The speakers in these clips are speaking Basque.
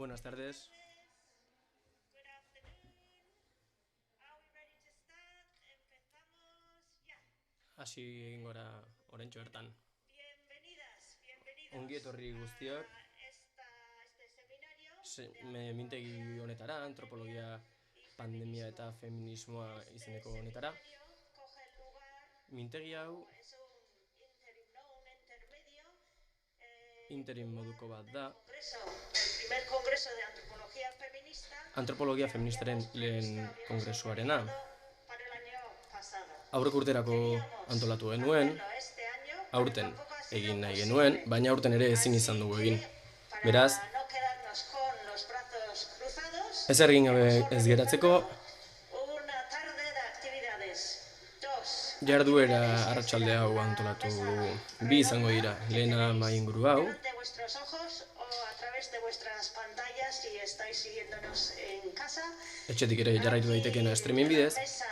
Buenas tardes. Good afternoon. Are we ready to start? Empezamos ya. Hasi egingo gara oraintxo bertan. Bienvenidos Ongi etorri guztiak a este seminario de mintegi antropología honetara, antropologia, y pandemia feminismo. eta feminismoa Este izeneko honetara. seminario coge el lugar Mintegi hau es un interim, no un intermedio interim moduko bat da. El primer congreso de antropología feminista. Antropologia feministaren lehen kongresuarena. Para el año pasado. Aurreko urterako antolatu genuen, Este año, aurten egin nahi genuen, baina aurten ere ezin izan dugu egin. Beraz, no quedarnos con los brazos cruzados, ezer egin gabe ez geratzeko, una tarde de actividades. jarduera arratsalde hau antolatu dugu. Bi izango dira, lehena mahai inguru hau, Delante de vuestros ojos o a través de vuestras pantallas si estáis siguiéndonos en casa. etxetik ere jarraitu daitekeena streaming bidez, Mesa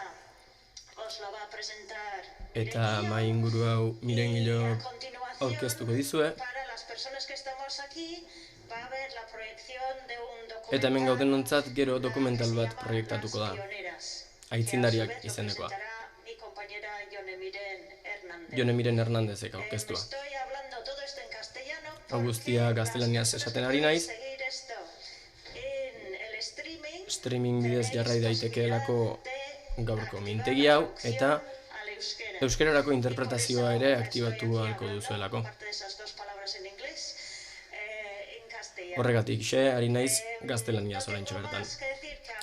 os lo va a presentar eta mahai inguru hau Miren Hilo a continuación. aurkeztuko dizue, Para las personas que estamos aquí va a haber la proyección de un eta hemen documental gaudenontzat gero que dokumental se bat llama proiektatuko da. Las Pioneras, Aitzindariak que a su vez lo izenekoa. presentará mi compañera Yone Miren Hernández. Jone Miren Hernandezek aurkeztua. Estoy hablando todo esto en castellano Hau guztia porque gaztelaniaz las esaten personas ari que naiz, pueden seguir esto en el streaming, streaming bidez jarrai daitekeelako gaurko mintegi hau, eta al euskera. euskerarako interpretazioa ere aktibatu ahalko duzuelako. Aparte de esas dos palabras en inglés, en castellano. Horregatik xe, ari naiz gaztelaniaz oraintxe bertan.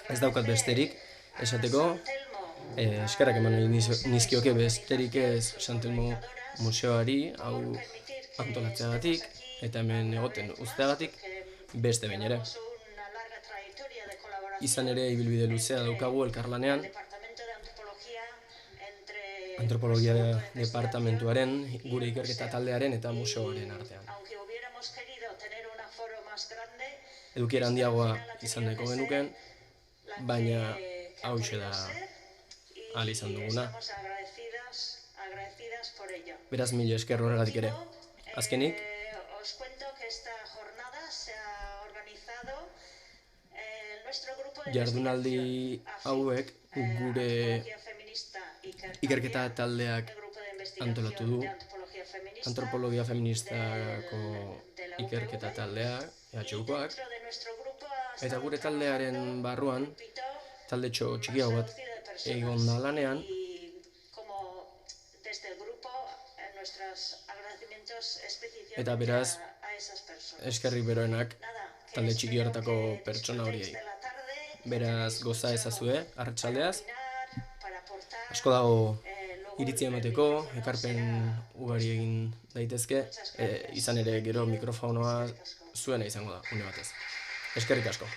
Ez daukat besterik, esateko, eskerrak eman nahi nizkioke besterik ez Santelmo museoari, hau antolatzeagatik, eta hemen egoten uzteagatik, beste behin ere. Una larga trayectoria de colaboración Izan ere ibilbide luzea daukagu elkarlanean, Departamento de Antropología entre antropologia departamentuaren, gure ikerketa taldearen eta museoaren artean. aunque hubiéramos querido tener un aforo más grande, Edukiera handiagoa izan nahiko genuken, baina hauxe da ahal izan duguna. estamos agradecidas por ello. Beraz, mila esker horregatik ere. Azkenik, Os cuento que esta jornada se ha organizado nuestro grupo de jardunaldi investigación hauek gure Antropología Feminista ikerketa taldeak el grupo de investigación antolatu du, de Antropología Feminista antropologia feministako de la ikerketa UPV, taldeak, EHUkoak, dentro de nuestro grupo ha eta estado gure taldearen barruan, grupito taldetxo txikiago bat reducido de personas. egon da lanean, Y como desde el grupo nuestros agradecimientos específicamente eta beraz, a esas personas. eskerrik beroenak Nada, que talde espero txiki horretako que pertsona disfrutéis horiei. de la tarde, Beraz, goza ezazue, arratsaldeaz, para aportar, asko dago luego iritzi el emateko, micrófono ekarpen será ugari egin daitezke, izan ere gero mikrofonoa zuena izango da, une batez. Eskerrik asko.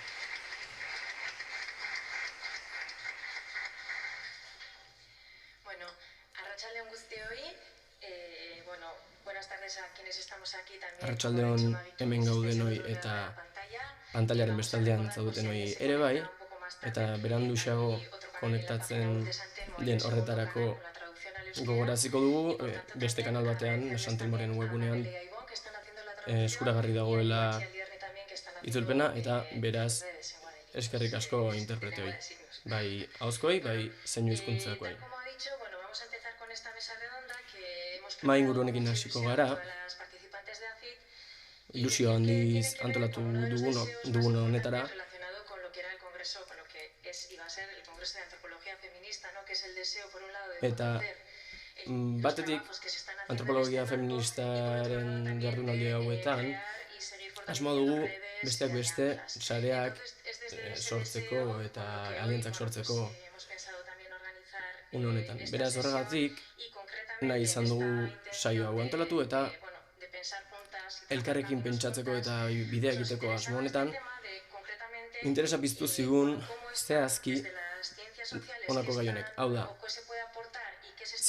Bueno, arratsalde on guztioi. Buenas tardes a quienes estamos aquí también. Arratsalde on hemen gaudenoi eta pantailaren bestaldean zaudetenoi ere bai, eta beranduxago konektatzen den horretarako gogoraziko dugu, beste kanal batean, Santelmoren webgunean, eskuragarri dagoela itzulpena, eta beraz, eskerrik asko interpreteoi. Bai ahozkoi, bai zeinu hizkuntzakoei. Como ha dicho, vamos a empezar con esta mesa redonda que hemos Mahai inguru honekin hasiko gara, las participantes de ACID ilusio handiz antolatu dugun honetara, relacionado con lo que era el congreso, con lo que es y va a ser el congreso de antropología feminista, ¿no? Que es el deseo por un lado de eta conocer batetik antropologia feministaren jardunaldi hauetan, asmo dugu besteak beste sareak sortzeko eta aliantzak sortzeko une honetan. Beraz horregatik, nahi izan dugu saio hau antolatu eta elkarrekin pentsatzeko eta bidea egiteko asmo honetan, interesa piztu zigun zehazki honako gai honek. Hau da,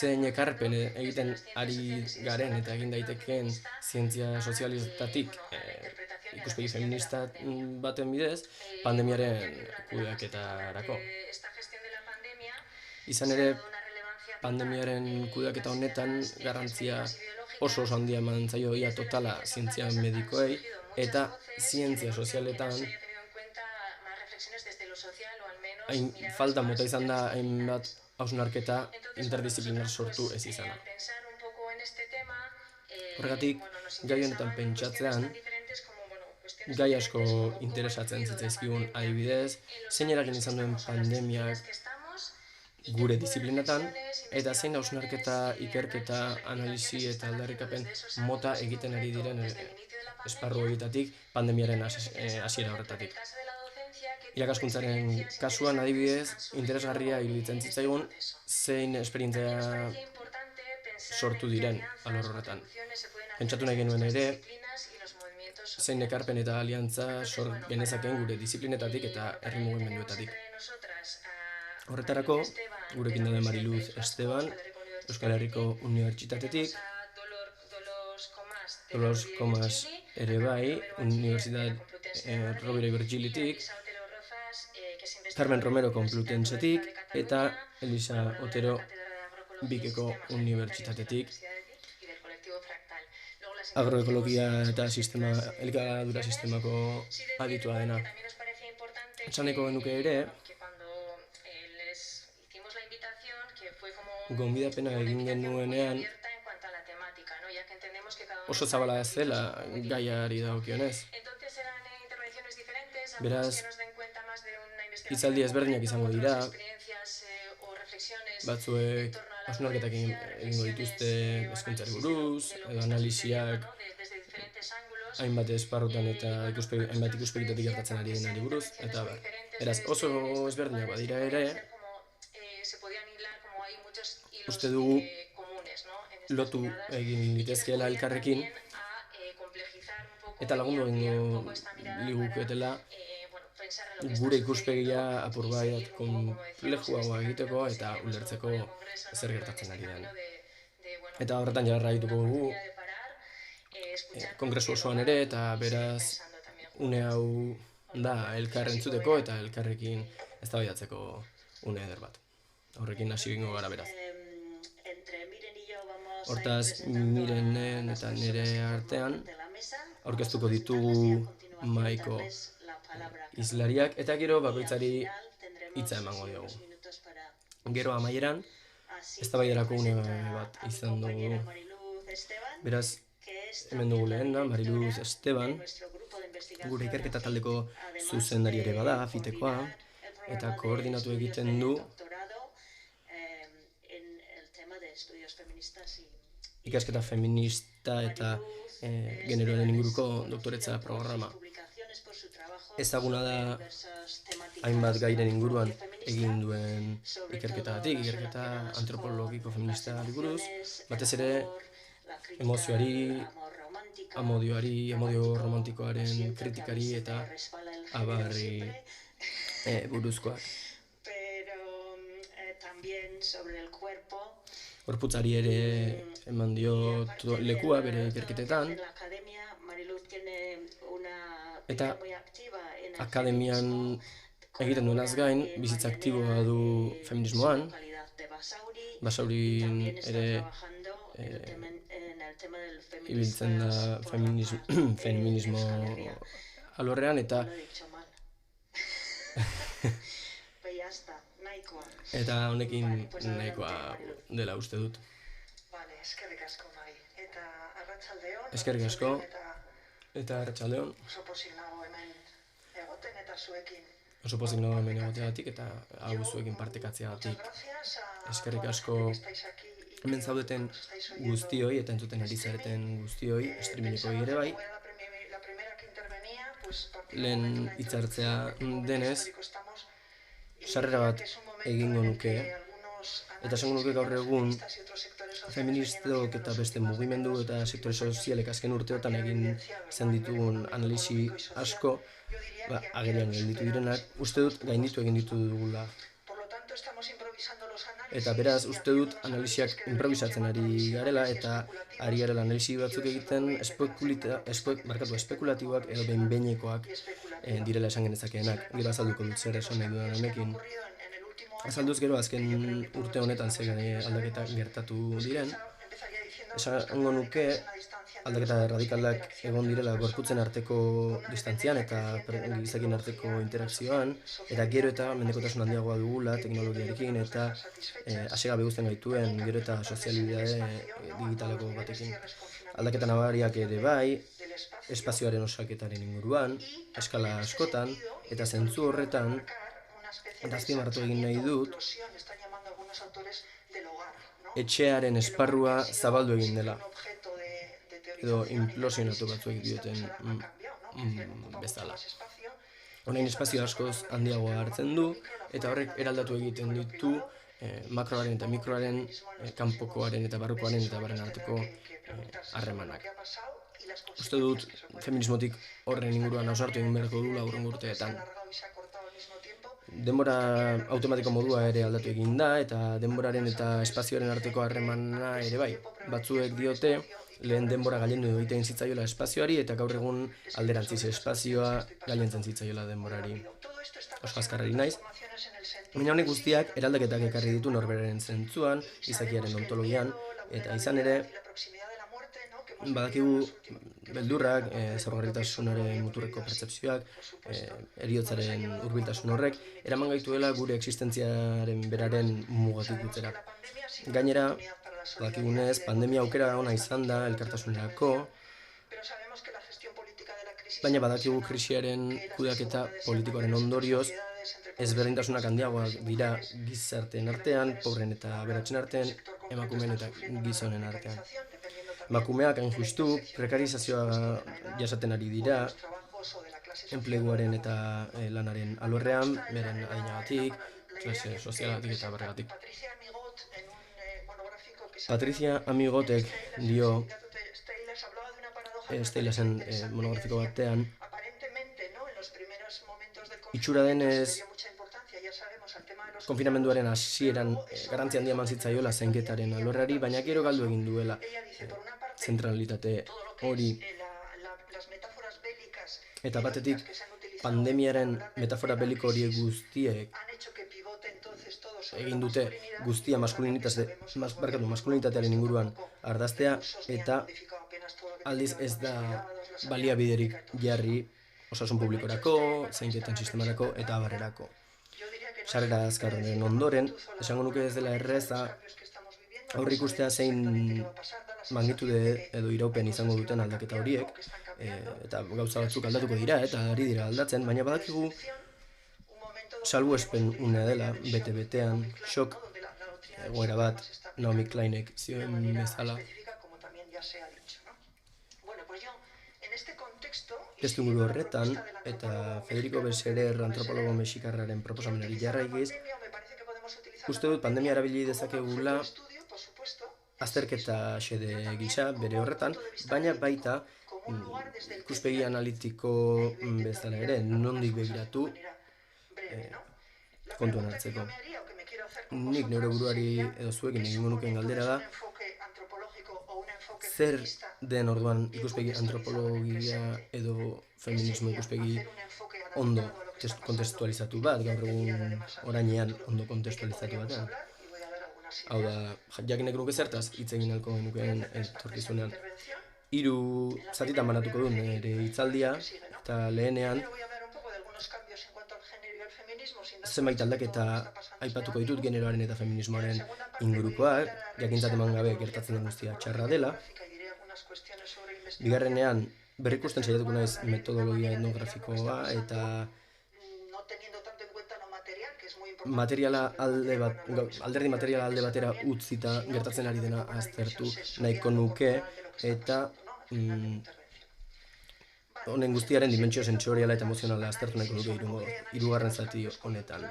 zein ekarpen egiten ari garen eta egin daitekeen zientzia sozialistatik ikuspegi feminista baten bidez, pandemiaren kudeaketarako. Izan ere, pandemiaren kudeaketa honetan garrantzia oso handia eman zaio ia totala zientzia medikoei, eta zientzia sozialetan hain falta mota izan da hainbat hausnarketa interdisziplinar sortu ez izana. Horregatik, gai honetan pentsatzean, gai asko interesatzen zitzaizkigun adibidez, zein eragin izan duen pandemiak gure disiplinatan, eta zein hausnarketa, ikerketa, analisi eta aldarrikapen mota egiten ari diren esparru horietatik pandemiaren hasiera horretatik. Irakaskuntzaren kasuan adibidez, interesgarria iruditzen zitzaigun zein esperientzia sortu diren alor horretan. Pentsatu nahi genuen ere, zein ekarpen eta aliantza sor genezakeen gure disiplinetatik eta herri mugimenduetatik. Horretarako, gurekin daude Mariluz Esteban, Euskal Herriko Unibertsitatetik, Dolors Comas ere bai, Universitat Rovira i Virgilitik, Carmen Romero Complutensetik eta Elisa Otero Bikeko Unibertsitatetik. Agroekologia eta elikadura sistemako aditua dena. Esaneko genuke ere, gonbidapena egin genuenean oso zabala zela gaiari dagokionez. Beraz, hitzaldi ezberdinak izango dira, batzuek hausnarketak egingo dituzte hezkuntzari buruz, edo analisiak hainbat esparrutan eta hainbat ikuspegitatik gertatzen ari denari buruz, eta beraz, oso ezberdinak badira ere, uste dugu lotu egin litezkeela elkarrekin eta lagundu egingo liguketela gure ikuspegia apur bat konplexuagoa egiteko eta ulertzeko zer gertatzen ari den. Eta horretan jarraituko dugu kongresu osoan ere, eta beraz une hau da elkar entzuteko eta elkarrekin eztabaidatzeko une eder bat. Horrekin hasi egingo gara beraz. Hortaz, Mirenen eta nire artean aurkeztuko ditugu mahaiko hizlariak eta gero bakoitzari hitza emango diogu. Gero amaieran eztabaidarako une bat izan dugu. Beraz, hemen dugu lehena, Mariluz Esteban, gure ikerketa taldeko zuzendari ere bada, fitekoa, eta koordinatu egiten du ikasketa feminista eta generoaren inguruko doktoretza programa. Ezaguna da hainbat gairen inguruan egin duen ikerketa antropologiko feminista buruz, batez ere emozioari, amodio romantikoaren kritikari eta abarri buruzkoak. Gorputzari ere eman dio lekua bere ikerketetan, eta akademian egiten duenaz gain, bizitza aktiboa du feminismoan, Basaurin ere ibiltzen da feminismo alorrean, eta honekin nahikoa dela uste dut. Eskerrik asko, Mai. Eta arratsaldeon. Eskerrik asko. Eta arratsaldeon. Oso pozik nago hemen egoten eta zuekin. Oso pozik nago hemen egoteagatik eta hau zuekin partekatzeagatik. Eskerrik asko hemen zaudeten guztioi eta entzuten ari zareten guztioi, streamingeko ere bai. Lehen hitzartzea denez, sarrera bat egingo nuke, eta esango nuke gaur egun feministok eta beste mugimendu eta sektore sozialek azken urteotan egin zen ditugun analisi asko, agerian gelditu direnak, uste dut gainditu egin ditu dugula. Eta beraz, uste dut analisiak improvisatzen ari garela eta ari garela analisi batzuk egiten espekulatiboak edo behin-behinekoak direla esan genezakeenak. Gero azalduko dut zer esan nahi dudan honekin. Azalduz gero azken urte honetan zer aldaketak gertatu diren. Esango nuke aldaketa radikalak egon direla gorputzen arteko distantzian eta gizakien arteko interakzioan, eta gero eta mendekotasun handiagoa dugula teknologiarekin eta hasegabe guztien gaituen gero eta sozialidade digitaleko batekin. Aldaketa nabariak ere bai, espazioaren osaketaren inguruan, eskala askotan, eta zentzu horretan, eta azpimarratu egin nahi dut, etxearen esparrua zabaldu egin dela, edo implosionatu batzuek dioten bezala. Honain espazio askoz handiagoa hartzen du, eta horrek eraldatu egiten ditu makroaren eta mikroaren, kanpokoaren eta barrukoaren eta barren arteko harremanak. Uste dut, feminismotik horren inguruan ausartu egin beharko dula hurrengo urteetan. Denbora automatiko modua ere aldatu egin da, eta denboraren eta espazioaren arteko harremana ere bai. Batzuek diote, lehen denbora gailendu egiten zitzaiola espazioari, eta gaur egun alderantziz espazioa gailentzen zitzaiola denborari. Oso azkarrari naiz. Baina honek guztiak eraldaketak ekarri ditu norberaren zentzuan, gizakiaren ontologian, eta izan ere, badakigu beldurrak, zaurgarritasunaren muturreko pertzepzioak, heriotzaren hurbiltasun horrek, eraman gaituela gure existentziaren beraren mugatik utzera. Gainera, badakigunez, pandemia aukera ona izan da elkartasunerako, baina badakigu krisiaren kudeaketa politikoaren ondorioz, ezberdintasunak handiagoak dira gizarteen artean, pobren eta aberatsen artean, emakumeen eta gizonen artean. Emakumeak hain justu, prekarizazioa jasaten ari dira, enpleguaren eta lanaren alorrean, beren adinagatik, klase sozialatik eta barregatik. Patricia Amigotek dio, Steilasen monografiko batean, itxura denez, konfinamenduaren hasieran garrantzi handia eman zitzaiola zainketaren alorrari, baina gero galdu egin duela zentralitate hori. Eta batetik, pandemiaren metafora beliko horiek guztiek egin dute guztia maskulinitatearen inguruan ardaztea, eta aldiz ez da baliabiderik jarri osasun publikorako, zainketen sistemarako eta abarrerako. Sarrera azkarren ondoren, esango nuke ez dela erreza aurreikustea zein magnitude edo iraupen izango duten aldaketa horiek, eta gauza batzuk aldatuko dira eta ari dira aldatzen, baina badakigu salbuespen unea dela, bete-betean, shock egoera bat, Naomi Kleinek zioen bezala. Testuinguru horretan, eta Federico Besserer antropologo mexikarraren proposamenari jarraikiz, uste dut pandemia erabili dezakegula azterketa xede gisa bere horretan, baina baita ikuspegi analitiko bezala ere, nondik begiratu kontuan hartzeko. Nik neure buruari edo zuekin egingo nukeen galdera da, zer den orduan ikuspegi antropologia edo feminismo ikuspegi ondo kontestualizatu bat, gaur egun orainean ondo kontestualizatu batean. Hau da, jakinek nuke zertaz hitz egin nahiko genukeen etorkizunean. 3 zatitan banatuko du nire hitzaldia, eta lehenean zenbait aldaketa aipatuko ditut generoaren eta feminismoaren ingurukoak, jakintzat eman gabe gertatzen den guztia txarra dela. Bigarrenean, berrikusten saiatuko naiz metodologia etnografikoa eta alderdi materiala alde batera utzita gertatzen ari dena aztertu nahiko nuke, eta honen guztiaren dimentsio sentsoriala eta emozionala aztertu nahiko nuke hirugarren zati honetan.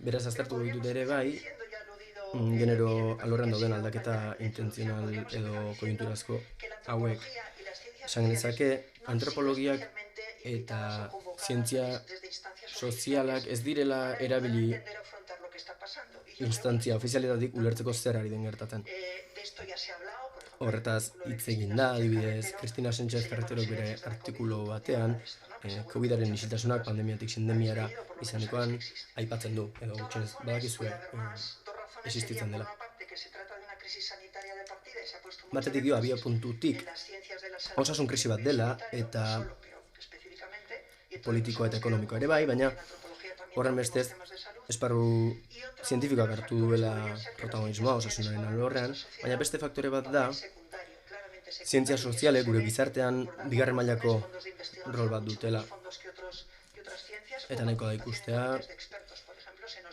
Beraz aztertu ditut ere bai, genero alorrean dauden aldaketa intentzional edo koiunturazko hauek. Esan genezake, antropologiak eta zientzia sozialak ez direla erabili instantzia ofizialetatik ulertzeko zer ari den gertatzen. Horretaz hitz egin da, adibidez, Cristina Sánchez Carreterok bere artikulu batean, COVID-aren isiltasunak pandemiatik sindemiara izanekoan aipatzen du, edo gutxenez badakizue existitzen dela. Batetik dio abiapuntutik osasun krisi bat dela eta politikoa eta ekonomikoa ere bai, baina horren bestez esparru zientifikoak hartu duela protagonismoa osasunaren alorrean, baina beste faktore bat da zientzia sozialek gure gizartean bigarren mailako rol bat dutela. Eta nahiko da ikustea,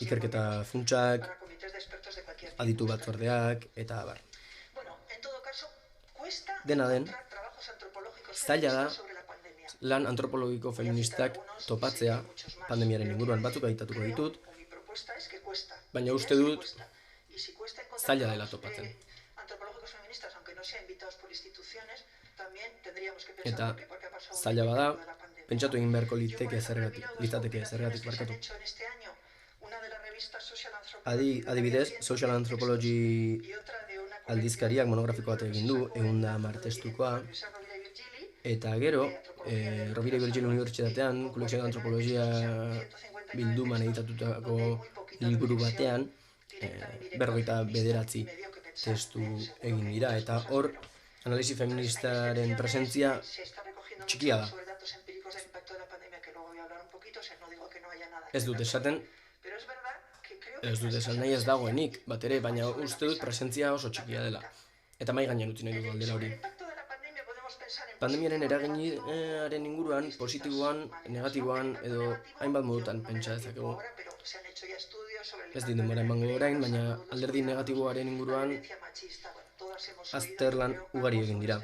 ikerketa funtsak, aditu batzordeak, eta abar. Dena den, zaila da lan antropologiko feministak topatzea pandemiaren inguruan. Batzuk aitatuko ditut, baina uste dut zaila dela topatzen. Eta zaila bada, pentsatu egin beharko litzateke zergatik barkatu. Adibidez, Social Anthropology aldizkariak monografiko bat egin du, 110 testukoa, eta gero, Rovira i Virgili Unibertsitatean, Kolekzio de Antropologia bilduman editatutako liburu batean, 59 testu egin dira, eta hor, analisi feministaren presentzia txikia da. Ez dut esaten, nahi ez dagoenik, bat ere, baina uste dut presentzia oso txikia dela. Eta mai gainean utzi nahi dut aldela hori. Pandemiaren eraginaren inguruan, positiboan, negatiboan, edo hainbat modutan pentsa dezakegu. Ez dit denbora emango orain, baina alderdi negatiboaren inguruan azterlan ugari egin dira.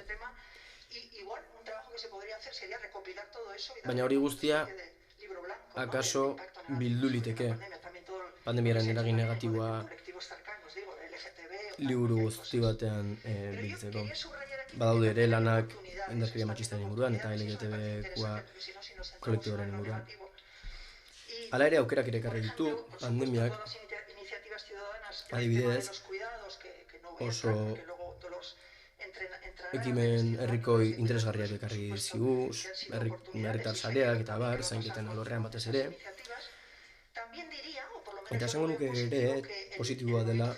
Baina hori guztia, akaso bildu liteke pandemiaren eragin negatiboa liburu guzti batean biltzeko. Badaude ere lanak indarkeria matxistaren inguruan eta LGTB-koa kolektiboaren inguruan. Hala ere aukerak ekarri ditu pandemiak, adibidez, oso ekimen herrikoi interesgarriak ekarri dizigu, herritar sareak eta bar, zainketen alorrean batez ere. Eta esango nuke ere positiboa dela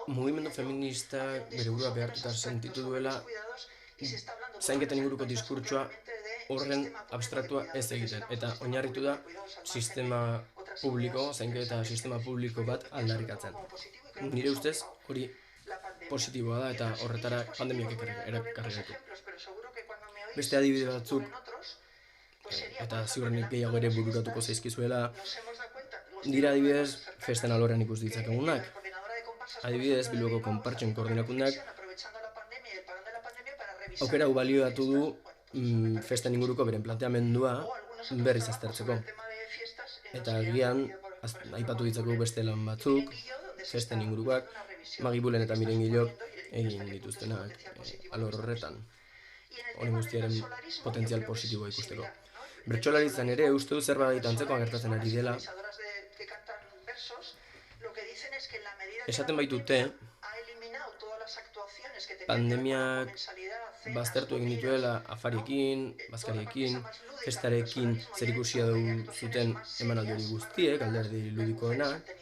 mugimendu feministak bere burua behartuta sentitu duela zainketen inguruko diskurtsoa horren abstraktua ez egiten. Eta oinarritu da zainketa sistema publiko bat aldarrikatzen. Nire ustez hori positiboa da eta horretara pandemiak ekarri gaitu. Beste adibide batzuk, eta ziurrenik gehiago ere bururatuko zaizkizuela, dira adibidez festen alorrean ikus ditzakegunak. Adibidez, Bilboko konpartxen koordinakundak aukera balioatu du festen inguruko beren planteamendua berriz aztertzeko. Eta agian, aipatu ditzakegu beste lan batzuk, festen ingurukoak, Magi Bulen eta Miren Gilok egin dituztenak alor horretan. Hori guztiaren potentzial positiboa ikusteko. Bertsolaritzan ere uste du zerbait antzekoa gertatzen ari dela. Esaten baitute, pandemiak baztertu egin dituela afariekin, bazkariekin, festarekin zerikusia zuten emanaldi hori guztiek, alderdi ludikoenak.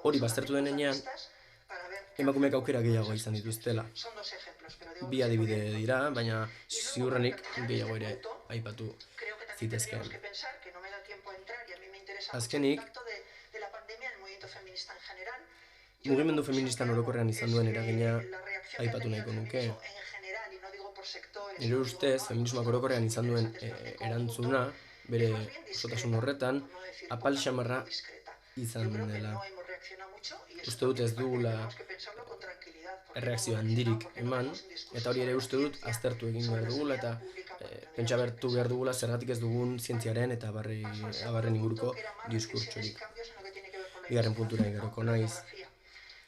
Hori baztertu denean, emakumeek aukera gehiago izan dituztela. Bi adibide dira, baina ziurrenik gehiago ere aipatu zitezkeen. Azkenik, mugimendu feministan orokorrean izan duen eragina aipatu nahiko nuke. Nire ustez, feminismoak orokorrean izan duen erantzuna, bere osotasun horretan, apal xamarra izan dela. Uste dut ez dugula erreakzio handirik eman, eta hori ere uste dut aztertu egin behar dugula, eta pentsa bertu behar dugula zergatik ez dugun zientziaren eta abarren inguruko diskurtsorik. Bigarren puntura igaroko naiz.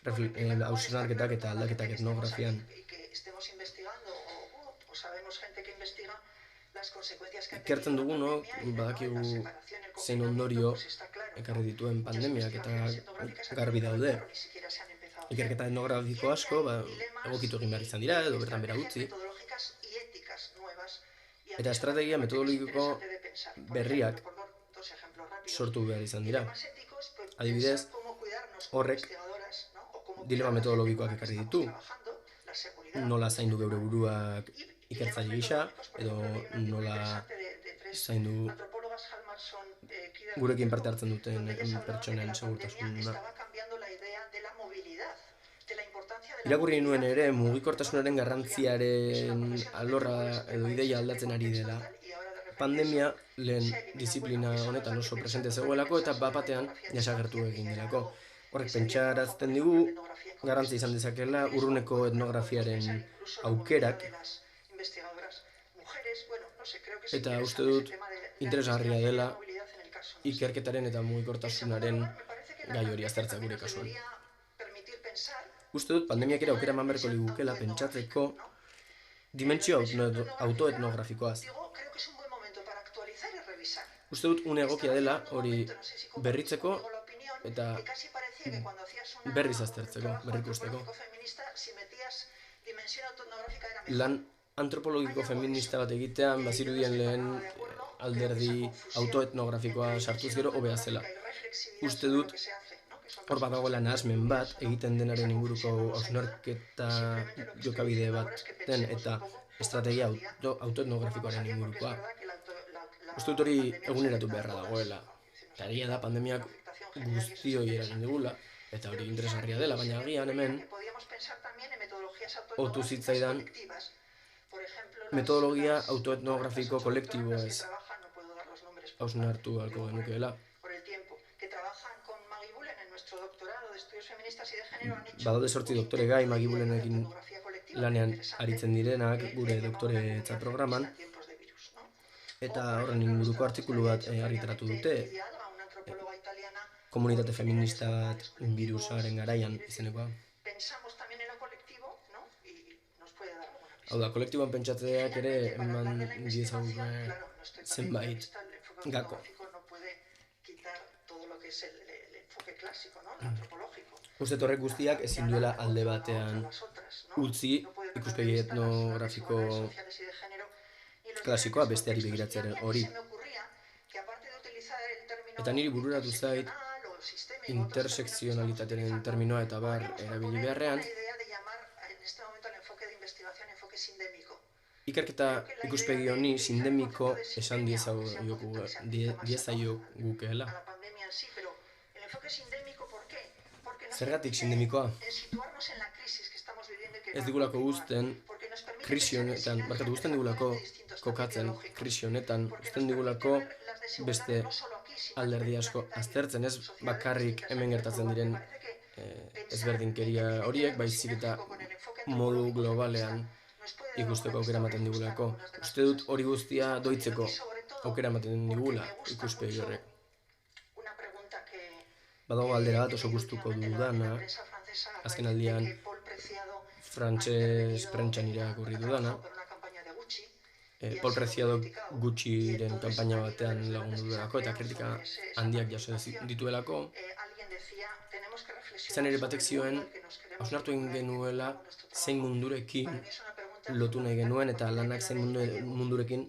Hausnarketak eta aldaketak etnografian. Ikertzen dugunok, badakigu zein ondorio ekarri dituen pandemiak eta garbi daude. Ikerketa etnografiko asko, egokitu egin behar izan dira, edo bertan bera utzi. Eta estrategia metodologiko berriak sortu behar izan dira. Adibidez, Horrek dilema metodologikoak ekarri ditu, nola zaindu geure buruak ikertzaile gisa, edo nola zaindu gurekin parte hartzen duten pertsonen segurtasuna. Irakurri nuen ere mugikortasunaren garrantziaren alorra edo ideia aldatzen ari dela. Pandemia lehen disiplina honetan oso presente zegoelako eta bapatean desagertu egin delako. Horrek pentsarazten digu, garrantzi izan dezakela urruneko etnografiaren aukerak, eta uste dut interesgarria dela ikerketaren eta mugikortasunaren gai hori aztertzea gure kasuan. Uste dut pandemiak ere aukera eman beharko ligukela pentsatzeko dimentsio autoetnografikoaz. Uste dut une egokia dela hori berritzeko eta berriz aztertzeko, berrikusteko. Lan antropologiko feminista bat egitean bazirudien lehen alderdi autoetnografikoa sartuz gero hobea zela. Uste dut hor badagoela nahasmen bat egiten denaren inguruko hausnarketa jokabide bat den eta estrategia autoetnografikoaren ingurukoa. Uste dut hori eguneratu beharra dagoela. Eta egia da pandemiak guztioi eragin digula, eta hori interesgarria dela, baina agian hemen otu zitzaidan metodologia autoetnografiko kolektiboez hausnartu ahalko genukeela. Badaude 8 doktore gai Magibulenekin lanean aritzen direnak gure doktoretza programan, eta horren inguruko artikulu bat argitaratu dute, komunitate feminista bat birusaren garaian izenekoa. Hau da, kolektiboan pentsatzeak ere eman diezaguke zenbait gako. Uste horrek guztiak ezin duela alde batean utzi ikuspegi etnografiko klasikoa besteari begiratzearen hori. Eta niri bururatu zait intersekzionalitatearen terminoa eta bar erabili beharrean, ikerketa ikuspegi honi sindemiko esan diezaiogukeela. Zergatik sindemikoa? Ez digulako guzten krisi honetan, guzten digulako kokatzen krisi honetan, guzten digulako beste alderdi asko aztertzen, ez bakarrik hemen gertatzen diren ezberdinkeria horiek, baizik eta modu globalean ikusteko aukera ematen digulako. Uste dut hori guztia doitzeko aukera ematen digula ikuspegi horrek. Badago aldera bat oso gustuko dudana, azken aldian frantses prentsan irakurri dudana, Paul Preciado Gucciren kanpaina batean lagundu duelako eta kritika handiak jaso dituelako. Izan ere batek zioen, hausnartu egin genuela zein mundurekin lotu nahi genuen eta lanak zein mundurekin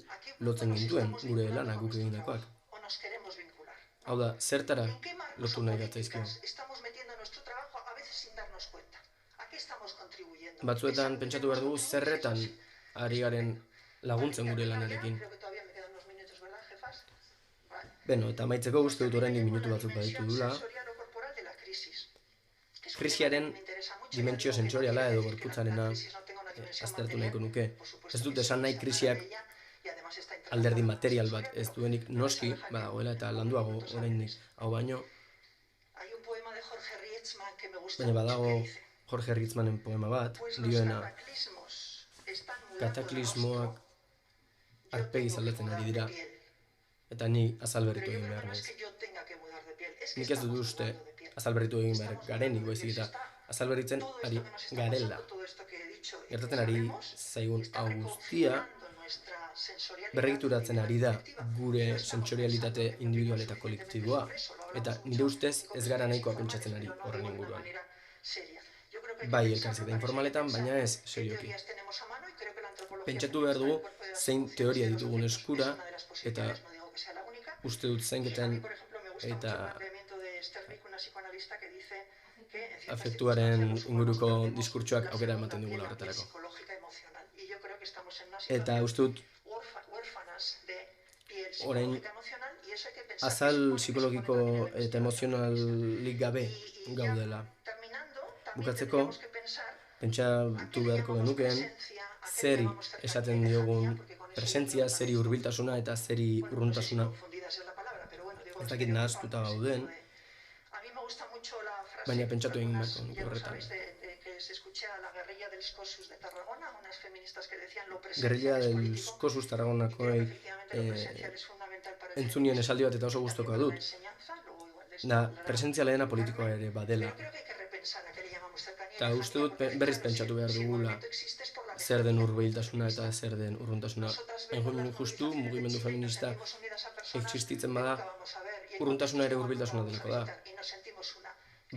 lotzen gintuen gure lanak guk egindakoak. Hau da, zertara lotu nahi gatzaizkio. Batzuetan pentsatu behar dugu zerretan ari garen laguntzen gure lanarekin. Beno, eta amaitzeko uste dut oraindik minutu batzuk baditu dula. Krisiaren dimentsio sentsoriala edo gorputzarena aztertu nahiko nuke. Ez dut esan nahi krisiak alderdi material bat ez duenik noski badagoela eta landuago oraindik hau baino. Baina badago Jorge Ritzmanen poema bat, dioena kataklismoak arpegiz aldatzen ari dira, eta ni azalberritu egin behar naiz. Nik ez dut uste azalberritu egin behar garenik baizik eta azalberritzen ari garela. Gertatzen ari zaigun hau guztia berregituratzen ari da gure sentsorialitate individual eta kolektiboa, eta nire ustez ez gara nahikoa pentsatzen ari horren inguruan. Bai elkarrizketa informaletan, baina ez serioki. Pentsatu behar dugu zein teoria ditugun eskura, eta uste dut zainketen eta afektuaren inguruko diskurtsoak aukera ematen digula horretarako. Eta uste dut, orain azal psikologiko eta emozionalik gabe gaudela. Bukatzeko, pentsatu beharko genukeen, zeri esaten diogun presentzia, zeri hurbiltasuna eta zeri urruntasuna. Ez dakit nahaztuta gauden, baina pentsatu egin beharko nuke horretan. Guerrilla del Cosus Tarragonakoei entzunien esaldi bat eta oso gustukoa dut. Da, presentzia lehena politikoa ere badela. Eta uste dut berriz pentsatu behar dugula zer den hurbiltasuna eta zer den urruntasuna. Hain justu, mugimendu feminista existitzen bada, urruntasuna ere hurbiltasuna delako da.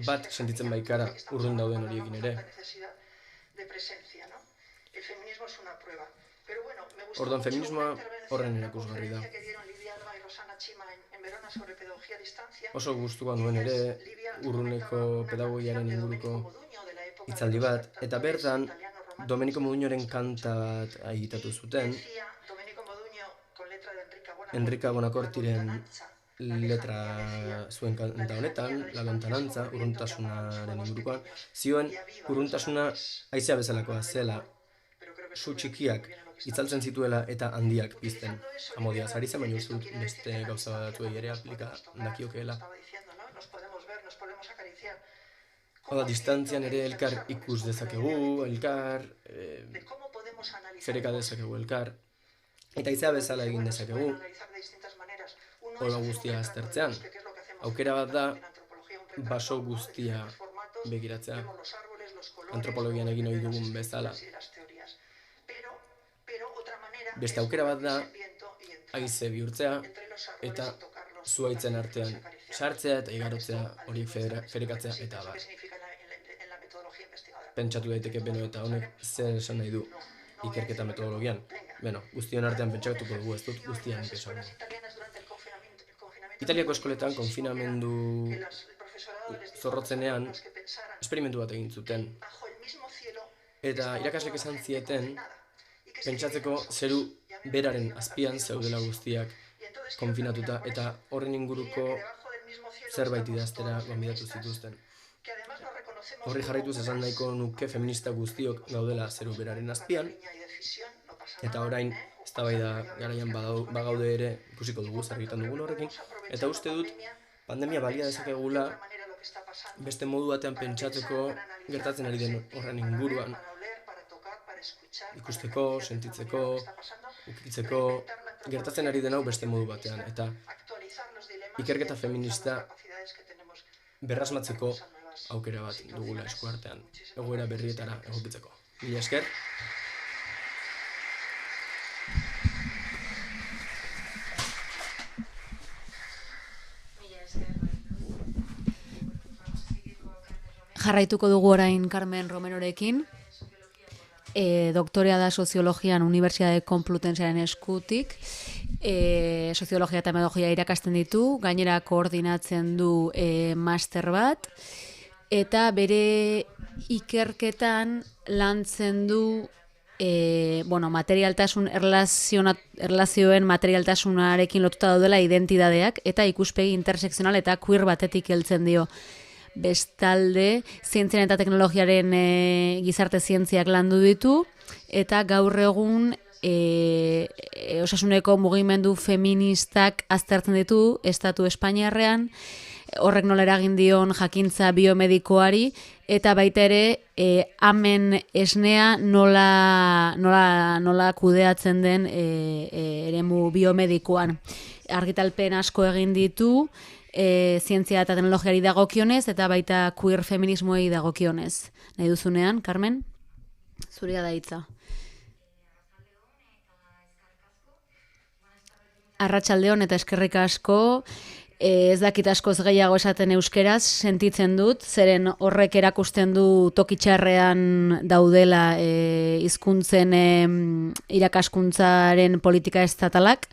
Bat sentitzen baikara urrun dauden horiekin ere. Orduan, feminismoa horren erakusgarri da. Oso gustukoa nuen ere urruneko pedagogiaren inguruko hitzaldi bat, eta bertan Domenico Modugnoren kanta bat agitatu zuten, Enrika Bonacortiren letra zuen kanta honetan, La lontanantza, urruntasunaren ingurukoan, zioen urruntasuna haizea bezalakoa zela, su txikiak itzaltzen zituela eta handiak pizten. Amodiaz ari zen, baina uste dut beste gauza batzuei ere aplika dakiokeela. Hau da, distantzian ere elkar ikus dezakegu, elkar fereka dezakegu elkar, eta haizea bezala egin dezakegu, hola guztia aztertzean. Aukera bat da, baso guztia begiratzea, antropologian egin ohi dugun bezala. Beste aukera bat da, haize bihurtzea eta zuhaitzen artean sartzea eta igarotzea horiek ferekatzea eta abar. Pentsatu daiteke beno eta honek zer esan nahi du ikerketa metodologian. Beno, guztion artean pentsatuko dugu, ez dut guztian esan. Italiako eskoletan konfinamendu zorrotzenean esperimentu bat egin zuten. Eta irakaslek esan zieten pentsatzeko zeru beraren azpian zeudela guztiak konfinatuta eta horren inguruko zerbait idaztera gonbidatu zituzten. Horri jarraituz esan nahiko nuke feminista guztiok gaudela zeru beraren azpian, eta orain eztabaida garaian bagaude ere ikusiko dugu zer egiten dugun horrekin, eta uste dut pandemia balia dezakegula beste modu batean pentsatzeko gertatzen ari den horren inguruan, ikusteko, sentitzeko, ukitzeko, gertatzen ari den hau beste modu batean, eta ikerketa feminista berrasmatzeko aukera bat dugula eskuartean, egoera berrietara egokitzeko. Mila esker. Jarraituko dugu orain Carmen Romerorekin. Doktorea da soziologian Unibertsitate Konplutensearen eskutik. Soziologia eta metodologia irakasten ditu, gainera koordinatzen du master bat, eta bere ikerketan lantzen du materialtasun erlazioen materialtasunarekin lotuta daudela identidadeak eta ikuspegi intersekzional eta queer batetik heltzen dio. Bestalde, zientziaren eta teknologiaren gizarte zientziak landu ditu, eta gaur egun osasuneko mugimendu feministak aztertzen ditu Estatu Espainiarrean, horrek nola eragin dion jakintza biomedikoari, eta baita ere amen esnea nola kudeatzen den eremu biomedikoan. Argitalpen asko egin ditu, zientzia eta teknologiari dagokionez, eta baita queer feminismoei dagokionez. Nahi duzunean, Carmen? Zurea da hitza. Arratsaldeon eta eskerrik asko. Ez dakit askoz gehiago esaten euskeraz, sentitzen dut, zeren horrek erakusten du tokitxarrean daudela hizkuntzen irakaskuntzaren politika estatalak.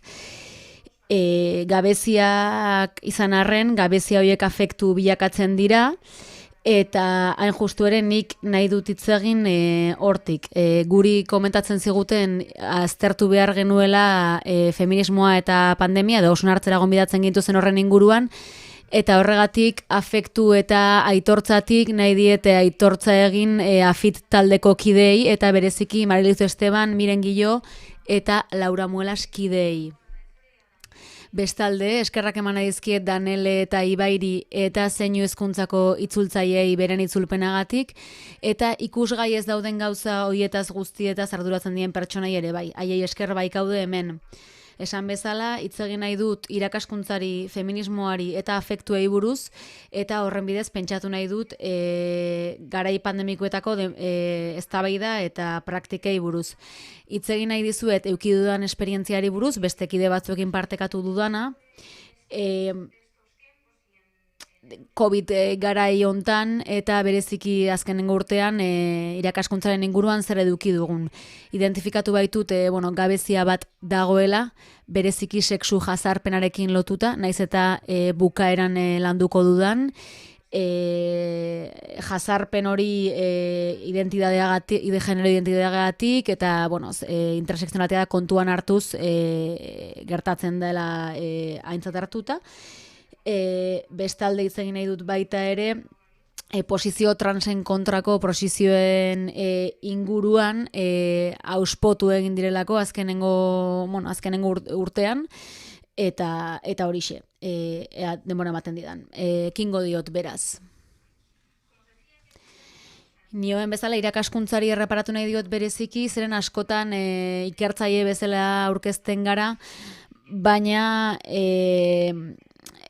Gabeziak izan arren, gabezia horiek afektu bilakatzen dira, Eta hain justu ere nik nahi dut hitz egin hortik. Guri komentatzen ziguten aztertu behar genuela feminismoa eta pandemia, edo osun hartzera gonbidatzen gintuzen horren inguruan, eta horregatik afektu eta aitortzatik nahi diete aitortza egin afit taldeko kideei, eta bereziki Marilizu Esteban, Miren Gillo eta Laura Muelas kideei. Bestalde, eskerrak eman dizkiet Danele eta Ibairi eta zeinu hezkuntzako itzultzaileei beren itzulpenagatik, eta ikusgai ez dauden gauza hoietaz guztietaz arduratzen dien pertsonai ere bai. Haiei esker baikaude hemen. Esan bezala, hitz egin nahi dut irakaskuntzari, feminismoari eta afektuei buruz, eta horren bidez pentsatu nahi dut garai pandemikoetako eztabaida eta praktikei buruz. Hitz egin nahi dizuet eduki dudan esperientziari buruz, beste kide batzuekin partekatu dudana, COVID garai hontan eta bereziki azkenengo urtean irakaskuntzaren inguruan zer eduki dugun. Identifikatu baitut gabezia bat dagoela, bereziki sexu jazarpenarekin lotuta, naiz eta bukaeran landuko dudan, jazarpen hori genero identitateagatik eta intersekzionalitatea kontuan hartuz gertatzen dela aintzat hartuta. Bestalde hitz egin nahi dut baita ere posizio transen kontrako posizioen inguruan auspotu egin direlako azkenengo urtean, eta horixe denbora ematen didan. Ekingo diot beraz. Nioen bezala irakaskuntzari erreparatu nahi diot bereziki, zeren askotan ikertzaile bezala aurkezten gara, baina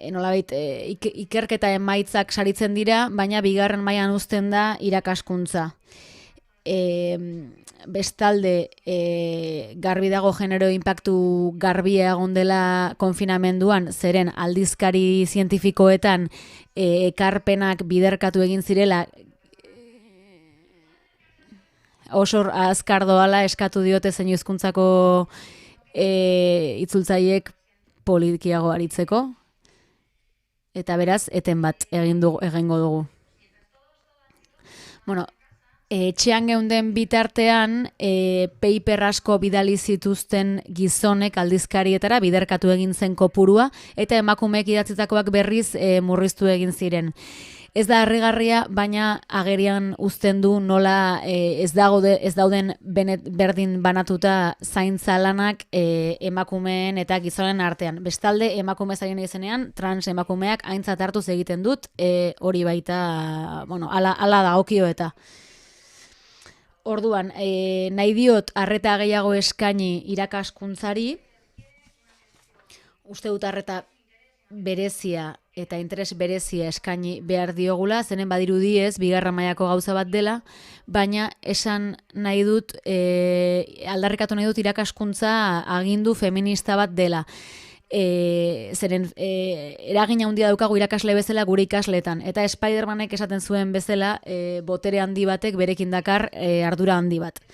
nolabait ikerketa emaitzak saritzen dira, baina bigarren mailan uzten da irakaskuntza. Bestalde, garbi dago genero inpaktu garbia egon dela konfinamenduan, zeren aldizkari zientifikoetan ekarpenak biderkatu egin zirela, oso azkar doala eskatu diote zeinu hezkuntzako itzultzaileek politikiago aritzeko. Eta beraz, eten bat egingo dugu. Etxean geunden bitartean, paper asko bidali zituzten gizonek aldizkarietara biderkatu egin zen kopurua, eta emakumeek idatzitakoak berriz murriztu egin ziren. Ez da harrigarria, baina agerian uzten du nola ez dauden berdin banatuta zaintza lanak emakumeen eta gizonen artean. Bestalde, emakume zaien izenean, trans emakumeak aintzat hartuz egiten dut, hori baita, ala dagokio eta. Orduan, nahi diot arreta gehiago eskaini irakaskuntzari, uste dut arreta berezia eta interes berezia eskaini behar diogula, zenen badirudi ez, bigarren mailako gauza bat dela, baina esan nahi dut, aldarrikatu nahi dut irakaskuntza agindu feminista bat dela. Zeren eragina handia daukagu irakasle bezala gure ikasleetan, eta Spidermanek esaten zuen bezala botere handi batek berekin dakar ardura handi bat.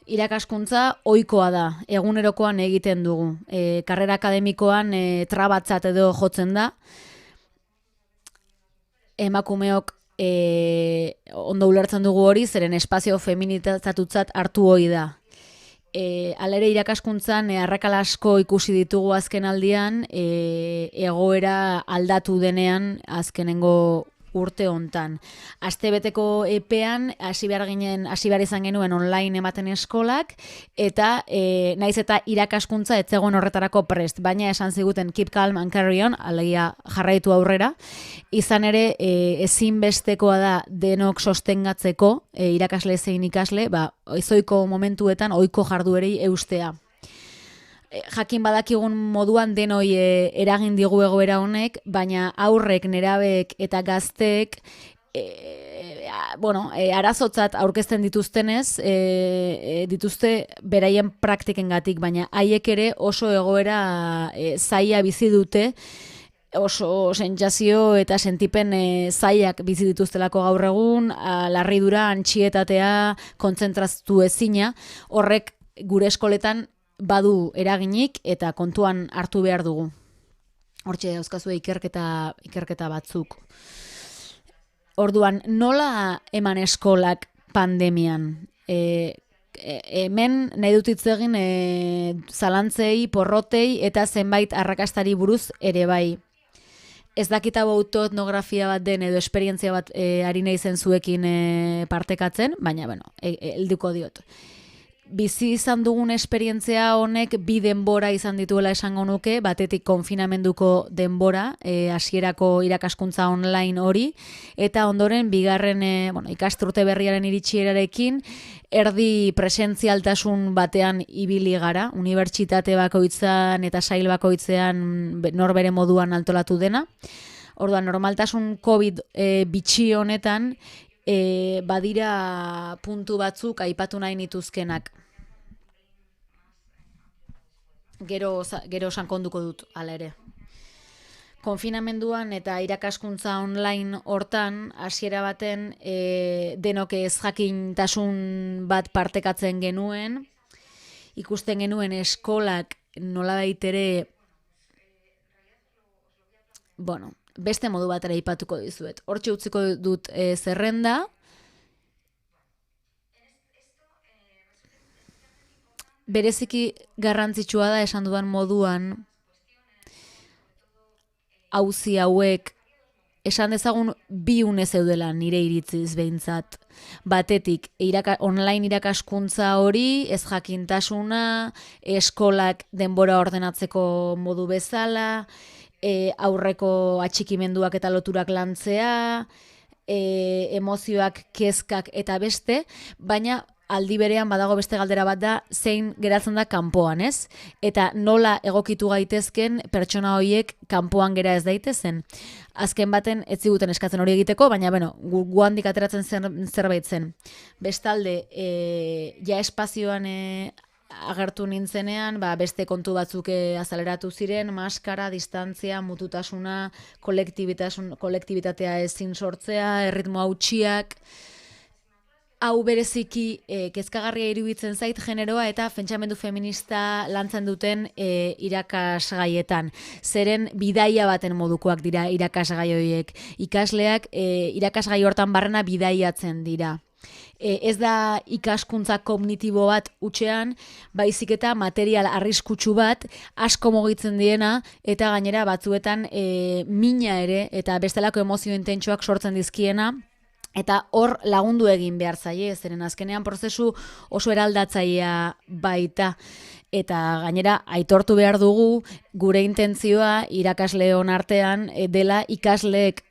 Irakaskuntza ohikoa da, egunerokoan egiten dugu. Karrera akademikoan trabatzat edo jotzen da. Emakumeok ondo ulertzen dugu hori, zeren espazio feminizatutzat hartu hori da. Alere irakaskuntzan arrakala asko ikusi ditugu azken aldian, egoera aldatu denean azkenengo urte hontan. Astebeteko epean hasi behar izan genuen online ematen eskolak, eta naiz eta irakaskuntza ez zegoen horretarako prest, baina esan ziguten keep calm and carry on, alegia jarraitu aurrera. Izan ere, ezinbestekoa da denok sostengatzeko, irakasle zein ikasle, ezoiko momentuetan ohiko jarduerei eustea. Jakin badakigun moduan denoi eragin digu egoera honek, baina aurrek, nerabek eta gazteek arazotzat aurkezten dituztenez, dituzte beraien praktikengatik, baina haiek ere oso egoera zaila bizi dute, oso sentsazio eta sentipen zailak bizi dituztelako gaur egun, larridura, antxietatea, kontzentraztu ezina, horrek gure eskoletan badu eraginik eta kontuan hartu behar dugu. Hortxe dauzkazue ikerketa batzuk. Orduan, nola eman eskolak pandemian? Hemen nahi dut hitz egin zalantzei, porrotei eta zenbait arrakastari buruz ere bai. Ez dakit hau autoetnografia bat den edo esperientzia bat ari nahi zen zuekin partekatzen, baina, helduko diot. Bizi izan dugun esperientzia honek bi denbora izan dituela esango nuke, batetik konfinamenduko denbora, hasierako irakaskuntza online hori, eta ondoren bigarren ikasturte berriaren iritsierarekin, erdi presentzialtasun batean ibili gara, unibertsitate bakoitzan eta sail bakoitzean norbere moduan antolatu dena. Orduan, normaltasun COVID bitxi honetan, badira puntu batzuk aipatu nahi nituzkenak. Gero sankonduko dut, hala ere. Konfinamenduan eta irakaskuntza online hortan, hasiera baten denok ezjakintasun bat partekatzen genuen, ikusten genuen eskolak nolabait ere, beste modu batera aipatuko dizuet. Hortxe utziko dut zerrenda. Bereziki garrantzitsua da esan dudan moduan, auzi hauek esan dezagun bi une zeudela nire iritziz behintzat. Batetik, online irakaskuntza hori, ez jakintasuna, eskolak denbora ordenatzeko modu bezala, aurreko atxikimenduak eta loturak lantzea, emozioak, kezkak eta beste, baina aldi berean badago beste galdera bat da zein geratzen da kanpoan, ez? Eta nola egokitu gaitezken pertsona horiek kanpoan gera ez daitezen. Azken baten ez ziguten eskatzen hori egiteko, baina gu handik ateratzen zerbait zen. Bestalde, ja espazioan agertu nintzenean, beste kontu batzuk azaleratu ziren, maskara, distantzia, mututasuna, kolektibitatea ezin sortzea, erritmo hautsiak. Hau bereziki kezkagarria iruditzen zait generoa eta pentsamendu feminista lantzen duten irakasgaietan. Zeren bidaia baten modukoak dira irakasgai horiek. Ikasleak irakasgai hortan barrena bidaiatzen dira. Ez da ikaskuntza kognitibo bat hutsean, baizik eta material arriskutsu bat asko mugitzen diena eta gainera batzuetan mina ere eta bestelako emozio intentsuak sortzen dizkiena. Eta hor lagundu egin behar zaie, zeren azkenean prozesu oso eraldatzailea baita. Eta gainera aitortu behar dugu gure intentzioa irakasleon artean dela ikasleek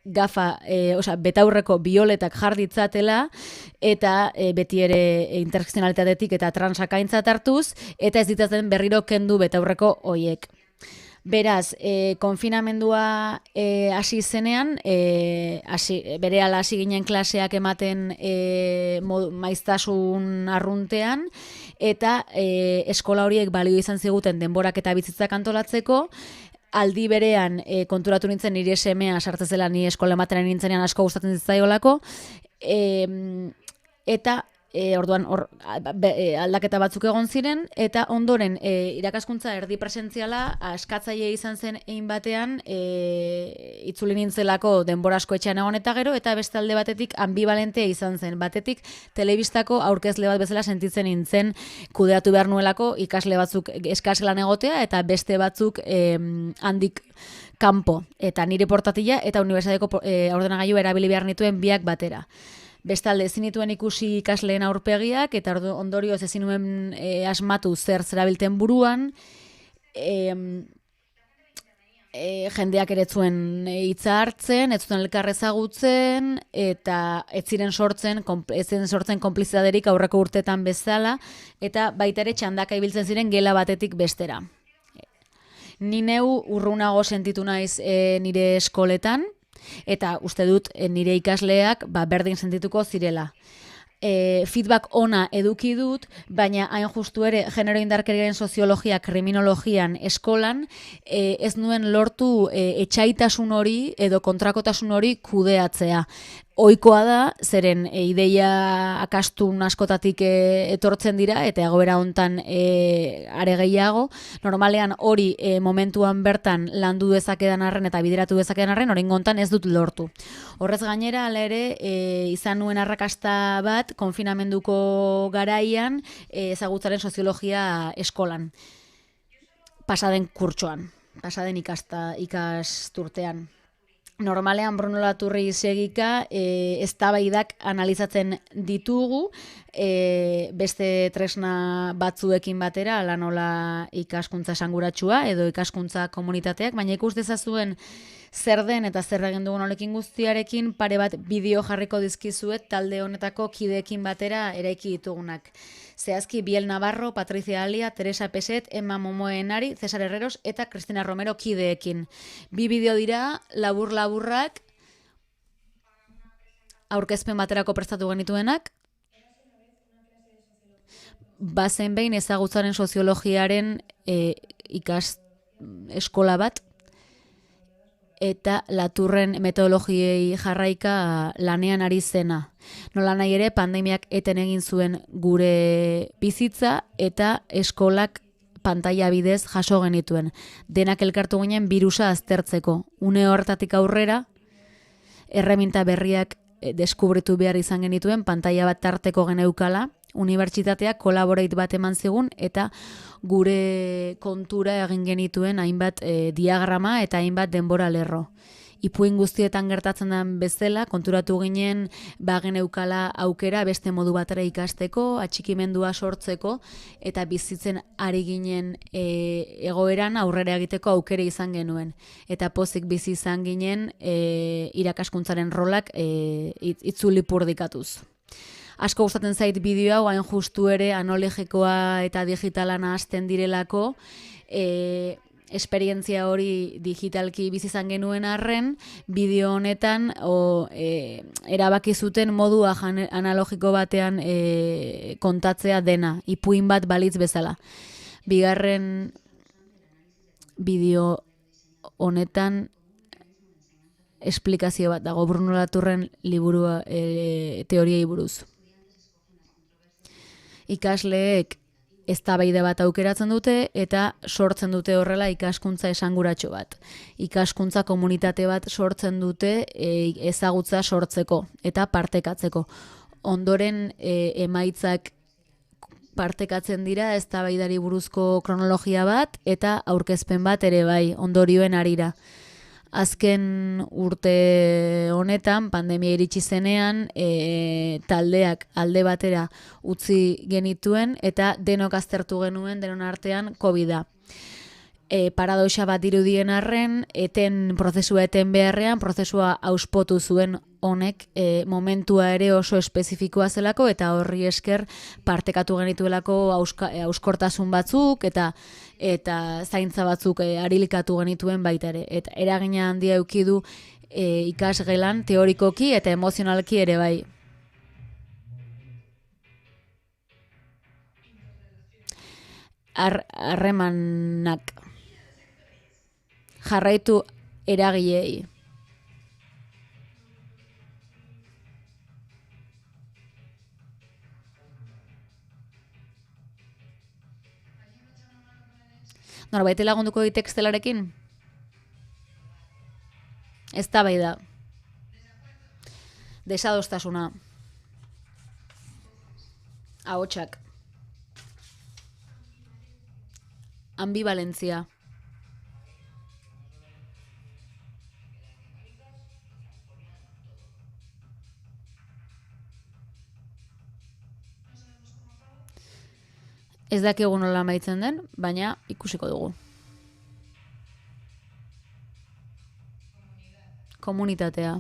betaurreko bioletak jarditzatela eta beti ere intersekzionalitatetik eta transakaintzat hartuz eta ez ditzaten berriro kendu betaurreko hoiek. Beraz, konfinamendua hasi zenean, berehala hasi ginen klaseak ematen maiztasun arruntean, eta eskola horiek balio izan ziguten denborak eta bizitzak antolatzeko, aldi berean konturatu nintzen nire semea sartzezela ni eskola ematen nintzenean asko gustatzen zitzaiolako, eta orduan aldaketa batzuk egon ziren, eta ondoren irakaskuntza erdi presentziala askatzaile izan zen egin batean itzuli nintzelako denbora asko etxean egon eta gero, eta beste alde batetik ambivalentea izan zen. Batetik telebistako aurkezle bat bezala sentitzen nintzen kudeatu behar nuelako ikasle batzuk eskaselan egotea eta beste batzuk handik kanpo. Eta nire portatila eta unibertsitateko ordenagailu erabili behar nituen biak batera. Bestalde, ezin nituen ikusi ikasleen aurpegiak, eta ondorioz ezin nuen asmatu zer zerabilten buruan, jendeak ere zuen hitza hartzen, ez zuten elkar ezagutzen, eta ez ziren sortzen konplizidaderik aurreko urteetan bezala, eta baita ere txandaka ibiltzen ziren gela batetik bestera. Ni neu urrunago sentitu naiz nire eskoletan, eta uste dut nire ikasleak berdin sentituko zirela. Feedback ona eduki dut, baina hain justu ere genero indarkeriaren soziologia, kriminologian eskolan ez nuen lortu etxaitasun hori edo kontrakotasun hori kudeatzea. ohikoa da, zeren ideia akastun askotatik etortzen dira, eta egoera hontan are gehiago. Normalean hori momentuan bertan landu dezakedan arren eta bideratu dezakedan arren, oraingo hontan ez dut lortu. Horrez gainera, hala ere, izan nuen arrakasta bat konfinamenduko garaian ezagutzaren soziologia eskolan. Pasaden kurtsoan, pasaden ikasturtean. Normalean Bruno Laturri segika eztabaidak analizatzen ditugu beste tresna batzuekin batera, ala nola ikaskuntza esanguratsua edo ikaskuntza komunitateak, baina ikus dezazuen zer den eta zer egin dugun honekin guztiarekin pare bat bideo jarriko dizkizuet talde honetako kideekin batera eraiki ditugunak. Zehazki Biel Navarro, Patricia Alia, Teresa Peset, Emma Momoenari, Cesar Herreros eta Cristina Romero kideekin. Bi bideo dira, labur-laburrak, aurkezpen baterako prestatu genituenak, bazen behin ezagutzaren soziologiaren eskola bat, eta Laturren metodologiei jarraika lanean ari zena. Nola nahi ere, pandemiak eten egin zuen gure bizitza eta eskolak pantaila bidez jaso genituen. Denak elkartu ginen birusa aztertzeko. Une horretatik aurrera, erreminta berriak deskubritu behar izan genituen, pantaila bat tarteko geneukala, unibertsitateak kolaborate bat eman zigun eta gure kontura egin genituen hainbat diagrama eta hainbat denbora lerro. Ipuin guztietan gertatzen den bezala, konturatu ginen geneukala aukera beste modu batera ikasteko, atxikimendua sortzeko eta bizitzen ari ginen egoeran aurrera egiteko aukera izan genuen. Eta pozik bizi izan ginen irakaskuntzaren rolak itzuli purdikatuz. Asko gustatzen zait bideo hau, hain justu ere analogikoa eta digitala nahasten direlako, esperientzia hori digitalki bizi izan genuen arren, bideo honetan erabaki zuten modu analogiko batean kontatzea dena, ipuin bat balitz bezala. Bigarren bideo honetan esplikazio bat dago Bruno Laturren liburua teoriei buruz. Ikasleek eztabaida bat aukeratzen dute eta sortzen dute horrela ikaskuntza esanguratsu bat. Ikaskuntza komunitate bat sortzen dute ezagutza sortzeko eta partekatzeko. Ondoren emaitzak partekatzen dira eztabaidari buruzko kronologia bat eta aurkezpen bat ere bai ondorioen harira. Azken urte honetan, pandemia iritsi zenean, taldeak alde batera utzi genituen eta denok aztertu genuen denon artean COVID-a. Paradoxa bat dirudien arren, prozesua eten beharrean, prozesua auspotu zuen honek momentua ere oso espezifikoa zelako eta horri esker partekatu genituelako auskortasun batzuk eta zaintza batzuk harilikatu genituen baita ere. Eta eragina handia eduki du ikasgelan teorikoki eta emozionalki ere bai. Harremanak jarraitu eragileei. Norbait lagunduko dit tekstelarekin? Eztabaida. Desadostasuna. Ahotsak. Ambivalentzia. Ez dakigu nola amaitzen den, baina ikusiko dugu. Komunitatea.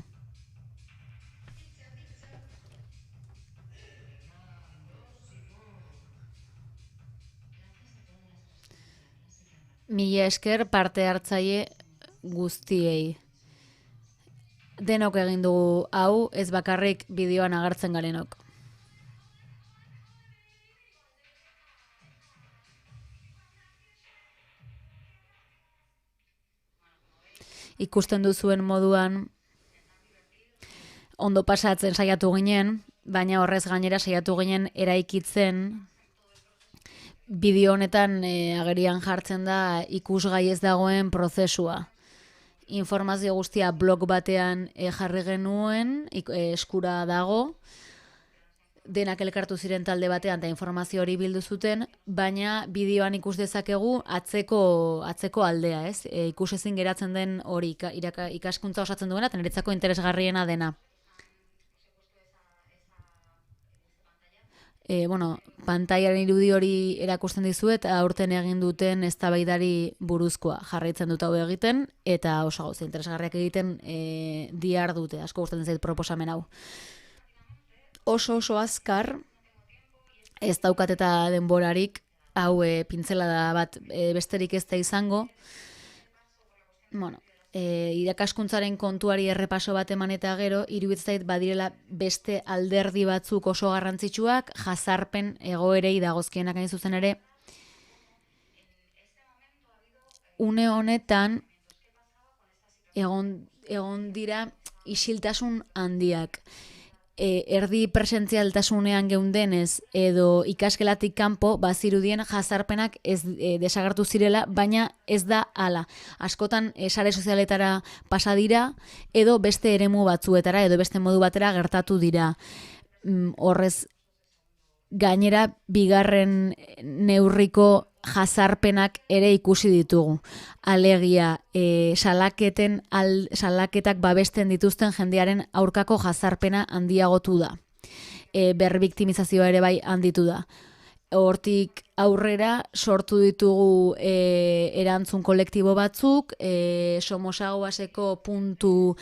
Mila esker parte hartzaile guztiei. Denok egin dugu hau, ez bakarrik bideoan agertzen garenok. Ikusten duzuen moduan, ondo pasatzen saiatu ginen, baina horrez gainera saiatu ginen eraikitzen bideo honetan agerian jartzen da ikusgai ez dagoen prozesua. Informazio guztia blog batean jarri genuen, eskura dago, denak elkartu ziren talde batean eta informazio hori bildu zuten, baina bideoan ikus dezakegu atzeko aldea, ez? Ikusezin geratzen den hori ikaskuntza osatzen duena eta niretzako interesgarriena dena. Pantailaren irudi hori erakusten dizuet, aurten egin duten eztabaidari buruzkoa jarraitzen dut hau egiten, eta oso gauza interesgarriak egiten dihardute, asko gustatzen zait proposamen hau. Oso azkar, ez daukat eta denborarik, hau pintzelada bat besterik ez da izango, irakaskuntzaren kontuari errepaso bat eman eta gero, iruditzen zait badirela beste alderdi batzuk oso garrantzitsuak, jazarpen egoerei dagozkienak hain zuzen ere. Une honetan, egon dira isiltasun handiak. Erdi presentzialtasunean geundenez edo ikaskelatik kanpo bazirudien jazarpenak ez desagertu zirela, baina ez da hala. Askotan sare sozialetara pasa dira edo beste eremu batzuetara edo beste modu batera gertatu dira. Horrez gainera bigarren neurriko jazarpenak ere ikusi ditugu. Alegia, salaketak babesten dituzten jendearen aurkako jazarpena handiagotu da. Berbiktimizazioa ere bai handitu da. Hortik aurrera sortu ditugu erantzun kolektibo batzuk, Somosagoaseko puntu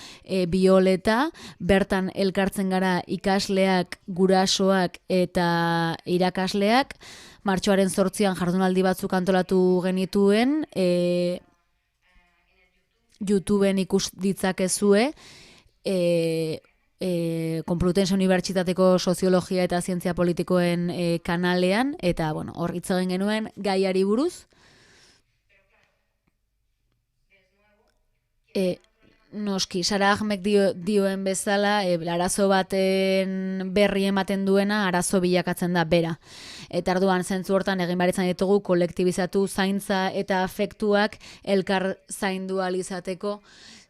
bioleta, bertan elkartzen gara ikasleak, gurasoak eta irakasleak, martxoaren 8an jardunaldi batzuk antolatu genituen, YouTubeen ikus ditzakezue, Konplutense Unibertsitateko Soziologia eta Zientzia Politikoen kanalean, eta hor hitz egin genuen gaiari buruz. Noski, Sara Ahmek dioen bezala, arazo baten berri ematen duena, arazo bilakatzen da bera. Eta orduan zentzu hortan egin baritzen ditugu kolektibizatu zaintza eta afektuak elkar zaindu ahal izateko,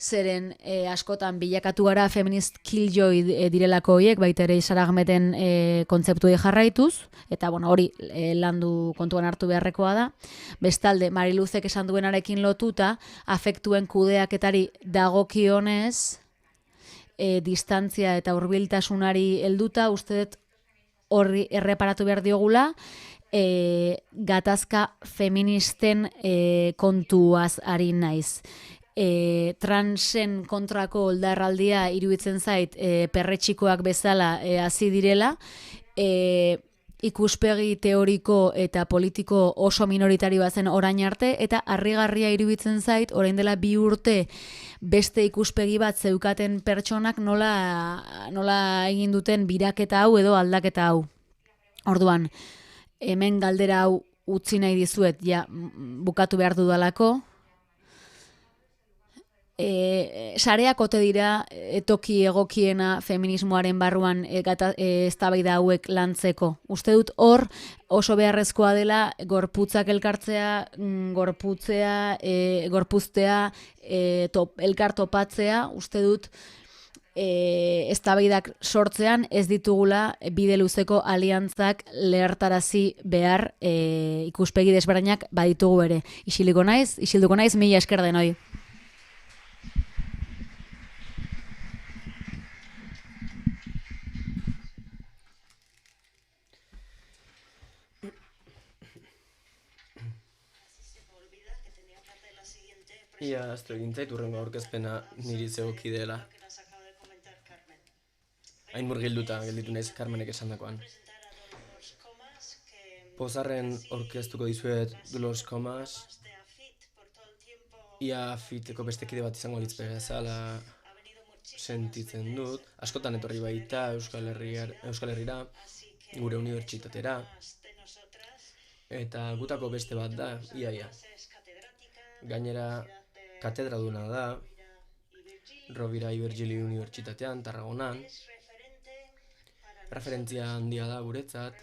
zeren askotan bilakatu gara feminist killjoy direlako horiek, baita ere Sara Ahmeten kontzeptuei jarraituz, eta hori landu kontuan hartu beharrekoa da. Bestalde, Mariluzek esan duenarekin lotuta, afektuen kudeaketari dagokionez, distantzia eta hurbiltasunari helduta, uste dut horri erreparatu behar diogula, gatazka feministen kontuaz ari naiz. Transen kontrako oldarraldia iruditzen zait perretxikoak bezala hasi direla, ikuspegi teoriko eta politiko oso minoritarioa zen orain arte, eta harrigarria iruditzen zait orain dela 2 urte beste ikuspegi bat zeukaten pertsonak nola egin duten biraketa hau edo aldaketa hau. Orduan, hemen galdera hau utzi nahi dizuet, bukatu behar dudalako. Sareak ote dira toki egokiena feminismoaren barruan eztabaida hauek lantzeko. Uste dut hor oso beharrezkoa dela gorputzak elkartzea, gorpuztea, elkar topatzea. Uste dut eztabaidak sortzean ez ditugula bide luzeko aliantzak lehertarazi behar, ikuspegi desberdinak baditugu ere. Isilduko naiz, mila esker denoi. Ia, aztu egin zait urrengo aurkezpena niri zegoki dela. Hain murgilduta gelditu naiz Carmenek esandakoan. Pozarren aurkeztuko dizuet Dolores Comas. Ia fiteko beste kide bat izango litz bezala sentitzen dut. Askotan etorri baita Euskal Herrira, gure unibertsitatera. Eta gutako beste bat da, ia. Gainera, katedraduna da, Rovira i Virgili Unibertsitatean, Tarragonan. Referentzia handia da guretzat,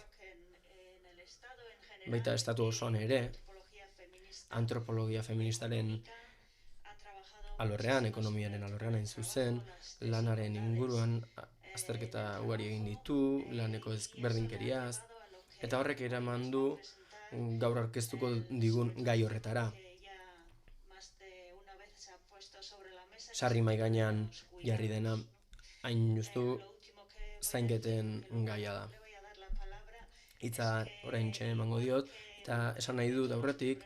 baita estatu osoan ere, antropologia feministaren alorrean, ekonomiaren alorrean hain zuzen, lanaren inguruan azterketa ugari egin ditu, laneko ezberdinkeriaz, eta horrek eraman du gaur aurkeztuko digun gai horretara. Sarri mahai gainean jarri dena hain justu zainketen gaia da. Hitza oraintxe emango diot, eta esan nahi dut aurretik,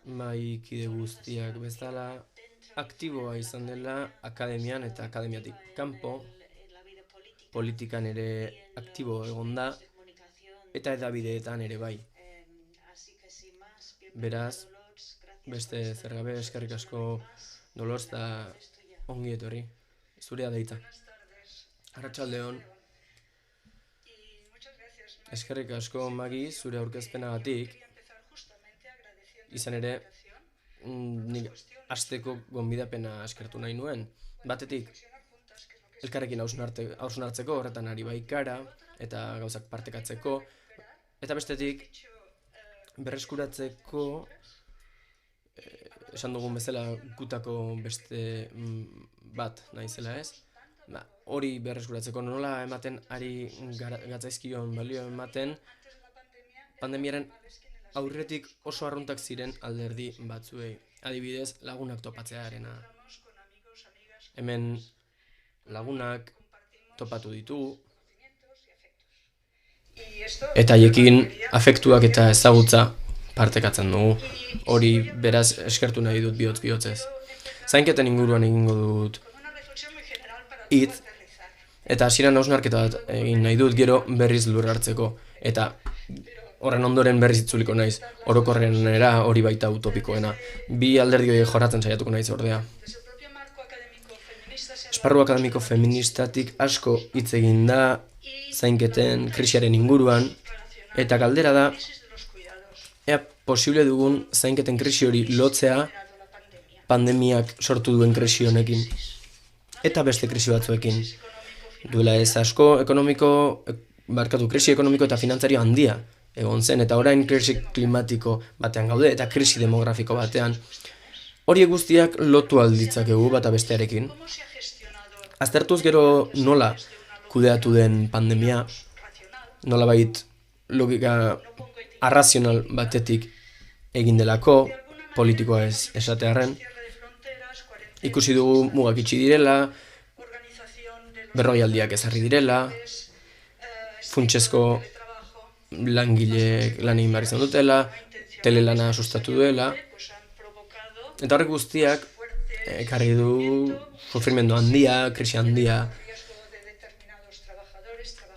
mahaikide guztiak bezala, aktiboa izan dela akademian eta akademiatik kanpo, politikan ere aktibo egon da, eta edabideetan ere bai. Beraz, beste zer gabe eskerrik asko Dolors da ongi etorri, zurea deitza. Arratsaldeon. Eskerrik asko Magi zure aurkezpenagatik. Izan ere, nik hasteko gonbidapena eskertu nahi nuen. Batetik, elkarrekin hausnartzeko horretan ari baikara, eta gauzak partekatzeko. Eta bestetik, berreskuratzeko, esan dugun bezala gutako beste bat naizela ez. Hori berreskuratzeko nola ematen ari gatzaizkion balio ematen, pandemiaren aurretik oso arruntak ziren alderdi batzuei. Adibidez, lagunak topatzearena. Hemen lagunak topatu ditugu, eta haiekin afektuak eta ezagutza partekatzen dugu. Hori beraz eskertu nahi dut bihotz-bihotzez. Zainketen inguruan egingo dut hitz, eta hasieran hausnarketa bat egin nahi dut gero berriz lur hartzeko. Eta horren ondoren berriz itzuliko naiz, orokorrenera hori baita utopikoena. Bi alderdi horiek jorratzen saiatuko naiz ordea. Esparru akademiko feministatik asko hitz egin da zainketen krisiaren inguruan, eta galdera da, ea posible dugun zainketen krisi hori lotzea pandemiak sortu duen krisi honekin, eta beste krisi batzuekin. Duela ez asko krisi ekonomiko eta finantzario handia egon zen, eta orain krisi klimatiko batean gaude, eta krisi demografiko batean. Horiek guztiak lotu alditzakegu bata bestearekin. Aztertuz gero nola kudeatu den pandemia, nolabait logika arrazional batetik egin delako, politikoa ez esatearren. Ikusi dugu mugak itxi direla, berroialdiak ezarri direla, funtsezko langileek lan egin behar izan dutela, telelana sustatu duela, eta horrek guztiak ekarri du sufrimendu handia, krisi handia,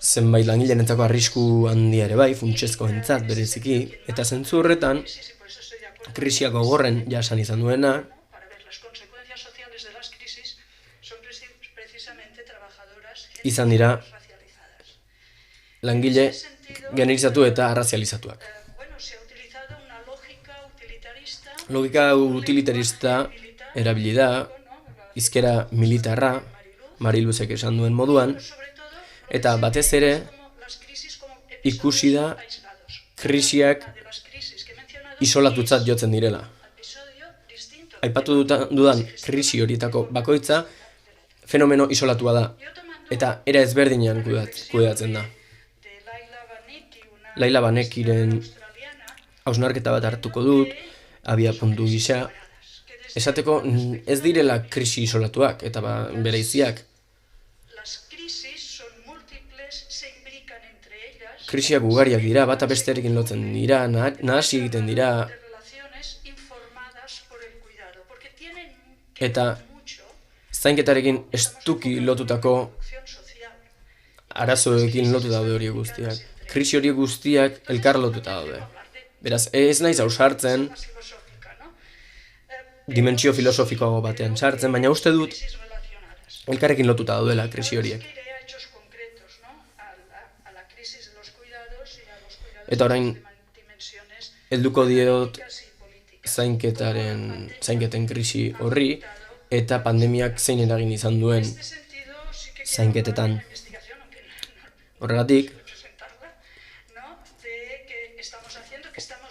zenbait langilerentzako arrisku handia ere bai, funtsezko entzat bereziki, eta zentzu horretan, krisiak gogorren jasan izan duena, izan dira langile generizatu eta arrazializatuak. Logika utilitarista erabili da, hizkera militarra, Mariluzek esan duen moduan, eta batez ere ikusi da krisiak isolatutzat jotzen direla. Aipatu dudan krisi horietako bakoitza fenomeno isolatua da, eta era ezberdinean kudeatzen da. Laila Banekiren hausnarketa bat hartuko dut, abiapuntu gisa, esateko ez direla krisi isolatuak eta bereiziak. Krisiak ugariak dira, bata bestearekin lotzen dira, nahasi egiten dira, eta zainketarekin estuki lotutako arazoekin lotu daude horiek guztiak. Krisi horiek guztiak elkar lotuta daude. Beraz, ez naiz ausartzen, dimentsio filosofikoago batean sartzen, baina uste dut elkarrekin lotuta daudela krisi horiek. Eta orain, helduko diot zainketen krisi horri, eta pandemiak zein eragin izan duen zainketetan. Horregatik,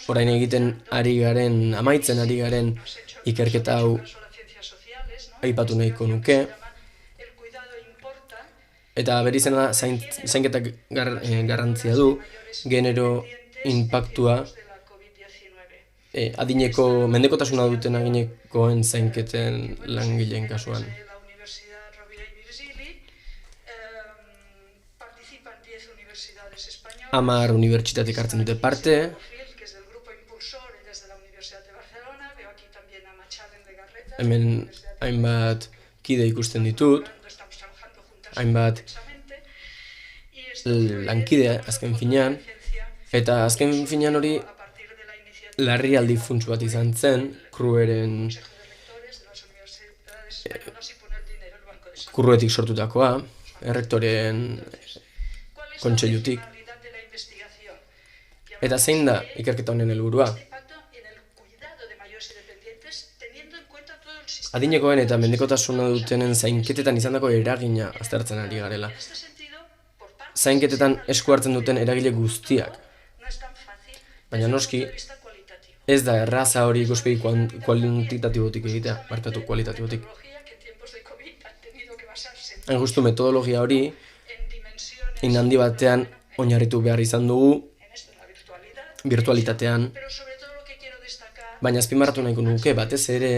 orain amaitzen ari garen ikerketa hau aipatu nahiko nuke, eta berizena zainketak garrantzia du, genero inpaktua, adineko mendekotasuna duten adinekoen zainketen langileen kasuan. 10 unibertsitateek hartzen dute parte, hemen hainbat kide ikusten ditut, hainbat lankide azken finean, eta azken finean hori larrialdi funts bat izan zen, Kruetik sortutakoa, errektoreen kontseilutik. Eta zein da ikerketa honen helburua? Adinekoen eta mendekotasuna dutenen zainketetan izandako eragina aztertzen ari garela. Zainketetan esku hartzen duten eragile guztiak. Baina noski, ez da erraza hori ikuspegi kuantitatibotik egitea, markatu kualitatibotik. Hain justu metodologia hori, handi batean oinarritu behar izan dugu, virtualitatean, baina azpimarratu nahiko nuke batez ere,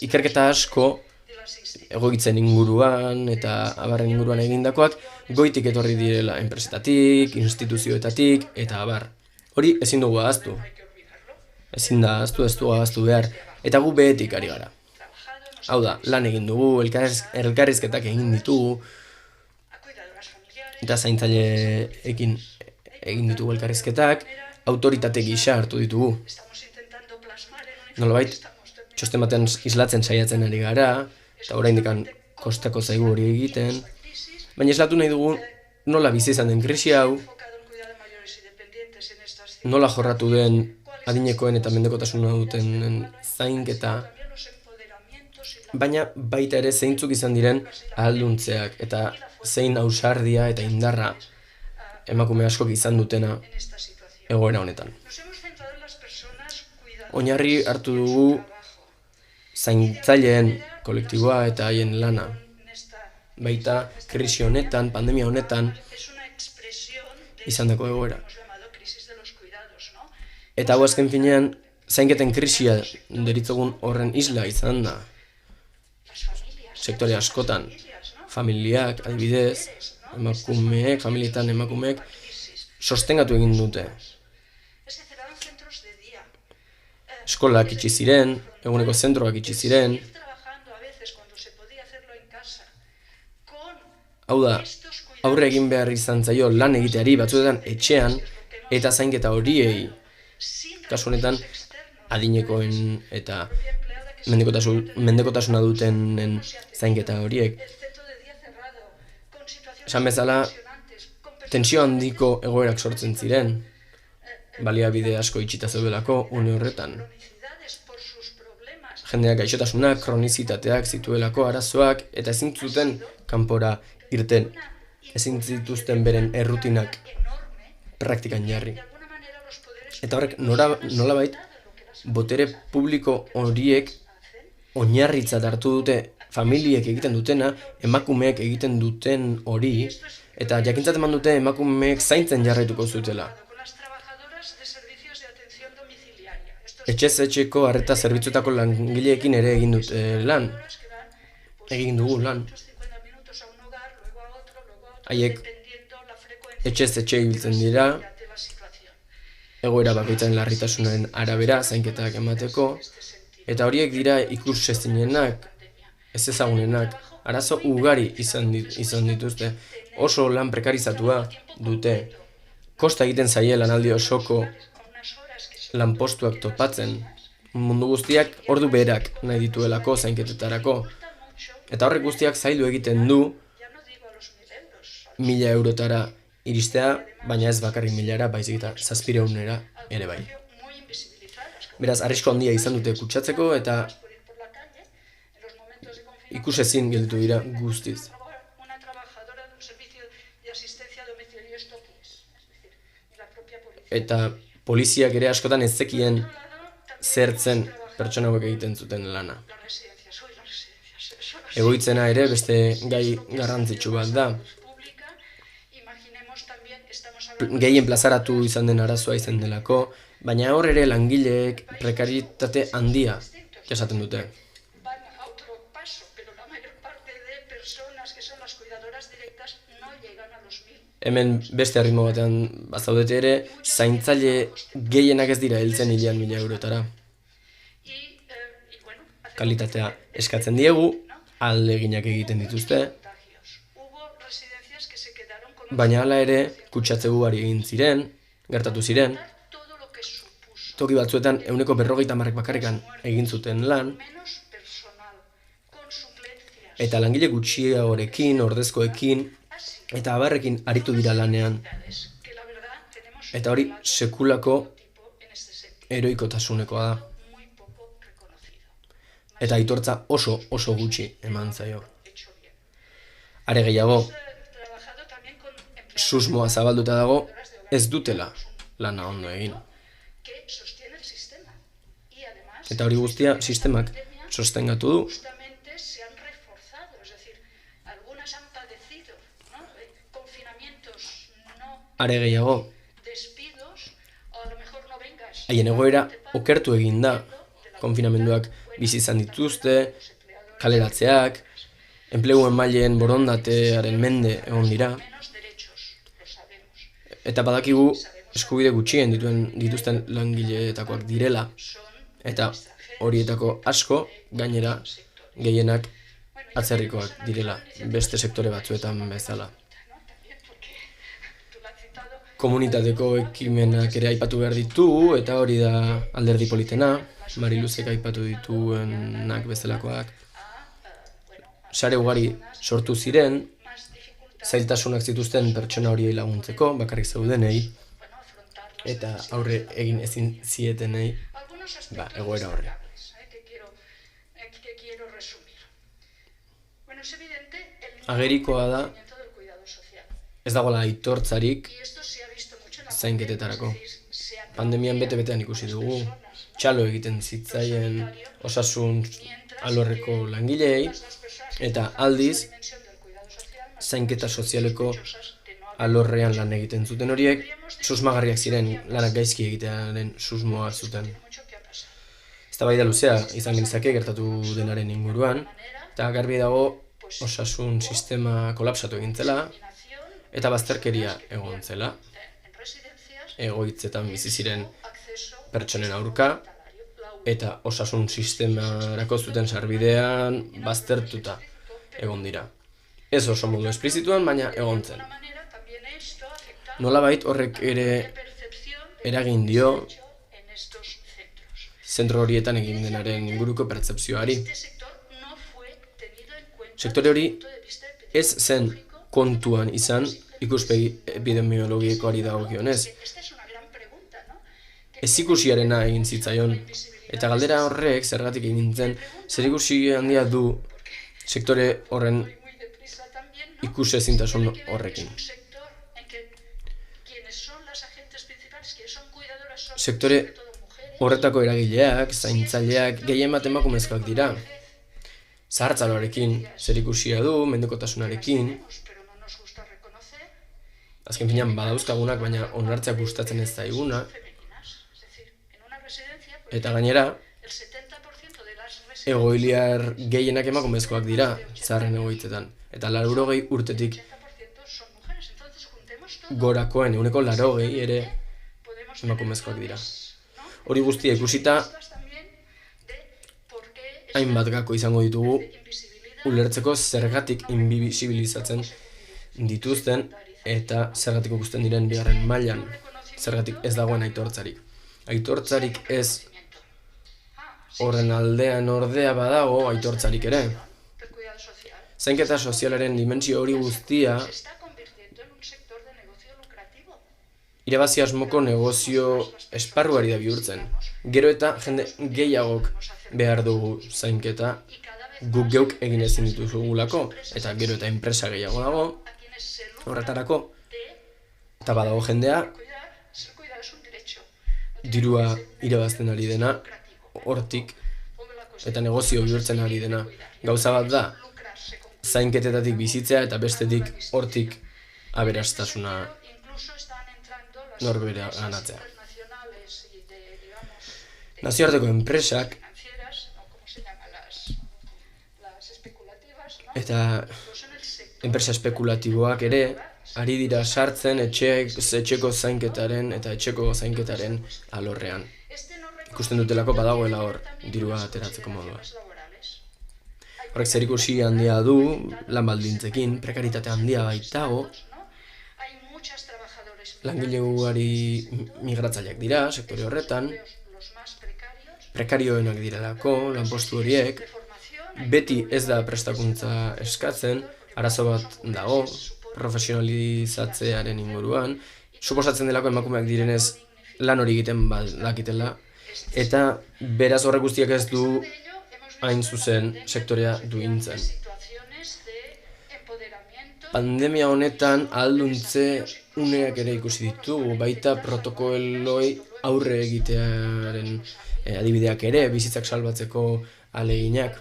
ikerketa asko egoitzen inguruan eta abarren inguruan egindakoak goitik etorri direla enpresetatik, instituzioetatik eta abar. Hori ezin dugu ahaztu. Ezin da ahaztu, ez dugu ahaztu behar. Eta gu behetik ari gara. Hau da, lan egin dugu, elkarrizketak egin ditugu, eta zaintzaileekin egin ditugu elkarrizketak, autoritate gisa hartu ditugu. Nolabait, txosten batean islatzen saiatzen ari gara, eta oraindik kostako zaigu hori egiten, baina islatu nahi dugu nola bizi izan den krisi hau, nola jorratu den adinekoen eta mendekotasuna duten zainketa, baina baita ere zeintzuk izan diren ahalduntzeak eta zein ausardia eta indarra emakume askok izan dutena egoera honetan. Oinarri hartu dugu zaintzaileen kolektiboa eta haien lana. Baita krisi honetan, pandemia honetan izandako egoera. Eta hau azken finean, zainketen krisia deritzogun horren isla izan da. Sektore askotan, familiak, adibidez, familietan emakumeek, sostengatu egin dute. Eskolak itxi ziren, eguneko zentroak itxi ziren. Hau da, aurre egin behar izan zaio lan egiteari batzuetan etxean eta zainketa horiei. Kasu honetan, adinekoen eta mendekotasuna dutenen zainketa horiek. Esan bezala, tensio handiko egoerak sortzen ziren, baliabide asko itxita zeudelako une horretan. Jendeak gaixotasunak, kronizitateak zituelako arazoak eta ezin zuten kanpora irten, ezin zituzten beren errutinak praktikan jarri. Eta horrek nolabait botere publiko horiek oinarritzat hartu dute familiek egiten dutena, emakumeek egiten duten hori, eta jakintzat eman dute emakumeek zaintzen jarraituko zutela. Etxez etxeko arreta zerbitzuetako langileekin ere egin dute lan. Egin dugu lan. Haiek etxez etxe ibiltzen dira, egoera bakoitzaren larritasunaren arabera zainketak emateko, eta horiek dira ikusezinenak, ez ezagunenak, arazo ugari izan dituzte, oso lan prekarizatua dute, kosta egiten zaie lanaldi osoko lanpostuak topatzen, mundu guztiak ordu berak nahi dituelako zainketetarako, eta horrek guztiak zaildu egiten du 1.000 eurotara iristea, baina ez bakarrik 1.000-era, baizik eta 700-era ere bai. Beraz, arrisku handia izan dute kutsatzeko eta ikusezin gelditu dira guztiz. Una trabajadora de un servicio de asistencia a domicilio, ¿esto qué es? Es decir, la propia policía. Eta poliziak ere askotan ez zekien zertzen pertsona hauek egiten zuten lana. Las residencias, hoy las residencias. Eso Egoitzena ere beste gai garrantzitsu bat da. pública. Imaginemos también, estamos hablando Gehien plazaratu izan den arazoa izan delako, baina hor ere langileek prekarietate handia esaten dute. van a otro paso, pero la mayor parte de personas que son las cuidadoras directas no llegan a los 1000. Hemen beste arritmo batean bazaudete ere, zaintzaile gehienak ez dira heltzen 1.000 eurotara. Y bueno, Kalitatea eskatzen diegu, ahaleginak egiten dituzte, contagios. Hubo residencias que se quedaron con baina hala ere kutsatze ugari egin ziren, gertatu ziren, todo lo que supuso toki batzuetan 150 bakarrikan egin zuten lan, menos personal, con suplencias. eta langile gutxiagorekin, ordezkoekin, eta abarrekin aritu dira lanean. Que la verdad tenemos Eta hori sekulako tipo en este sentido heroikotasunekoa da. muy poco reconocido. Eta aitortza oso gutxi eman zaio. Hecho bien. Are gehiago, Trabajado también con empleados susmoa zabalduta dago, ez dutela lana ondo egin. que sostiene el sistema. Y además Eta hori guztia sistemak sostengatu du, justamente se han reforzado, es decir, algunas han padecido, ¿no? Confinamientos, no are gehiago, despidos, o a lo mejor no vengas. haien egoera okertu egin da. Konfinamenduak bizi izan dituzte, kaleratzeak, enpleguen mailen borondatearen mende egon dira, Menos derechos, lo sabemos. eta badakigu eskubide gutxien dituzten langileetakoak direla, eta horietako asko, gainera, gehienak atzerrikoak direla, beste sektore batzuetan bezala. Komunitateko ekimenak ere aipatu behar ditugu, eta hori da Alderdi Politena, Mariluzek aipatu dituenak bezalakoak. Sare ugari sortu ziren, zailtasunak zituzten pertsona horiei laguntzeko, bakarrik zeudenei, eta aurre egin ezin zietenei, egoera horre. Que quiero resumir. Bueno, es evidente el Agerikoa da, movimiento del cuidado social. ez dagoela aitortzarik Y esto se ha visto mucho en la zainketetarako. pandemia, es decir, se aplaudía Pandemian bete-betean ikusi dugu, txalo egiten zitzaien osasun alorreko langileei, las personas eta aldiz, dimensión del cuidado social más zainketa sozialeko sospechosas de no haber alorrean lan egiten zuten horiek, susmagarriak ziren lanak gaizki egitearen susmoa zuten. mucho que ha pasado. Eztabaida luzea izan genezake gertatu denaren inguruan, eta garbi dago osasun sistema kolapsatu egin zela, eta bazterkeria egon zela, En residencias, egoitzetan bizi ziren acceso pertsonen aurka, eta osasun sistemarako zuten sarbidean baztertuta egon dira. Ez oso modu esplizituan, baina egon zen. manera también esto afecta Nolabait horrek ere percepción eragin dio en estos centros. zentro horietan egin denaren inguruko pertzepzioari. Este sector no fue tenido en cuenta Sektore hori desde el punto de vista ez zen kontuan izan ikuspegi epidemiologikoari dagokionez. Esta es una gran pregunta, ¿no? Ezikusiarena egin zitzaion, eta galdera horrek zergatik egin zen, zerikusi handia du sektore horren Muy deprisa también, ¿no? ikusezintasun horrekin. Un sector en que quienes son las agentes principales, quienes son cuidadoras, son Sektore sobre todo mujeres. horretako eragileak, zaintzaileak, gehien bat emakumezkoak dira. Zahartzaloarekin zerikusia du, mendekotasunarekin, Pero no nos gusta reconocer azken finean badauzkagunak, baina onartzea gustatzen ez zaiguna, femeninas. Es decir, en una residencia, pues, eta gainera, el 70% de las residencias egoiliar gehienak emakumezkoak dira, zaharren egoitzetan. Eta 80 urtetik 70% son mujeres. Entonces, juntemos todo, gorakoen 80 ere podemos emakumezkoak dira. ¿no? Hori guztia ikusita, También de por qué hainbat gako izango ditugu invisibilidad ulertzeko zergatik invisibilizatzen dituzten eta zergatik ikusten diren bigarren mailan, zergatik ez dagoen aitortzarik. Aitortzarik ez horren aldean ordea badago aitortzarik ere. del cuidado social Zainketa sozialaren dimentsio hori guztia se está convirtiendo en un sector de negocio lucrativo. irabazi asmoko negozio esparruari da bihurtzen. Gero eta jende gehiagok behar dugu zainketa guk geuk egin ezin dituzugulako, eta gero eta enpresa gehiago dago horretarako, eta badago jendea dirua irabazten ari dena hortik, eta negozio bihurtzen ari dena. Gauza bat da, zainketetatik bizitzea eta bestetik hortik aberastasuna norbera ganatzea. Nazioarteko enpresak eta enpresa espekulatiboak ere ari dira sartzen etxeko zainketaren eta etxeko zainketaren alorrean. Ikusten dutelako badagoela hor dirua ateratzeko modua. Horrek zerikusi handia du lan baldintzekin, prekaritate handia baitago. Langile ugari migratzaileak dira sektore horretan, prekarioenak direlako lanpostu horiek, beti ez da prestakuntza eskatzen, arazo bat dago, profesionalizatzearen inguruan, suposatzen delako emakumeak direnez lan hori egiten badakitela, eta beraz horrek guztiak ez du hain zuzen sektorea duintzen. Pandemia honetan ahalduntze uneak ere ikusi ditugu, baita protokoloi aurre egitearen adibideak ere, bizitzak salbatzeko ahaleginak.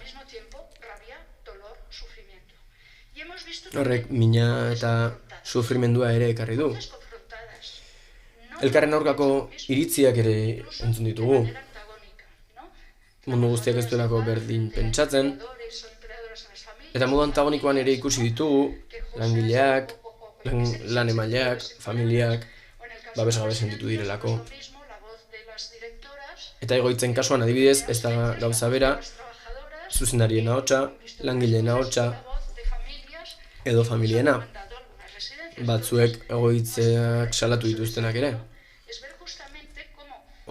Horrek mina eta sufrimendua ere ekarri du. Elkarren aurkako iritziak ere entzun ditugu. Mundu guztiak ez duelako berdin pentsatzen, eta modu antagonikoan ere ikusi ditugu langileak, lan emaileak, familiak, babesgabe sentitu direlako. Eta egoitzen kasuan adibidez, ez da gauza bera, zuzendarien ahotsa, langileen ahotsa, edo familiena. Batzuek egoitzeak salatu dituztenak ere.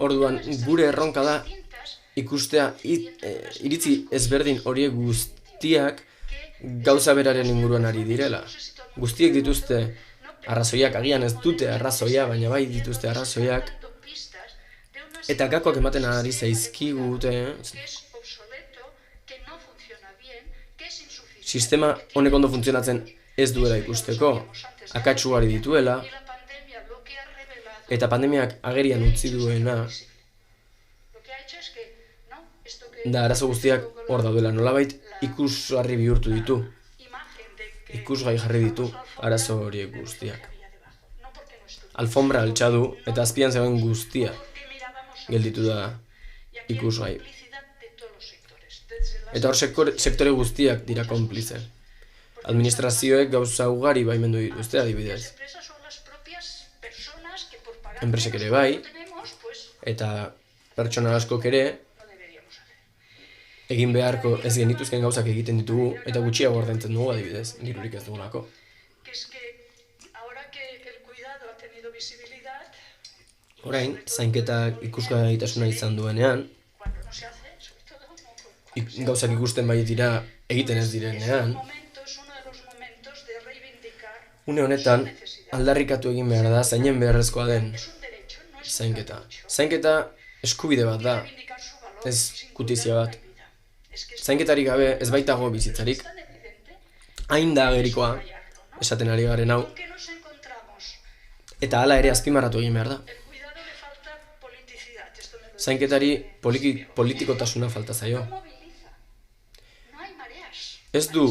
Orduan, gure erronka da ikustea iritzi ezberdin horiek guztiak gauza beraren inguruan ari direla. Guztiek dituzte arrazoiak, agian ez dute arrazoia, baina bai dituzte arrazoiak. Eta gakoak ematen ari zaizkigute sistema honek ondo funtzionatzen ez duela ikusteko, akats ugari dituela, eta pandemiak agerian utzi duena da arazo guztiak hor daudela, nolabait ikusgarri bihurtu ditu, ikusgai jarri ditu arazo horiek guztiak. Alfombra altxadu eta azpian zegoen guztia gelditu da ikusgai. Eta hor sektore guztiak dira konplize. Administrazioek gauza ugari baimendu dituzte adibidez. Enpresek ere bai, eta pertsona askok ere egin beharko ez genituzken gauzak egiten ditugu, eta gutxiago ordaintzen dugu adibidez, dirurik ez dugulako. Orain, zainketak ikusgaitasuna izan duenean, gauzak ikusten bai dira egiten ez direnean, une honetan aldarrikatu egin behar da zainen beharrezkoa den zainketa. Zainketa eskubide bat da, ez gutizia bat. Zainketarik gabe ez baitago bizitzarik, hain da agerikoa, esaten ari garen hau, eta hala ere azpimarratu egin behar da. Zainketari politikotasuna falta zaio. Ez du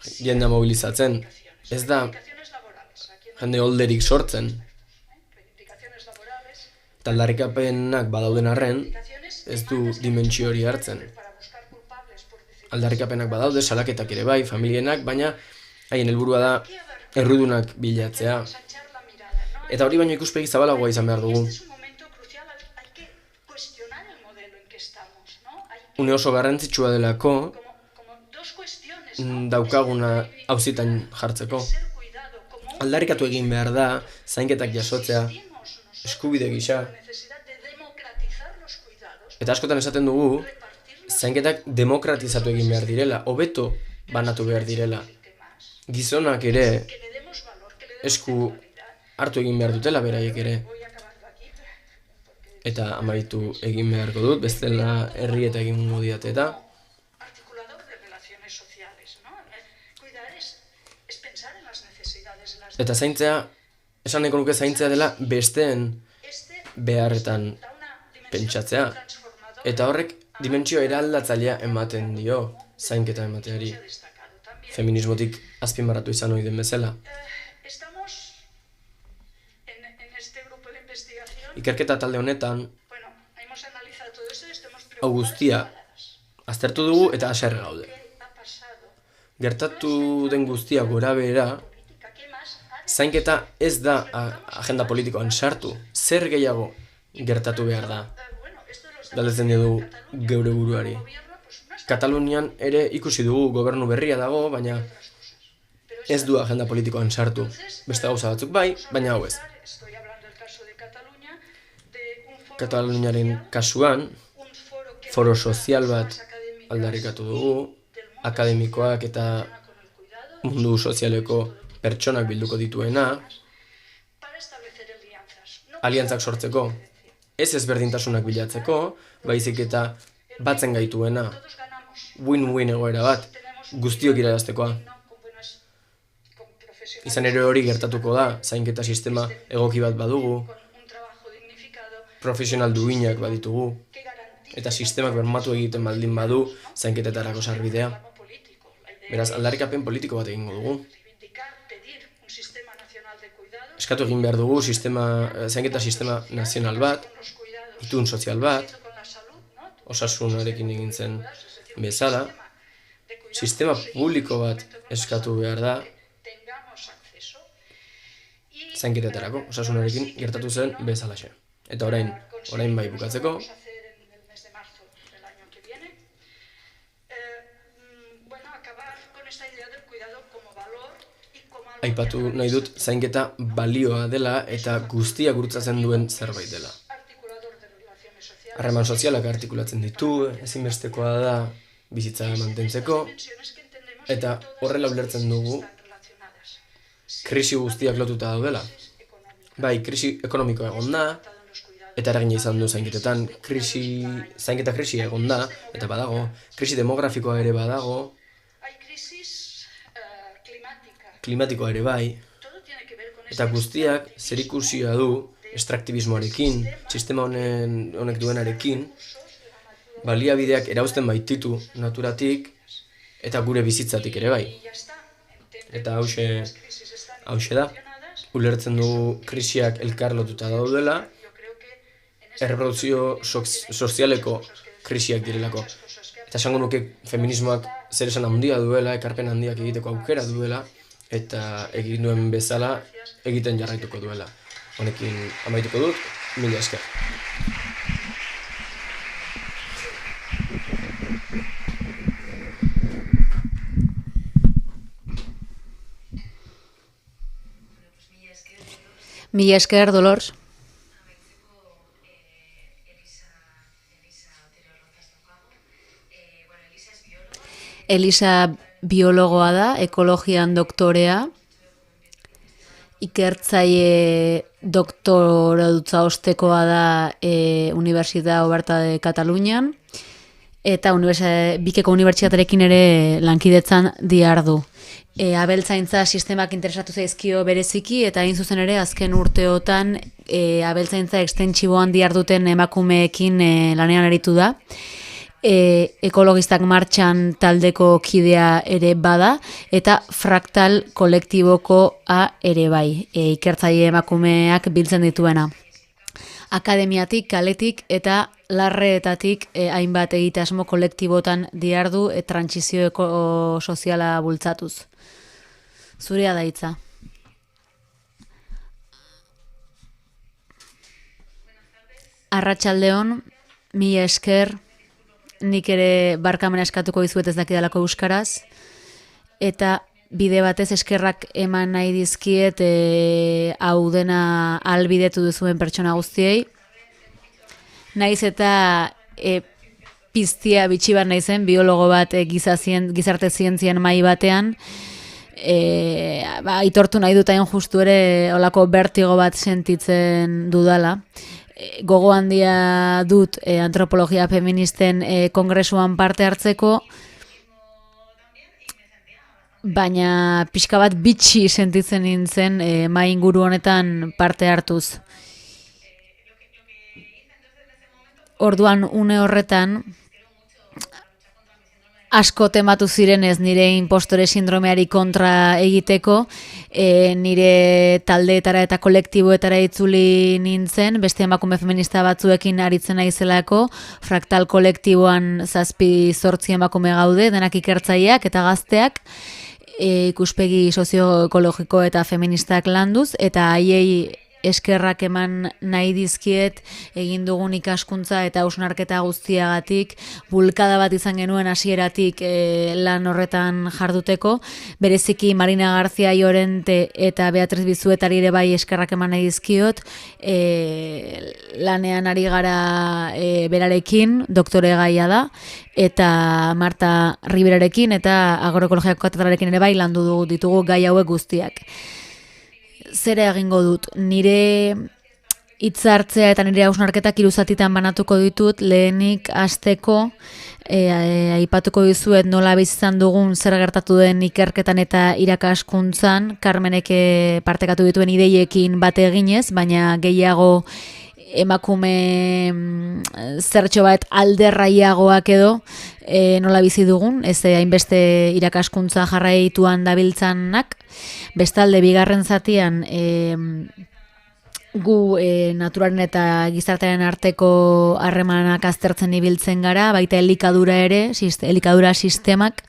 jendea mobilizatzen, ez da jende holderik sortzen. Eta aldarrikapenak badauden arren, ez du dimentsio hori hartzen. Aldarrikapenak badaude, salaketak ere bai, familienak, baina haien helburua da errudunak bilatzea. Eta hori baino ikuspegi zabalagoa izan behar dugu. Une oso garrantzitsua delako daukaguna auzitan jartzeko. Aldarrikatu egin behar da, zainketak jasotzea, eskubide gisa. Eta askotan esaten dugu, zainketak demokratizatu egin behar direla, hobeto banatu behar direla. Gizonak ere esku hartu egin behar dutela beraiek ere. Eta amaitu egin beharko dut, bestela herri eta egingo diate eta. Articulador de relaciones sociales, ¿no? Cuidar es pensar en las necesidades de las Eta zaintzea, esan nahiko nuke zaintzea dela besteen beharretan pentsatzea. Eta horrek dimentsio eraldatzailea ematen dio zainketa emateari. Feminismotik azpimarratu izan ohi den bezala. Estamos en este grupo de investigación. Ikerketa talde honetan, Bueno, hemos analizado todo eso y estamos hau guztia aztertu dugu eta haserre gaude. ha pasado. Gertatu den guztia gora behera, ¿Qué más? zainketa ez da agenda politikoan sartu. Zer gehiago gertatu behar da? Bueno, esto lo está Galdetzen diogu geure buruari. gobierno, pues no está Katalunian ere ikusi dugu gobernu berria dago, baina ez du agenda politikoan sartu. Beste gauza batzuk bai, baina hau ez. Estoy hablando del caso de Cataluña, de un foro Kataluniaren kasuan, un foro que foro sozial bat académicas aldarrikatu dugu, akademikoak eta con el cuidado mundu sozialeko pertsonak bilduko dituena, para establecer alianzas. No aliantzak sortzeko, ez ezberdintasunak bilatzeko, baizik eta batzen gaituena, todos ganamos, win-win egoera bat, guztiok irabaztekoa. ¿no? Con profesionales, Izan ere hori gertatuko da, zainketa sistema egoki bat badugu, con un trabajo dignificado profesional duinak baditugu, que garantice eta sistemak bermatu egiten baldin badu zainketetarako sarbidea. lo político. La idea Beraz, aldarrikapen politiko bat egingo dugu. reivindicar, pedir un sistema nacional de cuidados, Eskatu egin behar dugu zainketa sistema nazional bat, los cuidados itun sozial bat, con la salud, ¿no? osasunarekin egin zen bezala, De cuidados sistema publiko bat eskatu behar da tengamos acceso y zainketetarako, osasunarekin gertatu zen bezalaxe. Eta orain bai bukatzeko, vamos a hacer en el mes de marzo del año que viene. Bueno, acabar con esta idea del cuidado como valor y como algo aipatu nahi dut zainketa balioa dela eta guztia gurutzatzen duen zerbait dela. articulador de relaciones sociales. Harreman sozialak artikulatzen ditu, ezinbestekoa da bizitza mantentzeko, Dimensiones que entendemos eta horrela ulertzen dugu están relacionadas. krisi guztiak lotuta daudela. Bai, krisi ekonomikoa egon da, En los cuidados eta eragina izan du zainketetan, zainketa krisi egon da, eta badago, krisi demografikoa ere badago, hay crisis climática. klimatikoa ere bai, Todo tiene que ver con eta guztiak zerikusia du estraktibismoarekin, sistema honek duenarekin, baliabideak erauzten baititu naturatik, eta gure bizitzatik ere bai. ya está. Eta hauxe da, ulertzen dugu krisiak elkar lotuta daudela, erreprodukzio sozialeko krisiak direlako. Eta esango nuke feminismoak zer esan handia duela, ekarpen handiak egiteko aukera duela, eta egin duen bezala egiten jarraituko duela. Honekin amaituko dut, mila esker. Mila esker, Dolors. Elisa biologoa da, ekologian doktorea, ikertzaile doktoradutza ostekoa da Universidad Oberta de Katalunian, eta Bikeko unibertsitatearekin ere lankidetzan dihardu. Abeltzaintza sistemak interesatu zaizkio bereziki, eta hain zuzen ere azken urteotan abeltzaintza ekstentsiboan diharduten emakumeekin lanean aritu da. Ekologistak martxan taldeko kidea ere bada, eta fraktal kolektibokoa ere bai, ikertzaile emakumeak biltzen dituena. Akademiatik, kaletik eta larreetatik hainbat egitasmo kolektibotan dihardu trantsizio soziala bultzatuz. Zurea da hitza. Arratsaldeon, mila esker, nik ere barkamena eskatuko dizuet ez dakidalako euskaraz, eta bide batez eskerrak eman nahi dizkiet hau dena ahalbidetu duzuen pertsona guztiei. Naiz eta piztia bitxi bat naizen, biologo bat gizarte zientzien mahai batean, aitortu nahi dut hain justu ere olako bertigo bat sentitzen dudala. Gogo handia dut antropologia feministen kongresuan parte hartzeko, baina pixka bat bitxi sentitzen nintzen mahai inguru honetan parte hartuz. Orduan une horretan, asko tematu zirenez nire inpostore sindromeari kontra egiteko, nire taldeetara eta kolektiboetara itzuli nintzen, beste emakume feminista batzuekin aritzen naizelako, fraktal kolektiboan 7-8 emakume gaude, denak ikertzaileak eta gazteak, ikuspegi sozioekologiko eta feministak landuz, eta haiei eskerrak eman nahi dizkiet egin dugun ikaskuntza eta hausnarketa guztiagatik, bulkada bat izan genuen hasieratik lan horretan jarduteko, bereziki Marina García Llorente eta Beatriz Bizuetari ere bai eskerrak eman nahi dizkiot, lanean ari gara berarekin, doktore gaia da, eta Marta Riberarekin eta agroekologiako katedralekin ere bai landu ditugu gai hauek guztiak. Zera egingo dut, nire hitzartzea eta nire hausnarketak 3 zatitan banatuko ditut, lehenik hasteko aipatuko dizuet nola bizizan dugun zer gertatu den ikerketan eta irakaskuntzan, Carmenek partekatu dituen ideiekin bate eginez, baina gehiago emakume zertxo bat alderraiagoak edo nola bizi dugun, ez hainbeste irakaskuntza jarraituan dabiltzanak. Bestalde, bigarren zatian gu naturaren eta gizartearen arteko harremanak aztertzen ibiltzen gara, baita elikadura ere, elikadura sistemak,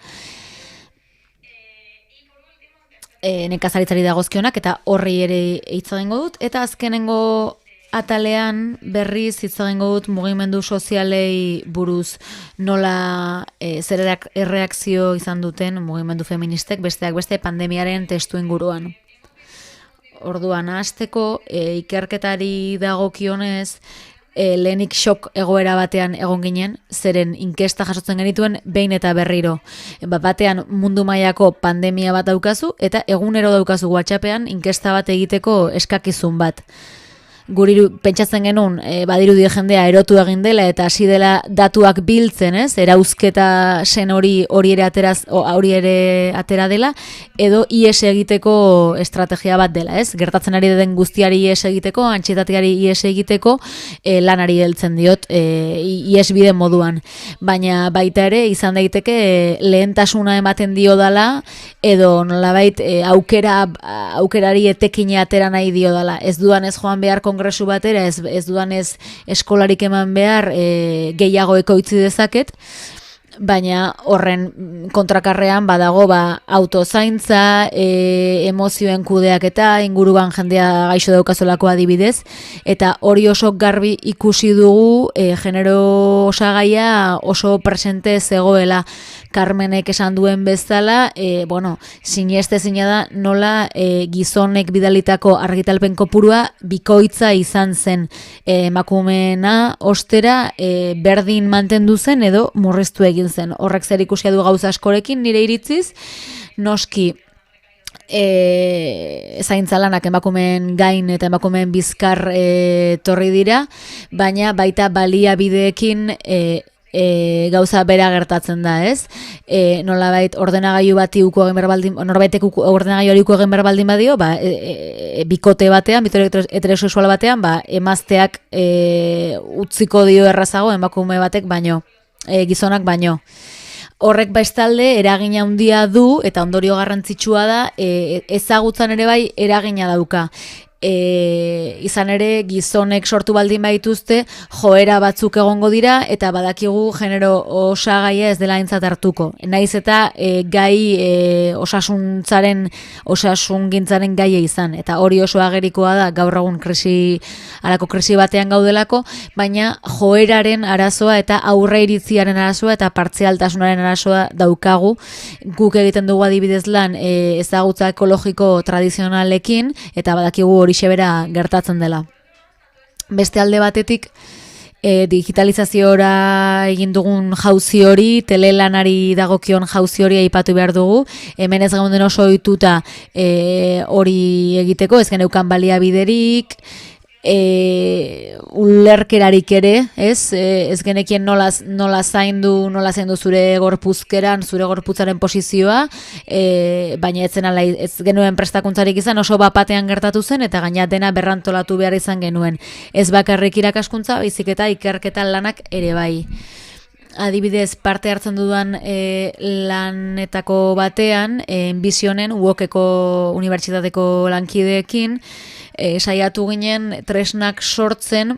nekazaritzari dagozkionak, eta horri ere hitz egingo dut, eta azkenengo atalean berriz hitz egingo dut mugimendu sozialei buruz, nola zer erreakzio izan duten mugimendu feministek besteak beste pandemiaren testu inguruan. Orduan, hasteko ikerketari dagokionez, lehenik shock egoera batean egon ginen, zeren inkesta jasotzen genituen behin eta berriro. Batean mundu mailako pandemia bat daukazu, eta egunero daukazu WhatsAppean inkesta bat egiteko eskakizun bat. Guri pentsatzen genuen, badirudi jendea erotu egin dela eta hasi dela datuak biltzen, ez? Erauzketa zen hori ere atera dela, edo ies egiteko estrategia bat dela, ez? Gertatzen ari den guztiari ies egiteko, antsietateari ies egiteko, lanari heltzen diot, ies bide moduan. Baina baita ere, izan daiteke lehentasuna ematen dio dela, edo nolabait aukerari etekina atera nahi dio dela. Ez dudan ez joan behar kongresu batera, ez dudanez eskolarik eman behar gehiago ekoitzi dezaket, baina horren kontrakarrean badago autozaintza, emozioen kudeaketa, inguruan jendea gaixo daukazolako adibidez, eta hori oso garbi ikusi dugu genero osagaia oso presente zegoela. Carmenek esan duen bezala, sinestezina da nola gizonek bidalitako argitalpen kopurua bikoitza izan zen, emakumeena ostera berdin mantendu zen edo murriztu egin zen. Horrek zer ikusia du gauza askorekin nire iritziz, noski zaintzalanak emakumeen gain eta emakumeen bizkar torri dira, baina baita baliabideekin gauza bera gertatzen da, ez? Nolabait ordenagailu bati uko egin berbaldin, norbaitek ordenagailuari uko egin berbaldin badio, bikote batean, heterosexual batean, emazteak utziko dio errazago emakume batek baino, gizonak baino. Horrek bestalde eragina handia du eta ondorio garrantzitsua da, ezagutzan ere bai eragina dauka. Izan ere gizonek sortu baldin baituzte joera batzuk egongo dira eta badakigu genero osagaia ez dela aintzat hartuko. Naiz eta gai osasungintzaren gaia izan, eta hori oso agerikoa da gaur egun halako krisi batean gaudelako, baina joeraren arazoa eta aurreiritziaren arazoa eta partzialtasunaren arazoa daukagu. Guk egiten dugu adibidez lan ezagutza ekologiko tradizionalekin eta badakigu hori bera gertatzen dela. Beste alde batetik, digitalizaziora egin dugun jauzi hori, telelanari dagokion jauzi hori aipatu behar dugu. Hemen ez gaunden oso ohituta hori egiteko, ez geneukan baliabiderik, ulerkerarik ere, ez genekien nola zaindu zure gorpuzkeran, zure gorputzaren posizioa, baina ez genuen prestakuntzarik izan, oso bapatean gertatu zen, eta gaina dena berrantolatu behar izan genuen. Ez bakarrik irakaskuntza, baizik eta ikerketa lanak ere bai. Adibidez, parte hartzen dudan lanetako batean, Enbizionen, UOK-eko unibertsitateko lankideekin, saiatu ginen tresnak sortzen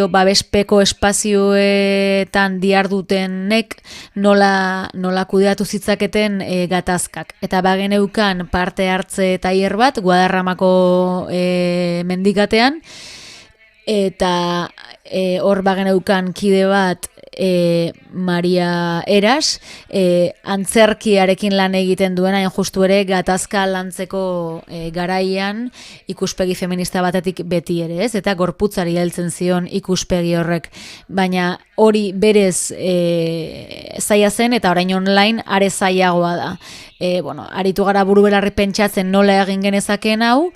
babespeko espazioetan dihardutenek nola kudeatu zitzaketen gatazkak. Eta bageneukan parte hartze tailer bat Guadarramako mendikatean, eta hor bageneukan kide bat Maria Eras, antzerkiarekin lan egiten duena, hain justu ere gatazka lantzeko garaian ikuspegi feminista batetik beti ere, ez? Eta gorputzari heltzen zion ikuspegi horrek, baina hori berez zaila zen, eta orain online are zailagoa da. Aritu gara buru belarri pentsatzen nola egin genezakeen hau,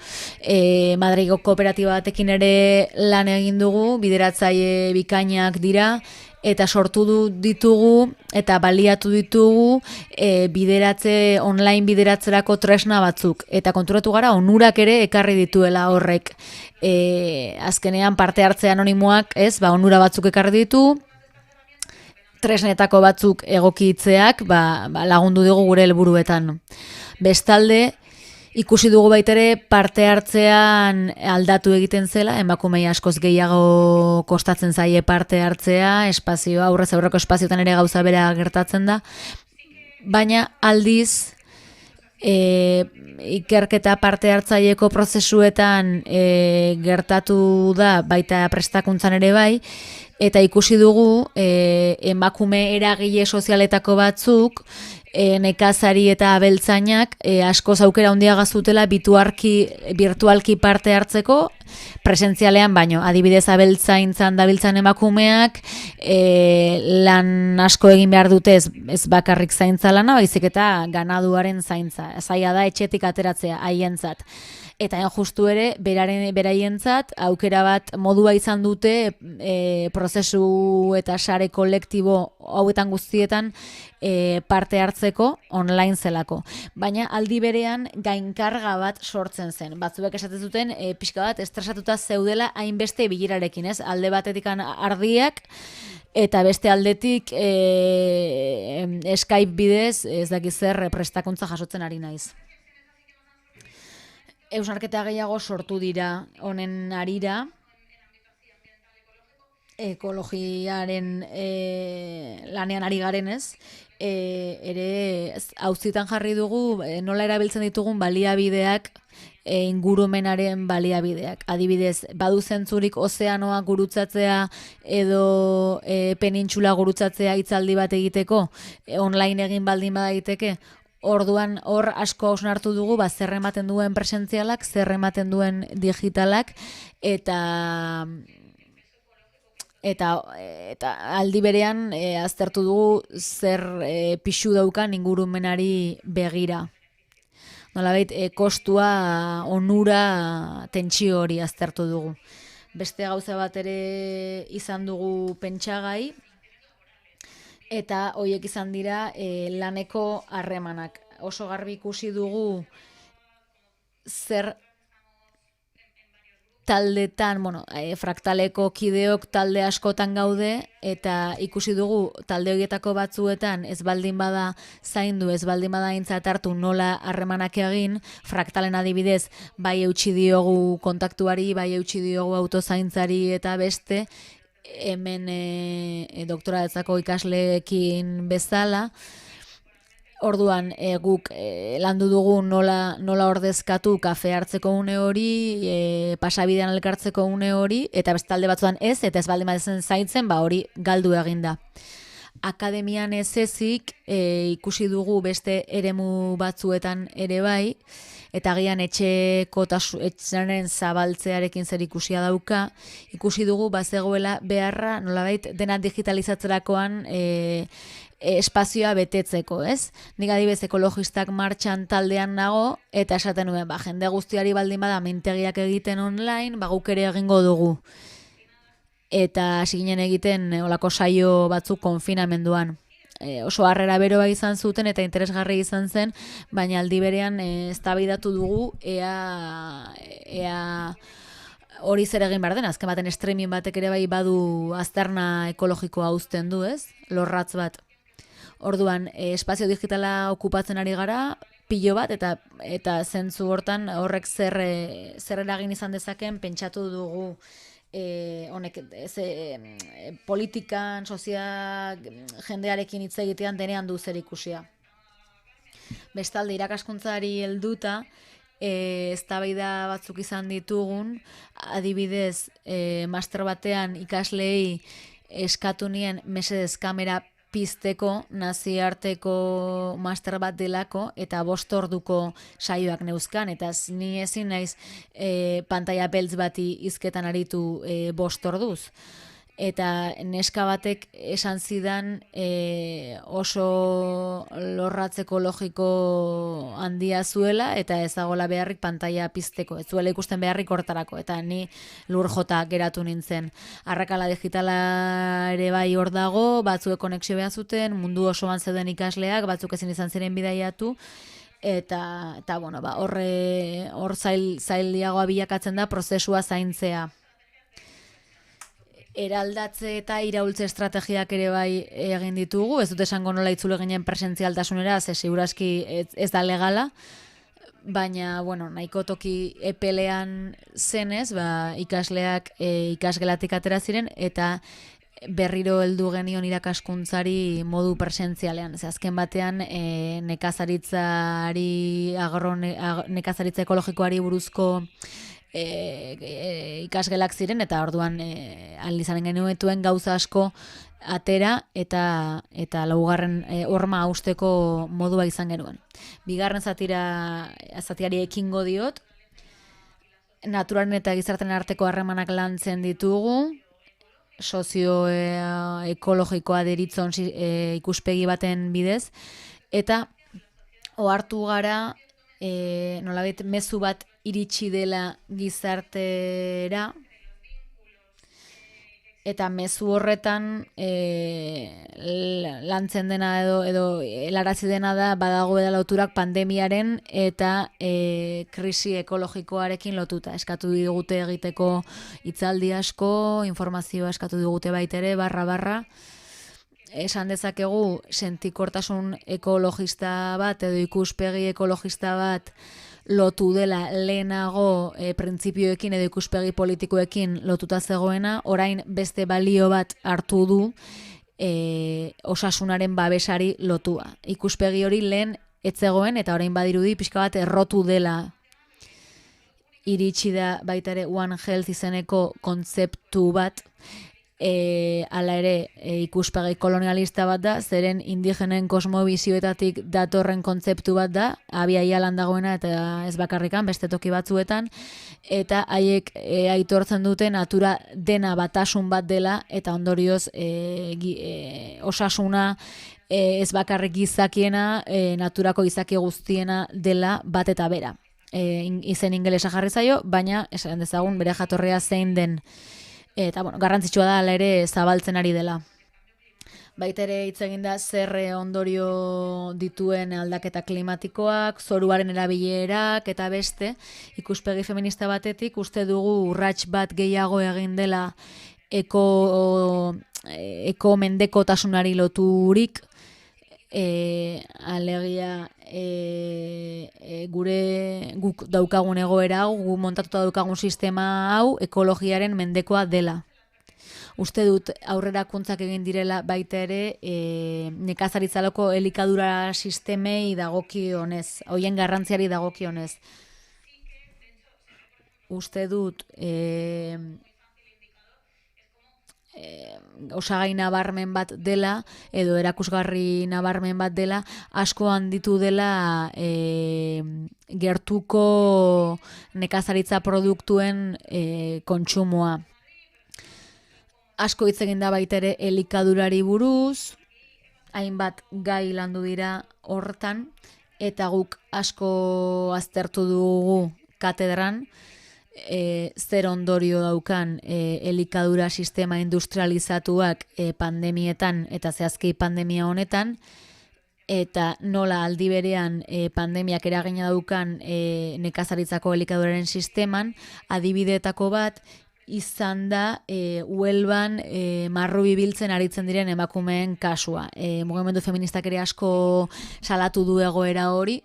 Madrilgo kooperatiba batekin ere lan egin dugu, bideratzaile bikainak dira, eta sortu ditugu eta baliatu ditugu online bideratzerako tresna batzuk. Eta konturatu gara onurak ere ekarri dituela horrek. Azkenean parte hartze anonimoak, onura batzuk ekarri ditu, tresnetako batzuk egokitzeak lagundu dugu gure helburuetan. Bestalde, ikusi dugu baitere parte hartzean aldatu egiten zela, emakumei askoz gehiago kostatzen zaie parte hartzea, aurrez aurreko espazioetan ere gauza bera gertatzen da, baina aldiz ikerketa parte hartzaieko prozesuetan gertatu da baita prestakuntzan ere bai, eta ikusi dugu emakume eragile sozialetako batzuk, nekazari eta abeltzainak askoz aukera handiaga zutela virtualki parte hartzeko presentzialean baino. Adibidez abeltzaintzan dabiltzan emakumeak lan asko egin behar dute, ez bakarrik zaintza lana, baizik eta ganaduaren zaintza. Zaila da etxetik ateratzea haientzat. Eta justu ere, beraientzat, aukera bat modua izan dute prozesu eta sare kolektibo hauetan guztietan parte hartzeko online zelako. Baina aldi berean gainkarga bat sortzen zen. Batzuek esaten zuten pixka bat estresatuta zeudela hainbeste bilerarekin, ez? Alde batetik ardiak, eta beste aldetik Skype bidez, ez dakiz zer prestakuntza jasotzen ari naiz. Eusnarketa gehiago sortu dira honen harira, ekologiaren lanean ari garenez, ere auzitan jarri dugu nola erabiltzen ditugun baliabideak, ingurumenaren baliabideak. Adibidez, badu zentzurik ozeanoa gurutzatzea edo penintxula gurutzatzea hitzaldi bat egiteko, online egin baldin badaiteke. Orduan hor asko hausnartu dugu zer ematen duen presentzialak, zer ematen duen digitalak, eta aldi berean aztertu dugu zer pixu daukan ingurumenari begira. Nolabait kostua, onura, tentsio hori aztertu dugu. Beste gauza bat ere izan dugu pentsagai, eta horiek izan dira laneko harremanak. Oso garbi ikusi dugu zer taldetan, fraktaleko kideok talde askotan gaude, eta ikusi dugu talde horietako batzuetan ez baldin bada zaindu, ez baldin bada aintzat hartu nola harremanak egin, fraktalen adibidez bai eutsi diogu kontaktuari, bai eutsi diogu autozaintzari eta beste, hemen doktoratzako ikasleekin bezala. Orduan guk landu dugu nola ordezkatu kafe hartzeko une hori, pasabidean elkartzeko une hori, eta bestalde batzuan ez, eta ez baldin badezen zaintzen, hori galdu eginda. akademian ez ezik, ikusi dugu beste eremu batzuetan ere bai, eta agian etxearen zabaltzearekin zer ikusia dauka, ikusi dugu bazegoela beharra nolabait dena digitalizatzerakoan espazioa betetzeko, ez? Nik adibidez ekologistak martxan taldean nago, eta esaten nuen, jende guztiari baldin bada mintegiak egiten online, guk ere egingo dugu. Eta hasi ginen egiten olako saio batzuk konfinamenduan. Oso harrera beroa izan zuten eta interesgarri izan zen, baina aldi berean eztabaidatu dugu ea hori zer egin behar den, azken baten streaming batek ere bai badu azterna ekologikoa uzten du, ez? Lorratz bat. Orduan, espazio digitala okupatzen ari gara, pilo bat, eta zentzu hortan horrek zer eragin izan dezaken pentsatu dugu honek politikan, jendearekin hitz egitean denean du zer ikusia. Bestalde, irakaskuntzari helduta, eztabaida batzuk izan ditugun, adibidez, master batean ikasleei eskatu nien mesedez kamera pizteko nazioarteko master bat delako eta 5 orduko saioak neuzkan, eta ni ezin naiz pantaila beltz bati hizketan aritu 5 orduz. Eta neska batek esan zidan oso lorratz ekologiko handia zuela eta ez dagoela beharrik pantaila pizteko, ez zuela ikusten beharrik hortarako, eta ni lur jota geratu nintzen. Arrakala digitala ere bai hor dago, batzuek konexio behar zuten, mundu osoan zeuden ikasleak, batzuk ezin izan ziren bidaiatu, eta bueno, hor zailiagoa bilakatzen da prozesua zaintzea. Eraldatze eta iraultze estrategiak ere bai egin ditugu, ez dut esango nola itzule ginen presentzialtasunera, ze segurazki ez da legala, baina, bueno, nahiko toki epelean zenez, ikasleak ikasgelatik atera ziren, eta berriro heldu genion irakaskuntzari modu presentzialean. Azken batean, nekazaritza ekologikoari buruzko ikasgelak ziren, eta orduan aldizaren genuetuen gauza asko atera eta laugarren horma hausteko modua izan genuen. Bigarren zatiari ekingo diot, naturaren eta gizartearen arteko harremanak lantzen ditugu, sozioekologikoa deritzon ikuspegi baten bidez, eta ohartu gara nolabait mezu bat iritsi dela gizartera, eta mezu horretan lantzen dena edo helarazi dena da badago dela loturak pandemiaren eta krisi ekologikoarekin lotuta. Eskatu digute egiteko hitzaldi asko, informazioa eskatu digute baitere, barra. Esan dezakegu sentikortasun ekologista bat edo ikuspegi ekologista bat lotu dela lehenago printzipioekin edo ikuspegi politikoekin lotuta zegoena, orain beste balio bat hartu du osasunaren babesari lotua. Ikuspegi hori lehen ez zegoen eta orain badirudi pixka bat errotu dela. Iritsi da baita ere One Health izeneko kontzeptu bat, hala ere ikuspegi kolonialista bat da, zeren indigenen kosmobizioetatik datorren kontzeptu bat da, abiaialan dagoena eta ez bakarrikan, beste toki batzuetan, eta haiek aitortzen dute natura dena batasun bat dela, eta ondorioz osasuna ez bakarrik gizakiena, naturako gizaki guztiena dela bat eta bera. Izen ingelesa jarri zaio, baina esan dezagun bere jatorria zein den. Eta, bueno, garrantzitsua da, ala ere, zabaltzen ari dela. Baita ere hitz egin da zer ondorio dituen aldaketa klimatikoak, zoruaren erabilerak eta beste, ikuspegi feminista batetik uste dugu urrats bat gehiago egin dela eko mendekotasunari loturik, alegia guk daukagun egoera hau, guk montatuta daukagun sistema hau ekologiaren mendekoa dela. Uste dut aurrerakuntzak egin direla baita ere nekazaritzaloko elikadura sistemei dagokionez, hoien garrantziari dagokionez. Uste dut osagai nabarmen bat dela, edo erakusgarri nabarmen bat dela, asko handitu dela gertuko nekazaritza produktuen kontsumoa. Asko hitz egin da baita ere elikadurari buruz, hainbat gai landu dira hortan, eta guk asko aztertu dugu katedran, zer ondorio daukan elikadura sistema industrializatuak pandemietan eta zehazki pandemia honetan, eta nola aldi berean pandemiak eragina daukan nekazaritzako elikaduraren sisteman. Adibideetako bat izan da Huelban marrubi biltzen aritzen diren emakumeen kasua. Mugimendu feministak ere asko salatu du egoera hori,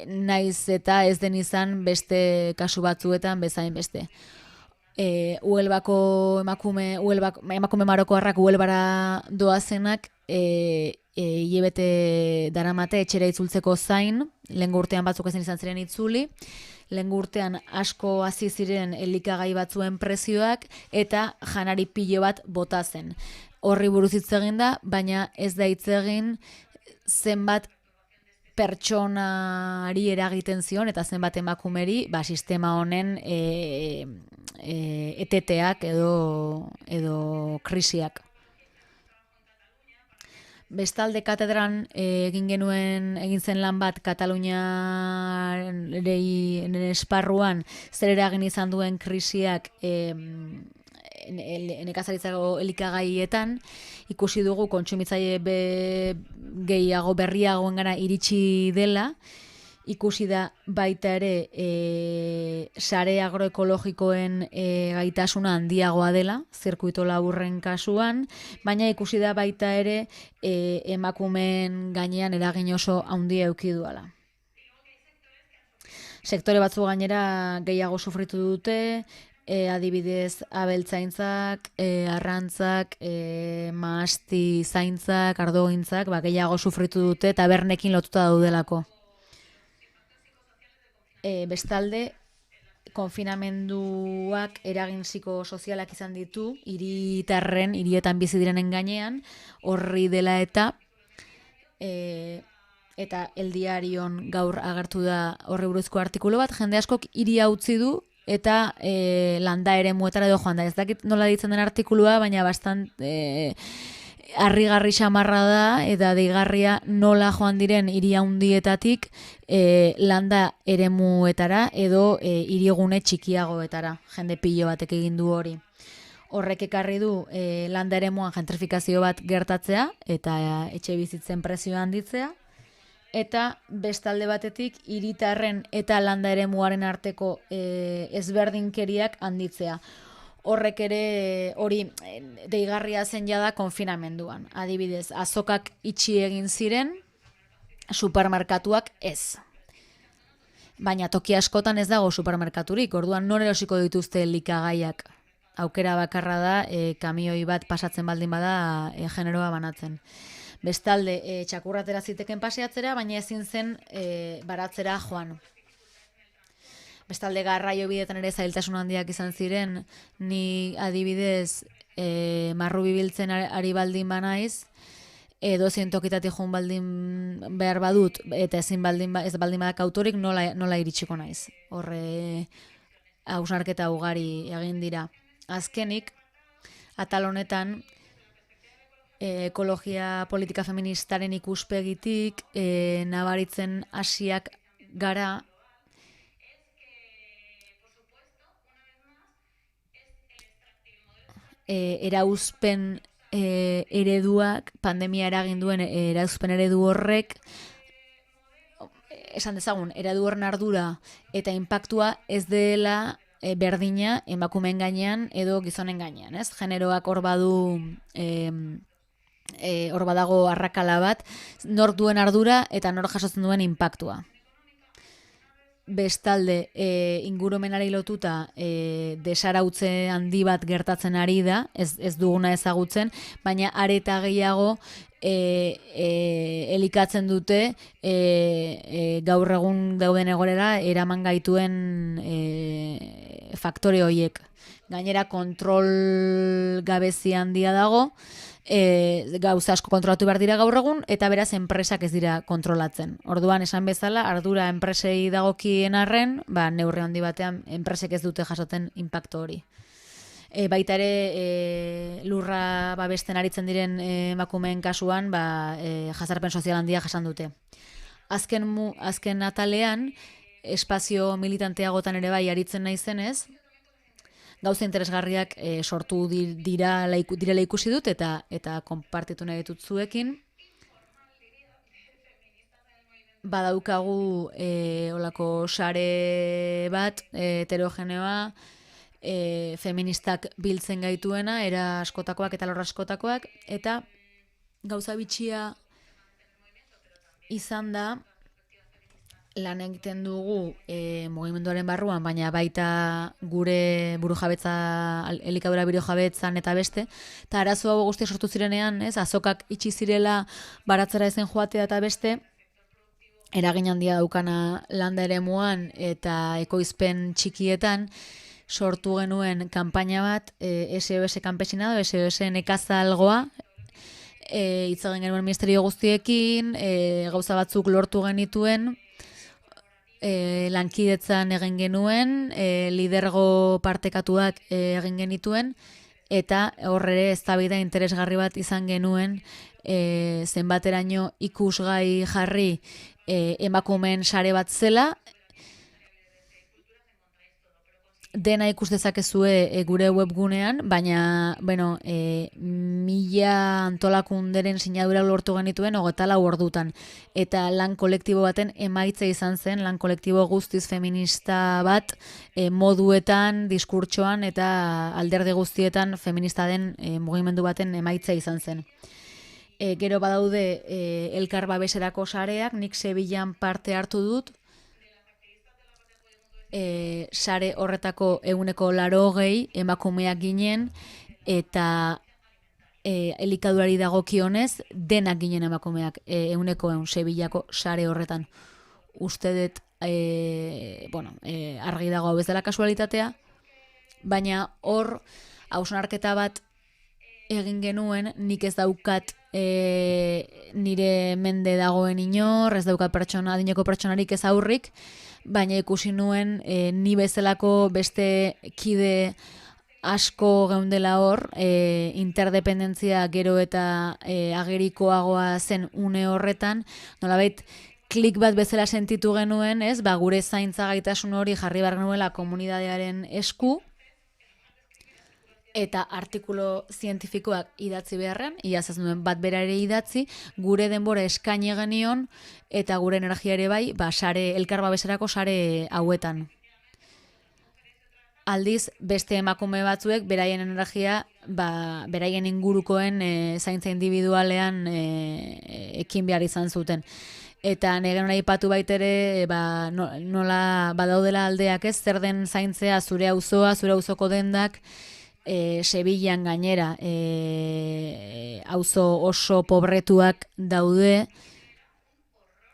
naiz eta ez den izan beste kasu batzuetan bezain beste. Huelbako emakume marokoarrak Huelbara doazenak hilabete daramate etxera itzultzeko zain, lehengo urtean batzuk ezin izan ziren itzuli, lehengo urtean asko hasi ziren elikagai batzuen prezioak eta janari pilo bat bota zen. Horri buruz hitz egin da, baina ez da hitz egin zenbat pertsonari eragiten zion eta zenbat emakumeri sistema honen eteteak edo krisiak. Bestalde katedran egin zen lan bat Kataluniaren esparruan zer eragin izan duen krisiak nekazaritzako elikagaietan. Ikusi dugu kontsumitzaile gehiago berriagoengana iritsi dela. Ikusi da baita ere sare agroekologikoen gaitasuna handiagoa dela, zirkuito laburren kasuan, baina ikusi da baita ere emakumeen gainean eragin oso handia eduki duela. Sektore batzu gainera gehiago sufritu dute, adibidez abeltzaintzak, arrantzak, mahasti zaintzak, ardogintzak, gehiago sufritu dute tabernekin lotuta daudelako. Bestalde, konfinamenduak eragin psikosozialak izan ditu, hirietan bizi direnen gainean, horri dela eta El Diarion gaur agertu da horri buruzko artikulu bat, jende askok hiria utzi du, eta landa eremuetara edo joan da. Ez dakit nola ditzen den artikulua, baina harrigarri xamarra da, eta deigarria nola joan diren hiri handietatik landa eremuetara edo hirigune txikiagoetara. Jende pilo batek egin du hori. Horrek ekarri du landa eremuan gentrifikazio bat gertatzea eta etxe bizitzen prezioa handitzea. Eta bestalde batetik hiritarren eta landa eremuaren arteko ezberdinkeriak handitzea. Horrek ere hori deigarria zen jada konfinamenduan. Adibidez, azokak itxi egin ziren, supermerkatuak ez. Baina toki askotan ez dago supermerkaturik, orduan nor erosiko dituzte elikagaiak. Aukera bakarra da kamioi bat pasatzen baldin bada generoa banatzen. Bestalde, txakurratera ziteken paseatzera, baina ezin zen baratzera joan. Bestalde, garraio bidetan ere zailtasun handiak izan ziren, ni adibidez marrubi biltzen ari baldin banaiz, edo tokitatik joan baldin behar badut, eta ez baldin badak autorik nola iritsiko naiz. Horre hausnarketa ugari egin dira. Azkenik, atal honetan, ekologia politika feministaren ikuspegitik nabaritzen hasiak gara erauzpen ereduak, pandemia eragin duen erauzpen eredu horrek, esan dezagun, eredu horren ardura eta inpaktua ez dela berdina emakumeen gainean edo gizonen gainean, ez? Generoak hor badu hor badago arrakala bat, nork duen ardura eta nork jasotzen duen inpaktua. Bestalde, ingurumenari lotuta desarautze handi bat gertatzen ari da, ez duguna ezagutzen, baina are eta gehiago elikatzen dute gaur egun dauden egorera eraman gaituen faktore horiek. Gainera kontrol gabezi handia dago, gauza asko kontrolatu behar dira gaur egun, eta beraz enpresak ez dira kontrolatzen. Orduan esan bezala, ardura enpresei dagokien arren, neurri handi batean enpresek ez dute jasoten inpaktu hori. Baita ere lurra babesten aritzen diren emakumeen kasuan jazarpen sozial handia jasan dute. Azken atalean, espazio militanteagotan ere bai aritzen naizenez, gauza interesgarriak sortu direla ikusi dut eta konpartitu nahi ditut zuekin. Badaukagu olako sare bat heterogeneoa, feministak biltzen gaituena, era askotakoak eta lor askotakoak, eta gauza bitxia izan da, lan egiten dugu mugimenduaren barruan, baina baita gure burujabetza, elikadura burujabetzan eta beste, eta arazo hau guztia sortu zirenean, azokak itxi zirela baratzera ezen joatea eta beste, eragin handia daukana landa eremuan eta ekoizpen txikietan, sortu genuen kanpaina bat, SOS Kanpesinado, SOS Nekazalgoa, hitz egin genuen ministerio guztiekin, gauza batzuk lortu genituen, lankidetzan egin genuen, lidergo partekatuak egin genituen, eta horre eztabaida interesgarri bat izan genuen, zenbateraino ikusgai jarri emakumeen sare bat zela, dena ikus dezakezue gure webgunean, baina, 1000 antolakunderen sinadura lortu genituen 24 ordutan. Eta lan kolektibo baten emaitza izan zen, lan kolektibo guztiz feminista bat, moduetan, diskurtsoan eta alderdi guztietan feminista den mugimendu baten emaitza izan zen. Gero badaude elkar babeserako sareak, nik Sevillan parte hartu dut, sare horretako 80% emakumeak ginen, eta elikadurari dagokionez denak ginen emakumeak 100% Sevillako sare horretan. Uste dut argi dago hau ez dela kasualitatea, baina hor hausnarketa bat egin genuen, nik ez daukat nire mende dagoen inor, ez daukat adineko pertsonarik ez aurrik, baina ikusi nuen ni bezalako beste kide asko geundela hor, interdependentzia gero eta agerikoagoa zen une horretan, nolabait klik bat bezala sentitu genuen, gure zaintza gaitasun hori jarri behar genuela komunidadearen esku, eta artikulu zientifikoak idatzi beharren, iaz ez nuen bat bera ere idatzi, gure denbora eskaini genion, eta gure energia ere bai, sare, elkar babeserako sare hauetan. Aldiz, beste emakume batzuek, beraien energia, beraien ingurukoen zaintza individualean ekin behar izan zuten. Eta negen hori ipatu baitere, nola badaudela aldeak ez, zer den zaintzea zure auzoa, zure auzoko dendak, Sevillan gainera auzo oso pobretuak daude,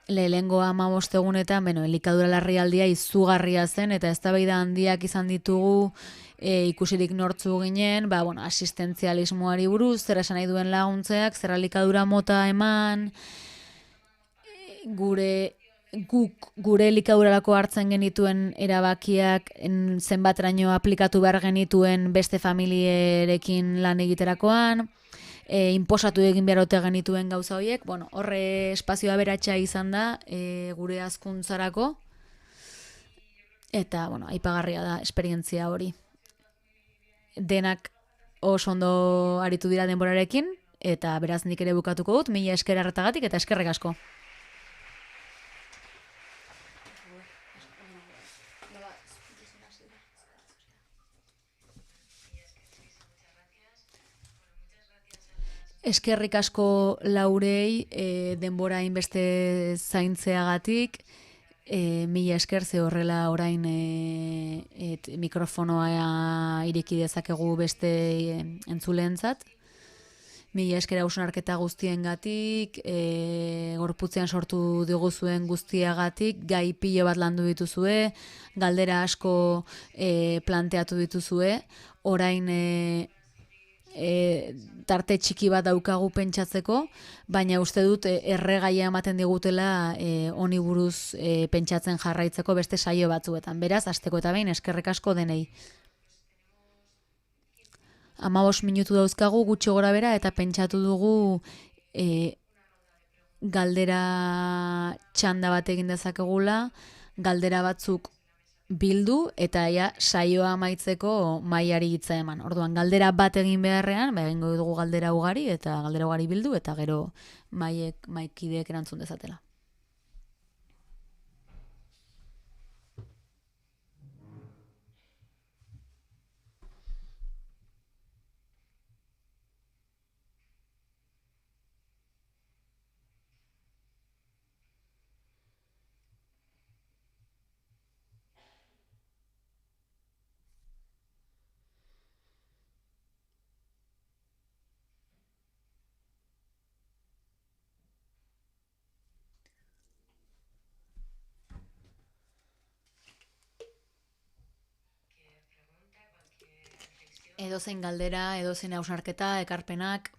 lehengo 15 egunetan, elikadura larrialdia izugarria zen, eta eztabaida handiak izan ditugu, ikusirik nortzu ginen, asistentzialismoari buruz, zer esan nahi duen laguntzeak, zer elikadura mota eman, gure elikadurarako hartzen genituen erabakiak zenbateraino aplikatu behar genituen beste familierekin lan egiterakoan, inposatu egin behar ote genituen gauza horiek, horre espazioa aberatsa izan da gure hazkuntzarako, eta aipagarria da esperientzia hori. Denak oso ondo aritu dira denborarekin, eta beraz nik ere bukatuko dut, 1000 esker arretagatik eta eskerrek asko. Eskerrik asko Laurei denbora hainbeste zaintzeagatik, 1000 esker ze horrela orain mikrofonoa ireki dezakegu beste entzuleentzat. Mila esker hausnarketa guztiengatik, gorputzean sortu diguzuen guztiagatik, gai pilo bat landu dituzue, galdera asko planteatu dituzue, orain tarte txiki bat daukagu pentsatzeko, baina uste dut erregaia ematen digutela honi buruz pentsatzen jarraitzeko beste saio batzuetan. Beraz, hasteko eta behin eskerrik asko denei. 15 minutu dauzkagu gutxi gora bera eta pentsatu dugu galdera txanda bat egin dezakegula, galdera batzuk bildu eta saioa amaitzeko mahaiari hitza eman. Orduan, galdera bat egin beharrean, egingo dugu galdera ugari eta galdera ugari bildu eta gero mahaikideek erantzun dezatela. Edozein galdera, edozein hausnarketa, ekarpenak.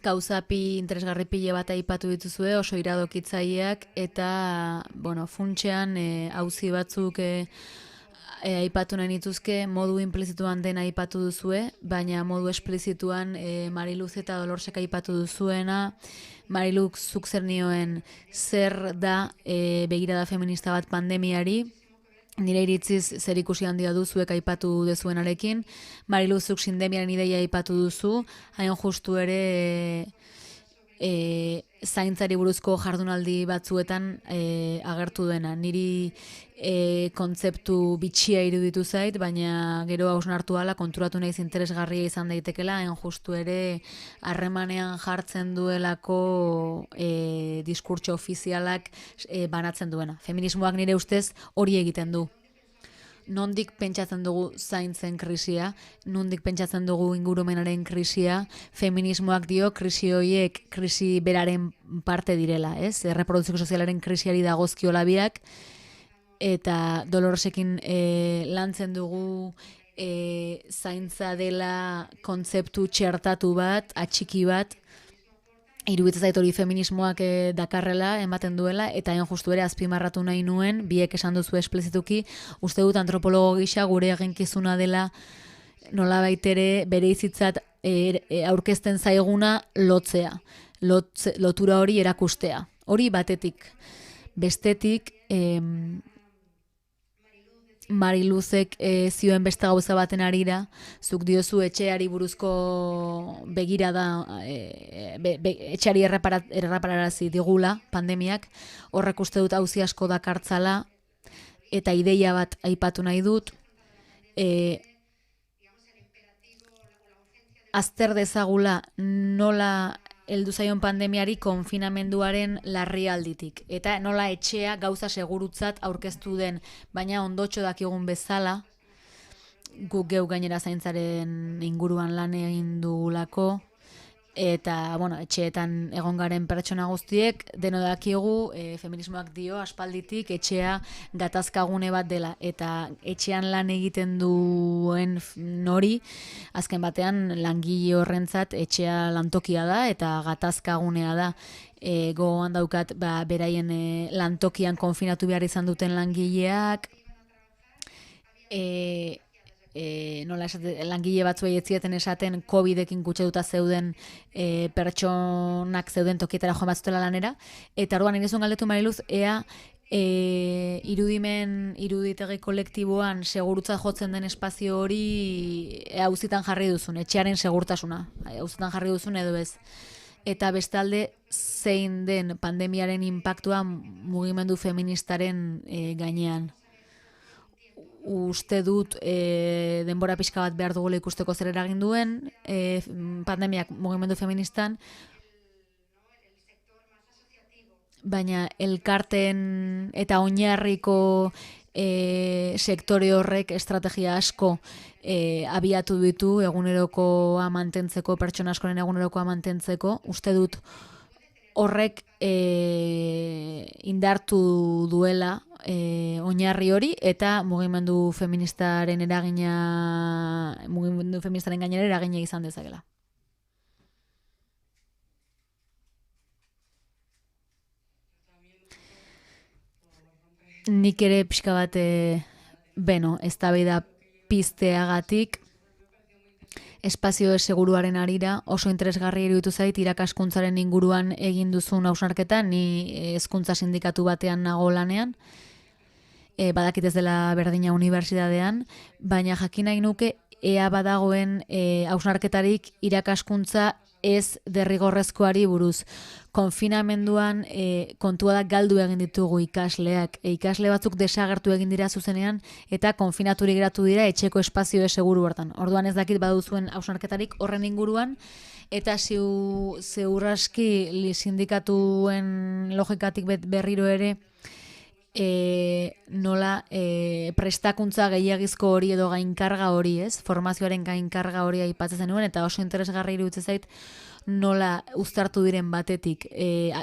Gauzapi interesgarri pile bat aipatu dituzue, oso iradokitzaileak eta, funtsean auzi batzuk aipatu nahi nituzke, modu implizituan dena aipatu duzue, baina modu esplizituan Mariluz eta Dolorsek aipatu duzuena, Mariluz zuk zer nioen zer da begirada feminista bat pandemiari, nire iritziz zer ikusi handia duzuek aipatu dezuenarekin, Mariluzuk sindemiaren ideia aipatu duzu, hain justu ere zaintzari buruzko jardunaldi batzuetan agertu dena. Niri kontzeptu bitxia iruditu zait, baina gero hausnartu ala konturatu naiz interesgarria izan daitekela, hain justu ere harremanean jartzen duelako diskurtso ofizialak banatzen duena. Feminismoak nire ustez hori egiten du. Nondik pentsatzen dugu zaintzen krisia, nondik pentsatzen dugu ingurumenaren krisia, feminismoak dio krisi horiek krisi beraren parte direla, ez? Erreproduzio sozialaren krisiari dagozkiola biak, eta Dolorsekin lantzen dugu zaintza dela kontzeptu txertatu bat, atxiki bat, iruditzen zait hori feminismoak dakarrela, ematen duela, eta hain justu ere azpimarratu nahi nuen, biek esan duzu esplizituki, uste dut antropologo gisa gure eginkizuna dela nolabait ere bere izitzat aurkezten zaiguna lotzea, lotura hori erakustea. Hori batetik. Bestetik, Mariluzek zioen beste gauza baten arira, zuk diozu etxeari buruzko begirada, etxeari errepararazi digula pandemiak, horrek uste dut auzi asko dakartzala, eta ideia bat aipatu nahi dut, azter dezagula nola heldu zaion pandemiari konfinamenduaren larrialditik. Eta nola etxea gauza segurutzat aurkeztu den, baina ondotxo dakigun bezala, guk geu gainera zaintzaren inguruan lan egin dugulako, eta, etxeetan egon garen pertsona guztiek, deno dakigu, feminismoak dio, aspalditik, etxea gatazkagune bat dela, eta etxean lan egiten duen nori, azken batean langile horrentzat etxea lantokia da, eta gatazkagunea da. Gogoan daukat, beraien lantokian konfinatu behar izan duten langileak, langile batzuei ez zieten esaten COVID-ekin kutsatuta zeuden pertsonak zeuden tokietara joan batzutela lanera, eta orduan inezun galdetu Mariluz, ea iruditegi kolektiboan segurutza jotzen den espazio hori auzitan jarri duzun, etxearen segurtasuna, auzitan jarri duzun edo ez. Eta bestalde zein den pandemiaren inpaktua mugimendu feministaren gainean. uste dut denbora pixka bat behar dugula ikusteko zer eragin duen pandemiak mugimendu feministan, baina elkarten eta oinarriko sektore horrek estrategia asko abiatu ditu egunerokoa mantentzeko, pertsona askoren egunerokoa mantentzeko. Uste dut horrek indartu duela oinarri hori eta mugimendu feministaren gainera eragina izan dezakela. Nik ere pixka bat eztabaida pizteagatik espazio seguruaren arira oso interesgarri iruditu zait irakaskuntzaren inguruan egin duzun hausnarketa, ni hezkuntza sindikatu batean nago lanean, badakit ez dela berdina unibertsitatean, baina jakin nahi nuke ea badagoen hausnarketarik irakaskuntza ez derrigorrezkoari buruz. Konfinamenduan kontua da galdu egin ditugu ikasleak. Ikasle batzuk desagertu egin dira zuzenean eta konfinaturik geratu dira etxeko espazio seguru hortan. Orduan ez dakit baduzuen hausnarketarik horren inguruan eta ziurraski sindikatuen logikatik berriro ere nola prestakuntza gehiagizko hori edo gainkarga hori, ez? Formazioaren gainkarga hori aipatzen zenuen eta oso interesgarri iruditzen zait nola uztartu diren batetik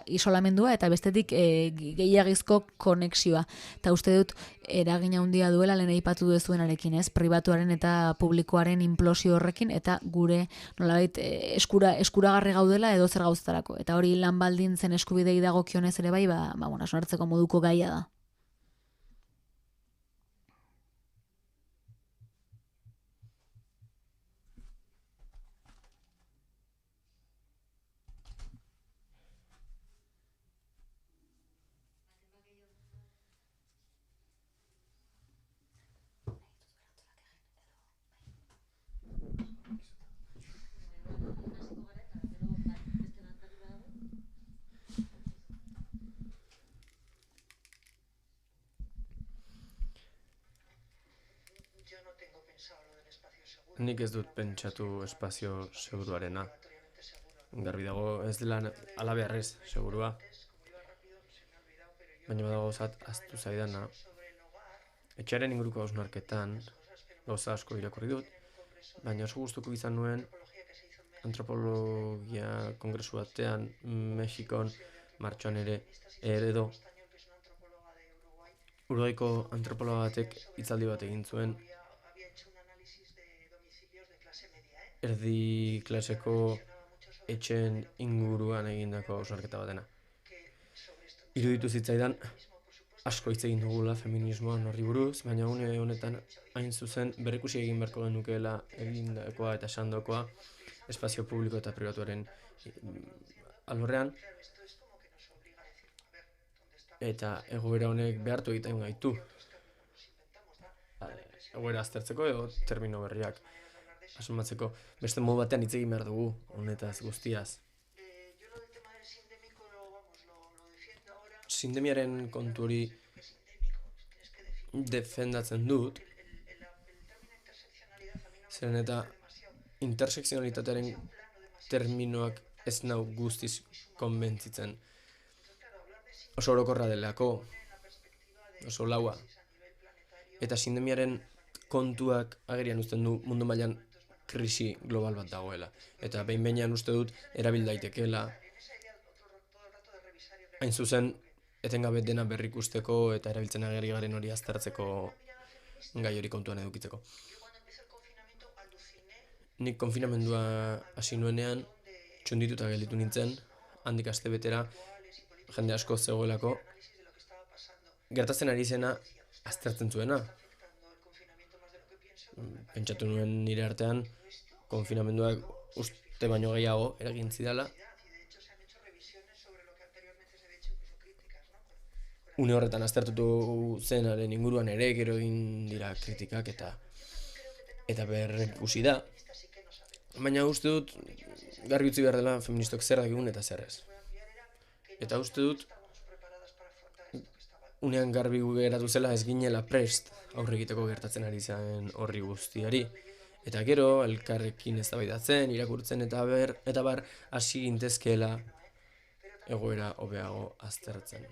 isolamendua eta bestetik gehiagizko konexioa. Eta uste dut eragina handia duela lehen aipatu duzuenarekin, ez? Pribatuaren eta publikoaren inplosio horrekin eta gure nolabait eskuragarri gaudela edo zer gauzetarako. Eta hori lan baldintzen eskubidei dagokionez ere bai, sonartzeko moduko gaia da. Nik ez dut pentsatu espazio seguruarena. Garbi dago ez dela alabeharrez segurua. Baina badago zat aztu zaidana. Etxearen inguruko hausnarketan gauza asko irakurri dut, baina oso gustuko izan nuen antropologia kongresu batean Mexikon martxoan ere edo Uruguaiko antropologa batek hitzaldi bat egin zuen erdi klaseko etxeen inguruan egindako hausnarketa batena. Iruditu zitzaidan asko hitz egin dugula feminismoan horri buruz, baina une honetan hain zuzen berrikusi egin beharko genukeela egindakoa eta esandakoa espazio publiko eta pribatuaren alorrean, eta egoera honek behartu egiten gaitu. Egoera aztertzeko edo termino berriak asumatzeko beste modu batean hitz egin behar dugu honetaz guztiaz. Sindemiaren kontu hori defendatzen dut, zeren eta intersekzionalitatearen terminoak ez nau guztiz konbentzitzen. Oso orokorra delako, oso laua. Eta sindemiaren kontuak agerian uzten du mundu mailan krisi global bat dagoela. Eta behin-behinean uste dut erabil daitekeela. Hain zuzen, etengabe dena berrikusteko eta erabiltzen ageri garen hori aztertzeko gai hori kontuan edukitzeko. Nik konfinamendua hasi nuenean, txundituta gelditu nintzen, handik astebetera, jende asko zegoelako, gertatzen ari zena aztertzen zuena. Pentsatu nuen nire artean, konfinamenduak uste baino gehiago eragin zidala. Une horretan aztertutu zenaren inguruan ere gero egin dira kritikak eta berrikusi da. Baina uste dut garbi utzi behar dela feministok zer dakigun eta zer ez. Eta uste dut unean garbi geratu zela ez ginela prest aurre egiteko gertatzen ari zen horri guztiari. Eta gero, elkarrekin eztabaidatzen, irakurtzen eta bar hasi gintezkeela egoera hobeago aztertzen.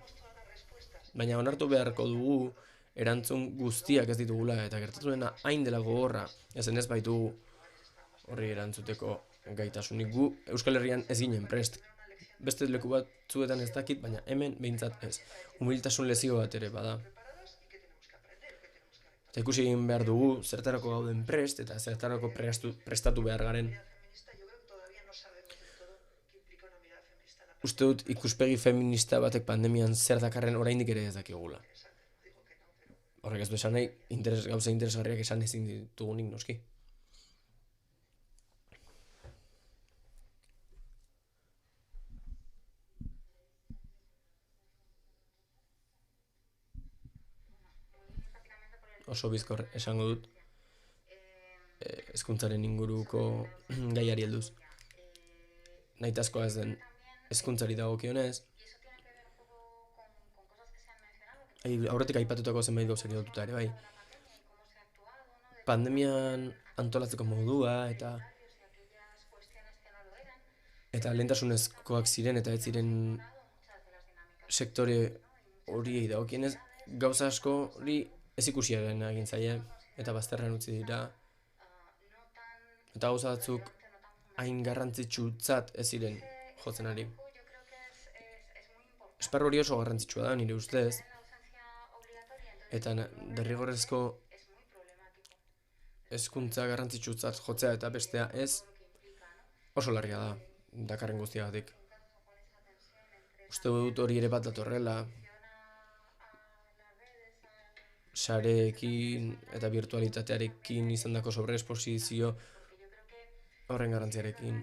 Baina onartu beharko dugu erantzun guztiak ez ditugula eta gertatu dena hain dela gogorra, ezen ez baitugu horri erantzuteko gaitasunik. Gu Euskal Herrian ez ginen prest. Beste leku batzuetan ez dakit, baina hemen behintzat ez. Humiltasun lezio bat ere bada. Eta ikusi egin behar dugu zertarako gauden prest eta zertarako prestatu behar garen. Uste dut ikuspegi feminista batek pandemian zer dakarren oraindik ere ez dakigula. Horrek ez du esan nahi, gauza interesgarriak esan ezin ditugunik noski. Oso bizkor esango dut hezkuntzaren inguruko gaiari helduz. Nahitazkoa ez den hezkuntzari dagokionez, aurretik aipatutako zenbait gauzari lotuta ere bai. Pandemian antolatzeko modua eta lehentasunezkoak ziren eta ez ziren sektore horiei dagokienez, gauza asko hori ez ikusiaren egin zaie eta bazterrean utzi dira. Eta gauza batzuk hain garrantzitsutzat ez ziren jotzen ari. Esparru hori oso garrantzitsua da nire ustez. Eta derrigorrezko hezkuntza garrantzitsutzat jotzea eta bestea ez oso larria da dakarren guztiagatik. Uste dut hori ere bat datorrela sareekin eta virtualitatearekin izandako sobreesposizio horren garrantziarekin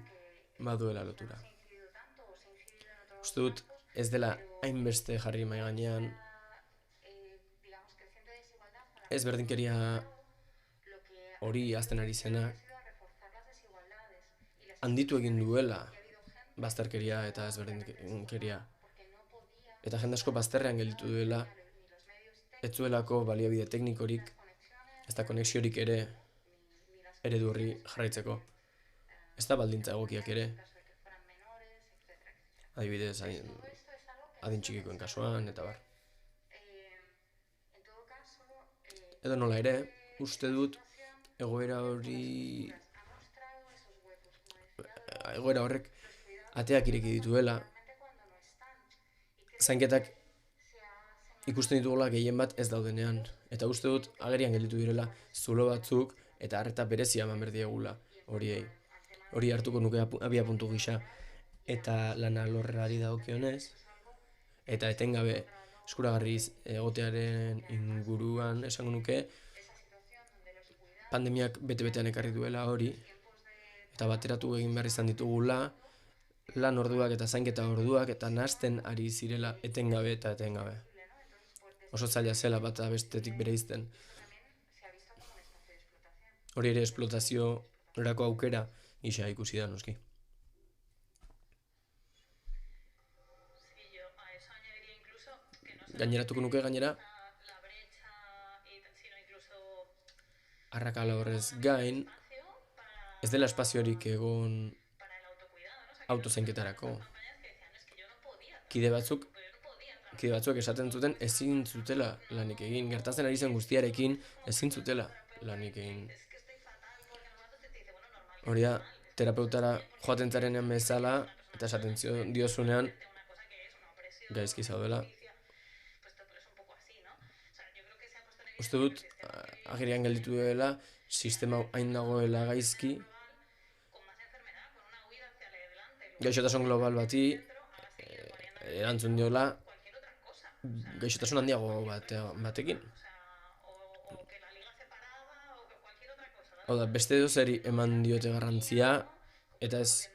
baduela lotura. Uste dut ez dela hainbeste jarri mahai gainean ez berdinkeria hori azten ari zena handitu egin duela bazterkeria eta ez berdinkeria. Eta jende asko bazterrean gelditu duela ez zuelako baliabide teknikorik, ez da konexiorik ere eredu horri jarraitzeko. Ez da baldintza egokiak ere. Adibidez, adin txikikoen kasuan, eta bar. Edo nola ere, uste dut egoera horrek ateak ireki dituela, zainketak ikusten ditugula gehien bat ez daudenean. Eta uste dut agerian gelditu direla zulo batzuk eta arreta berezia eman behar diegula horiei. Hori hartuko nuke abia puntu gisa eta lana alorrerari dagokionez. Eta etengabe eskuragarriz egotearen inguruan esango nuke pandemiak bete-betean ekarri duela hori. Eta bateratu egin behar izan ditugula lan orduak eta zainketa orduak eta nahasten ari zirela etengabe eta etengabe. Oso zaila zela bat bestetik bereizten. Hori ere esplotaziorako aukera gisa ikusi da noski. Gaineratuko nuke gainera arrakala horrez gain ez dela espaziorik egon autozainketarako. Kide batzuek esaten zuten ezin zutela lanik egin. Gertatzen ari zen guztiarekin ezin zutela lanik egin. Hori da, terapeutara joaten zarenean bezala eta esaten diozunean gaizki zaudela. Uste dut, agerian gelditu dela, sistema hain dagoela gaizki. Gaixotasun global bati erantzun diola gaixotasun handiago batekin. Hau da, beste dozeri eman diote garrantzia eta ez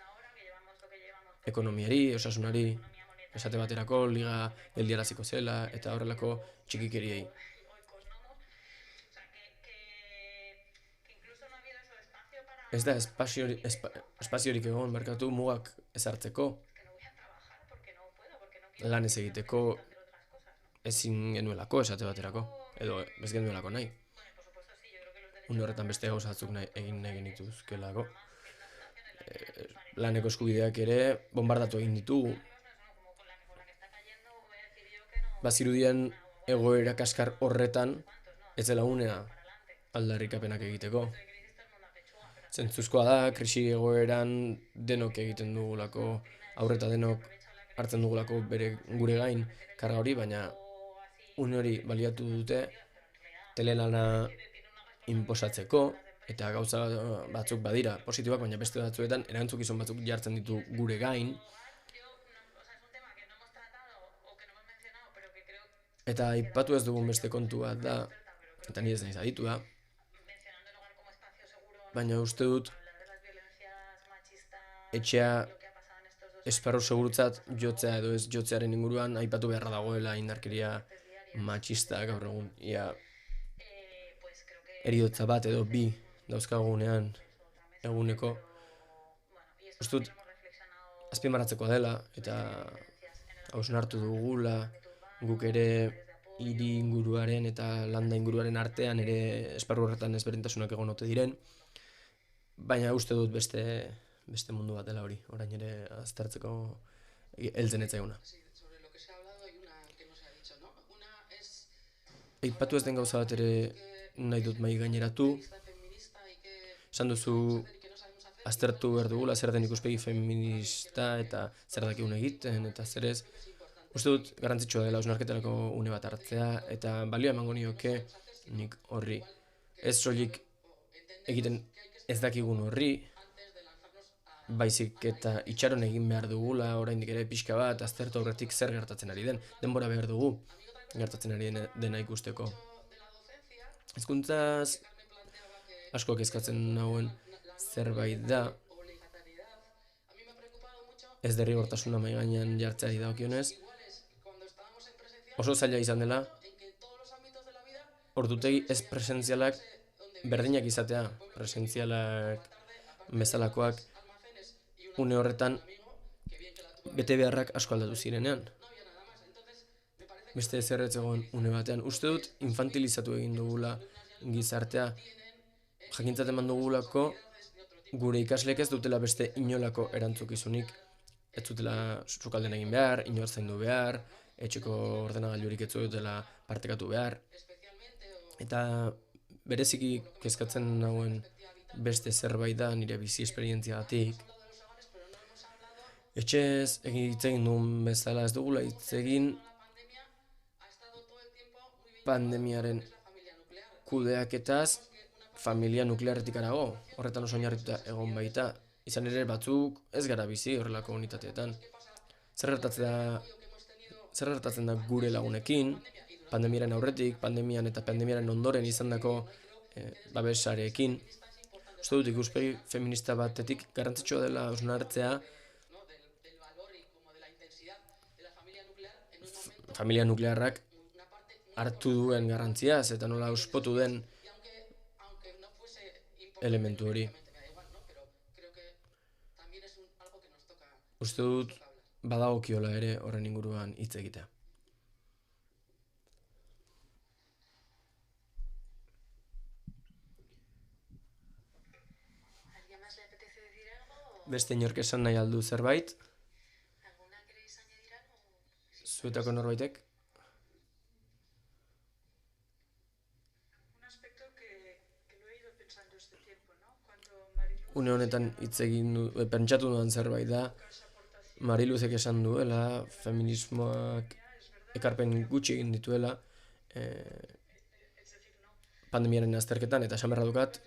ekonomiari, osasunari, esate baterako liga geldiaraziko zela eta horrelako txikikeriei. Ez da espaziorik egon merkatu mugak ezartzeko, lan ez egiteko, ezin genuelako esate baterako, edo ez genuelako nahi. Une horretan beste gauza batzuk egin nahi genituzkelako. Laneko eskubideak ere bombardatu egin ditugu. Bazirudien egoera kaskar horretan ez dela unea aldarrikapenak egiteko. Zentzuzkoa da, krisi egoeran denok egiten dugulako, aurreta denok hartzen dugulako gure gain karga hori, baina une hori baliatu dute telelana inposatzeko, eta gauza batzuk badira positibak, baina beste batzuetan erantzukizun batzuk jartzen ditu gure gain. Eta aipatu ez dugun beste kontu bat da, eta ni ez naiz aditua, baina uste dut etxea esparru segurutzat jotzea edo ez jotzearen inguruan aipatu beharra dagoela indarkeria matxista gaur egun. Ia heriotza bat edo bi dauzkagunean eguneko. Uste dut azpimarratzekoa dela eta hausnartu dugula guk ere hiri inguruaren eta landa inguruaren artean ere esparru horretan ezberdintasunak egon ote diren, baina uste dut beste mundu bat dela hori, orain ere aztertzeko heltzen ez zaiguna. Aipatu ez den gauza bat ere nahi dut mahai gaineratu. Esan duzu aztertu behar dugula zer den ikuspegi feminista eta zer dakigun egiten eta zer ez. Uste dut garrantzitsua dela hausnarketarako une bat hartzea eta balioa emango nioke nik horri. Ez soilik egiten ez dakigun horri, baizik eta itxaron egin behar dugula oraindik ere pixka bat aztertu aurretik zer gertatzen ari den. Denbora behar dugu gertatzen ari dena ikusteko. Hezkuntzaz asko kezkatzen nauen zerbait da, ez derrigortasuna mahai gainean jartzeari dagokionez, oso zaila izan dela ordutegi ez presentzialak berdinak izatea, presentzialak bezalakoak une horretan bete beharrak asko aldatu zirenean. Beste ezer ez egon une batean. Uste dut infantilizatu egin dugula gizartea. Jakintzat eman dugulako gure ikasleek ez dutela beste inolako erantzukizunik. Ez dutela sukalden egin behar, inor zaindu behar, etxeko ordenagailurik ez dutela partekatu behar. Eta bereziki kezkatzen nauen beste zerbait da nire bizi esperientziagatik. Etxez hitz egin duen bezala ez dugula hitz egin pandemiaren kudeaketaz familia nuklearretik harago. Horretan oso oinarrituta egon baita. Izan ere batzuk ez gara bizi horrelako unitateetan. Zer gertatzen da gure lagunekin, pandemiaren aurretik, pandemian eta pandemiaren ondoren izandako babesarekin. Uste dut ikuspegi feminista batetik garrantzitsua dela hausnartzea familia nuklearrak hartu duen garrantziaz eta nola auspotu den elementu hori. Uste dut badagokiola ere horren inguruan hitz egitea. Beste inork esan nahi aldu zerbait? Zuetako norbaitek? Une honetan hitz egin pentsatu duan zerbait da, Mariluzek esan duela, feminismoak ekarpen gutxi egin dituela pandemiaren azterketan, eta esan beharra dukat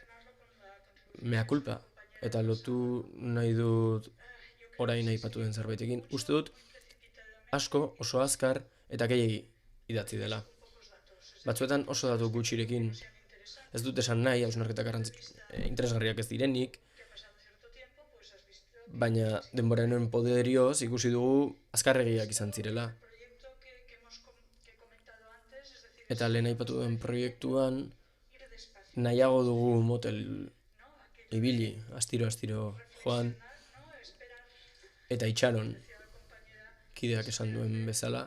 mea culpa, eta lotu nahi dut orain aipatu den zerbaitekin. Uste dut asko, oso azkar eta gehiegi idatzi dela. Batzuetan oso datu gutxirekin. Ez dut esan nahi, hausnarketak interesgarriak ez direnik, baina denboraren poderioz ikusi dugu azkarregiak izan zirela. Eta lehen aipatu den proiektuan nahiago dugu motel ibili, astiro joan, eta itxaron kideak esan duen bezala,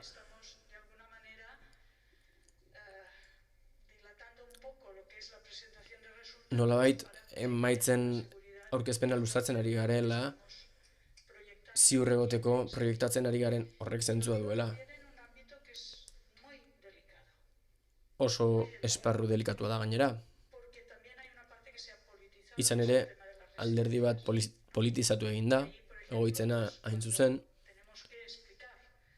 nolabait emaitzen aurkezpena luzatzen ari garela, ziur egoteko proiektatzen ari garen horrek zentzua duela. Oso esparru delikatua da gainera. Izan ere, alderdi bat politizatu egin da, egoitzena hain zuzen,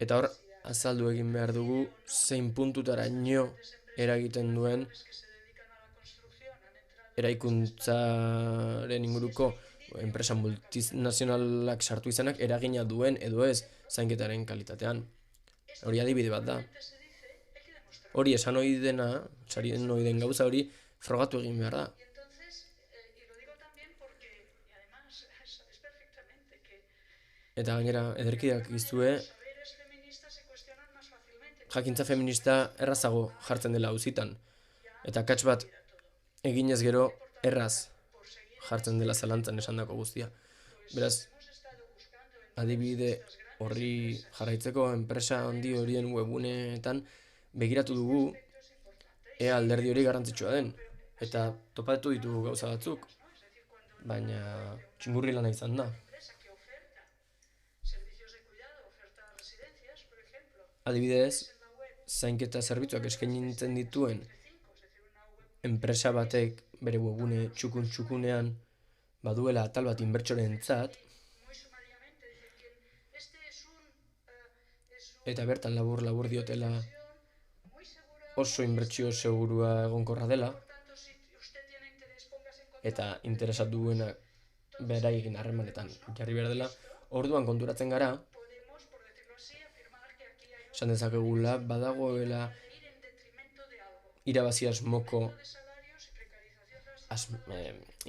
eta hor, azaldu egin behar dugu zein puntutaraino eragiten duen eraikuntzaren inguruko enpresa multinazionalak sartu izanak eragina duen edo ez zainketaren kalitatean. Hori adibide bat da. Hori esan ohi dena, sarien ohi den gauza hori frogatu egin behar da. Eta gainera, ederkiak izue, jakintza feminista errazago jartzen dela auzitan. Eta akats bat eginez gero erraz jartzen dela zalantzan esandako guztia. Beraz, adibide horri jarraitzeko enpresa handi horien webuneetan begiratu dugu ea alderdi hori garrantzitsua den. Eta topatu ditugu gauza batzuk, baina txingurri lana izan da. Adibidez, zainketa zerbitzuak eskaintzen dituen enpresa batek bere webune txukun-txukunean baduela atal bat inbertsorentzat eta bertan labur diotela oso inbertsio segurua egonkorra dela eta interesat duena beraiekin harremanetan jarri behar dela, orduan konturatzen gara esan dezakegula badagoela irabazi asmoko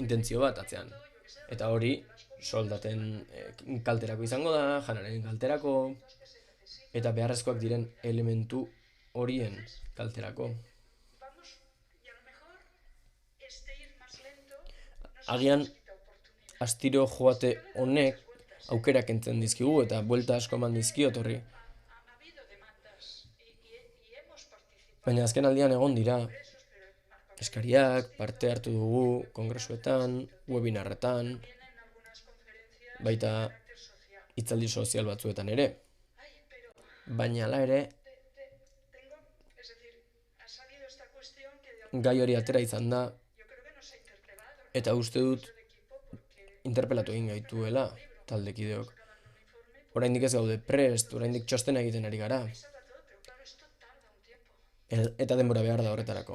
intentzio bat atzean. Eta hori soldaten kalterako izango da, janaren kalterako, eta beharrezkoak diren elementu horien kalterako. Agian, astiro joate honek aukerak entzen dizkigu eta buelta asko eman dizkiot horri. Baina azken aldian egon dira, eskariak, parte hartu dugu, kongresuetan, webinarretan, baita hitzaldi sozial batzuetan ere. Baina hala ere, gai hori atera izan da, eta uste dut interpelatu egin gaituela taldekideok. Oraindik ez gaude prest, oraindik txostena egiten ari gara. Eta denbora behar da horretarako.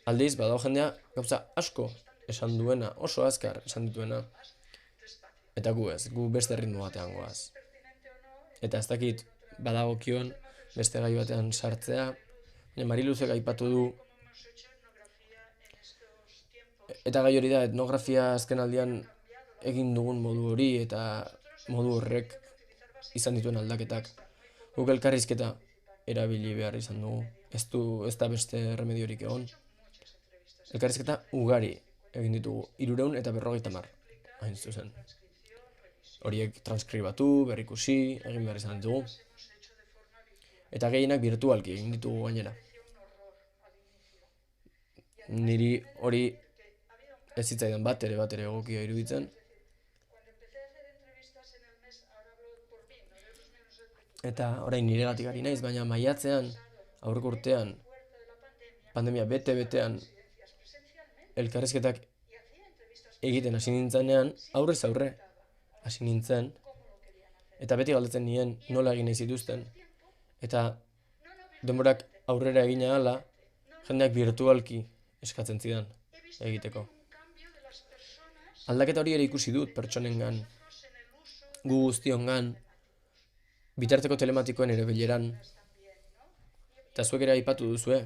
Aldiz, badago jendea gauza asko esan duena, oso azkar esan dituena. Eta gu ez, gu beste ritmo batean goaz. Eta ez dakit badagokion beste gai batean sartzea, baina Mariluzek aipatu du, eta gai hori da etnografia azken aldian egin dugun modu hori eta modu horrek izan dituen aldaketak. Guk elkarrizketa erabili behar izan dugu. Ez da beste remediorik egon. Elkarrizketa ugari egin ditugu. 350, hain zuzen. Horiek transkribatu, berrikusi, egin behar izan ditugu. Eta gehienak virtualki egin ditugu gainera. Niri hori ez zitzaidan bat ere egokia iruditzen. Eta orain niregatik ari naiz, baina maiatzean, aurreko urtean, pandemia bete-betean, elkarrizketak egiten hasi nintzenean, aurrez aurre hasi nintzen, eta beti galdetzen nien nola egin nahi zituzten. Eta denborak aurrera egina hala, jendeak virtualki eskatzen zidan egiteko. Aldaketa hori ere ikusi dut pertsonengan, gu guztiongan, bitarteko telematikoen ere bileran. Eta zuek ere aipatu duzue.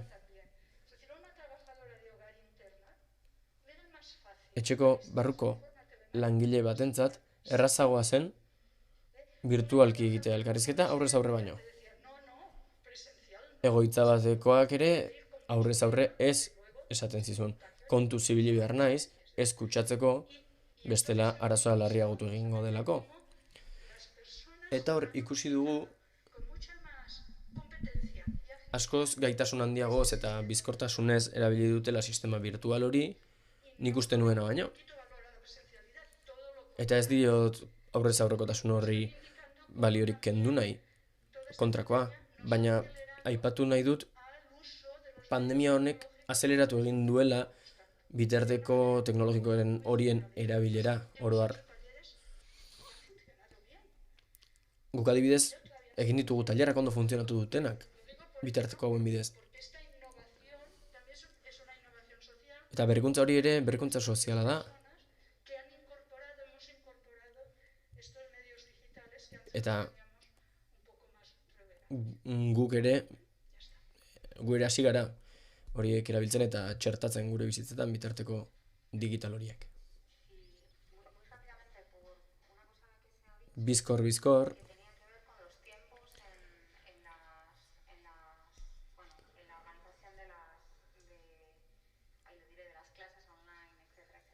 Etxeko barruko langile batentzat errazagoa zen virtualki egitea elkarrizketa aurrez aurre baino. Egoitza batekoak ere aurrez aurre ez esaten zizun. Kontu zibili behar naiz, ez kutsatzeko bestela arazoa larriagotu egingo delako. Eta hor ikusi dugu askoz gaitasun handiagoz eta bizkortasunez erabili dutela sistema virtual hori, nik uste nuena baino. Eta ez diot aurrez aurrekotasun horri baliorik kendu nahi, kontrakoa, baina aipatu nahi dut pandemia honek azeleratu egin duela bitarteko teknologikoen horien erabilera, oro har. Guk adibidez, egin ditugu tailerak ondo funtzionatu dutenak, bitarteko hauen bidez. Eta berrikuntza hori ere, berrikuntza soziala da. Eta guk ere hasi gara horiek erabiltzen eta txertatzen gure bizitzetan bitarteko digital horiek. Bizkor.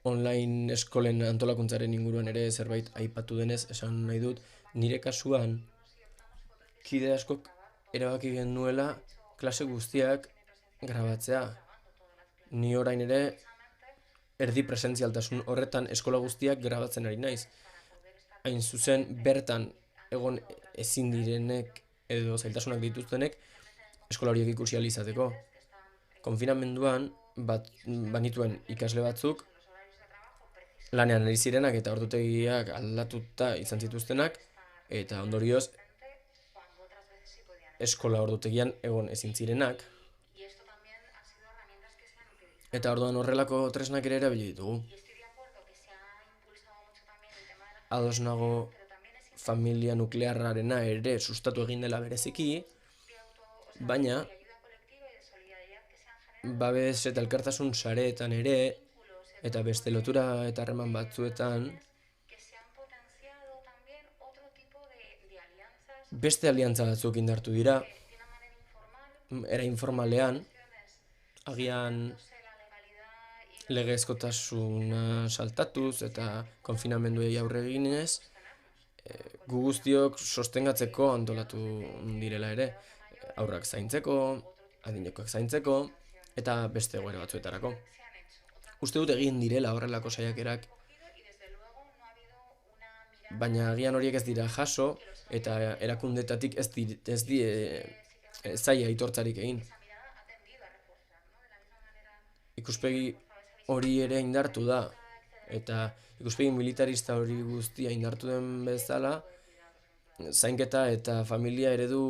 Online eskolen antolakuntzaren inguruan ere zerbait aipatu denez, esan nahi dut, nire kasuan kide askok erabaki genuela klase guztiak grabatzea. Ni orain ere erdi presentzialtasun horretan eskola guztiak grabatzen ari naiz. Hain zuzen bertan egon ezin direnek edo zailtasunak dituztenek eskola horiek ikusi ahal izateko. Konfinamenduan banituen ikasle batzuk lanean ari zirenak eta ordutegiak aldatuta izan zituztenak eta ondorioz eskola ordutegian egon ezin zirenak. Eta orduan horrelako tresnak ere erabili ditugu. Ados nago familia nuklearrarena ere sustatu egin dela bereziki, baina babes eta elkartasun sareetan ere eta beste lotura eta harreman batzuetan beste aliantza batzuk indartu dira, era informalean, agian legezkotasuna saltatuz eta konfinamenduei aurre eginez, gu guztiok sostengatzeko antolatu direla ere, haurrak zaintzeko, adinekoak zaintzeko, eta beste egoera batzuetarako. Uste dut egin direla horrelako saiakerak, baina agian horiek ez dira jaso, eta erakundetatik ez die zaila aitortzarik egin. Ikuspegi hori ere indartu da, eta ikuspegi militarista hori guztia indartu den bezala, zainketa eta familia eredu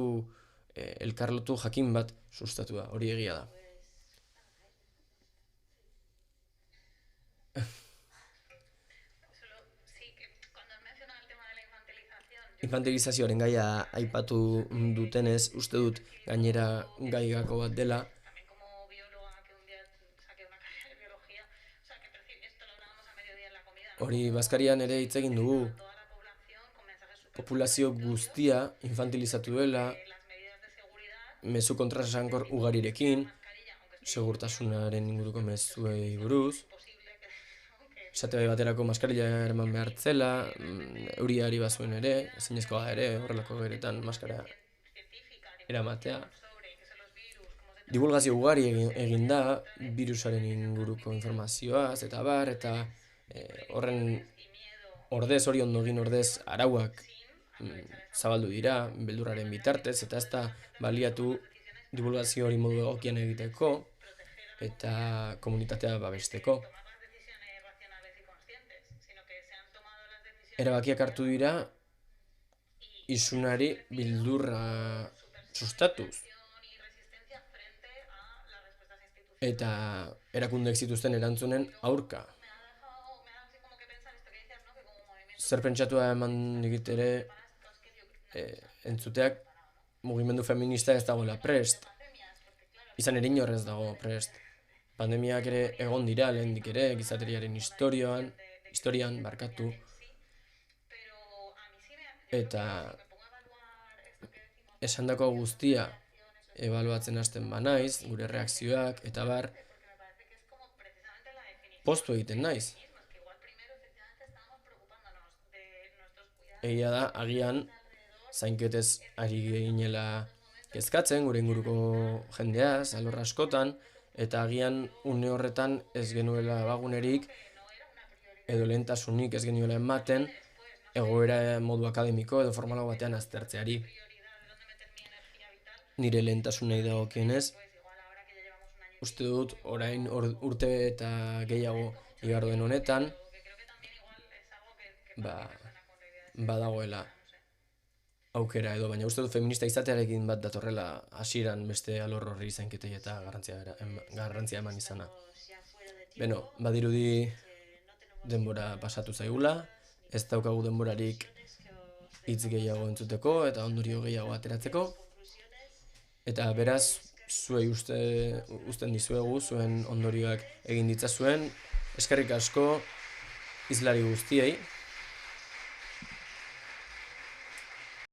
elkarlotu jakin bat sustatu da, hori egia da. Infantilizazioaren gaia aipatu dutenez, uste dut gainera gaigako bat dela. Hori Bazkarian ere hitz egin dugu. Populazio guztia infantilizatu dela, mezu kontraesankor ugarirekin, segurtasunaren inguruko mezuei buruz. Esate baterako maskarilla eraman behar zela, euriari bazuen ere, ezinezkoa ere, horrelako geretan maskara eramatea. Divulgazio ugari egin da, virusaren inguruko informazioaz, eta bar, eta horren ordez, hori ondo egin ordez, arauak zabaldu dira, beldurraren bitartez, eta ez da baliatu divulgazio hori modu egokian egiteko, eta komunitatea babesteko. Erabakiak hartu dira isunari beldurra sustatuz. Eta erakundeek zituzten erantzunen aurka. Zer pentsatua eman digit ere entzuteak mugimendu feminista ez dagoela prest. Izan ere inor ez dago prest. Pandemiak ere egon dira lehendik ere, gizateriaren historian barkatu. Eta esandako guztia ebaluatzen hasten banaiz, gure reakzioak, eta bar, poztu egiten naiz. Egia da, agian, zainketez ari ginela kezkatzen gure inguruko jendeaz, alor askotan, eta agian une horretan ez genuela bagunerik edo lehentasunik ez genuela ematen egoera modu akademiko edo formalago batean aztertzeari. Nire lehentasunei dagokienez, uste dut orain urte eta gehiago igaro den honetan, badagoela aukera edo, baina uste dut feminista izatearekin bat datorrela hasieran beste alor horri zainketei eta garrantzia eman izana. Beno, badirudi denbora pasatu zaigula, ez daukagu denborarik hitz gehiago entzuteko eta ondorio gehiago ateratzeko, eta beraz, zuei usten dizuegu, zuen ondorioak egin ditzazuen, eskerrik asko hizlari guztiei.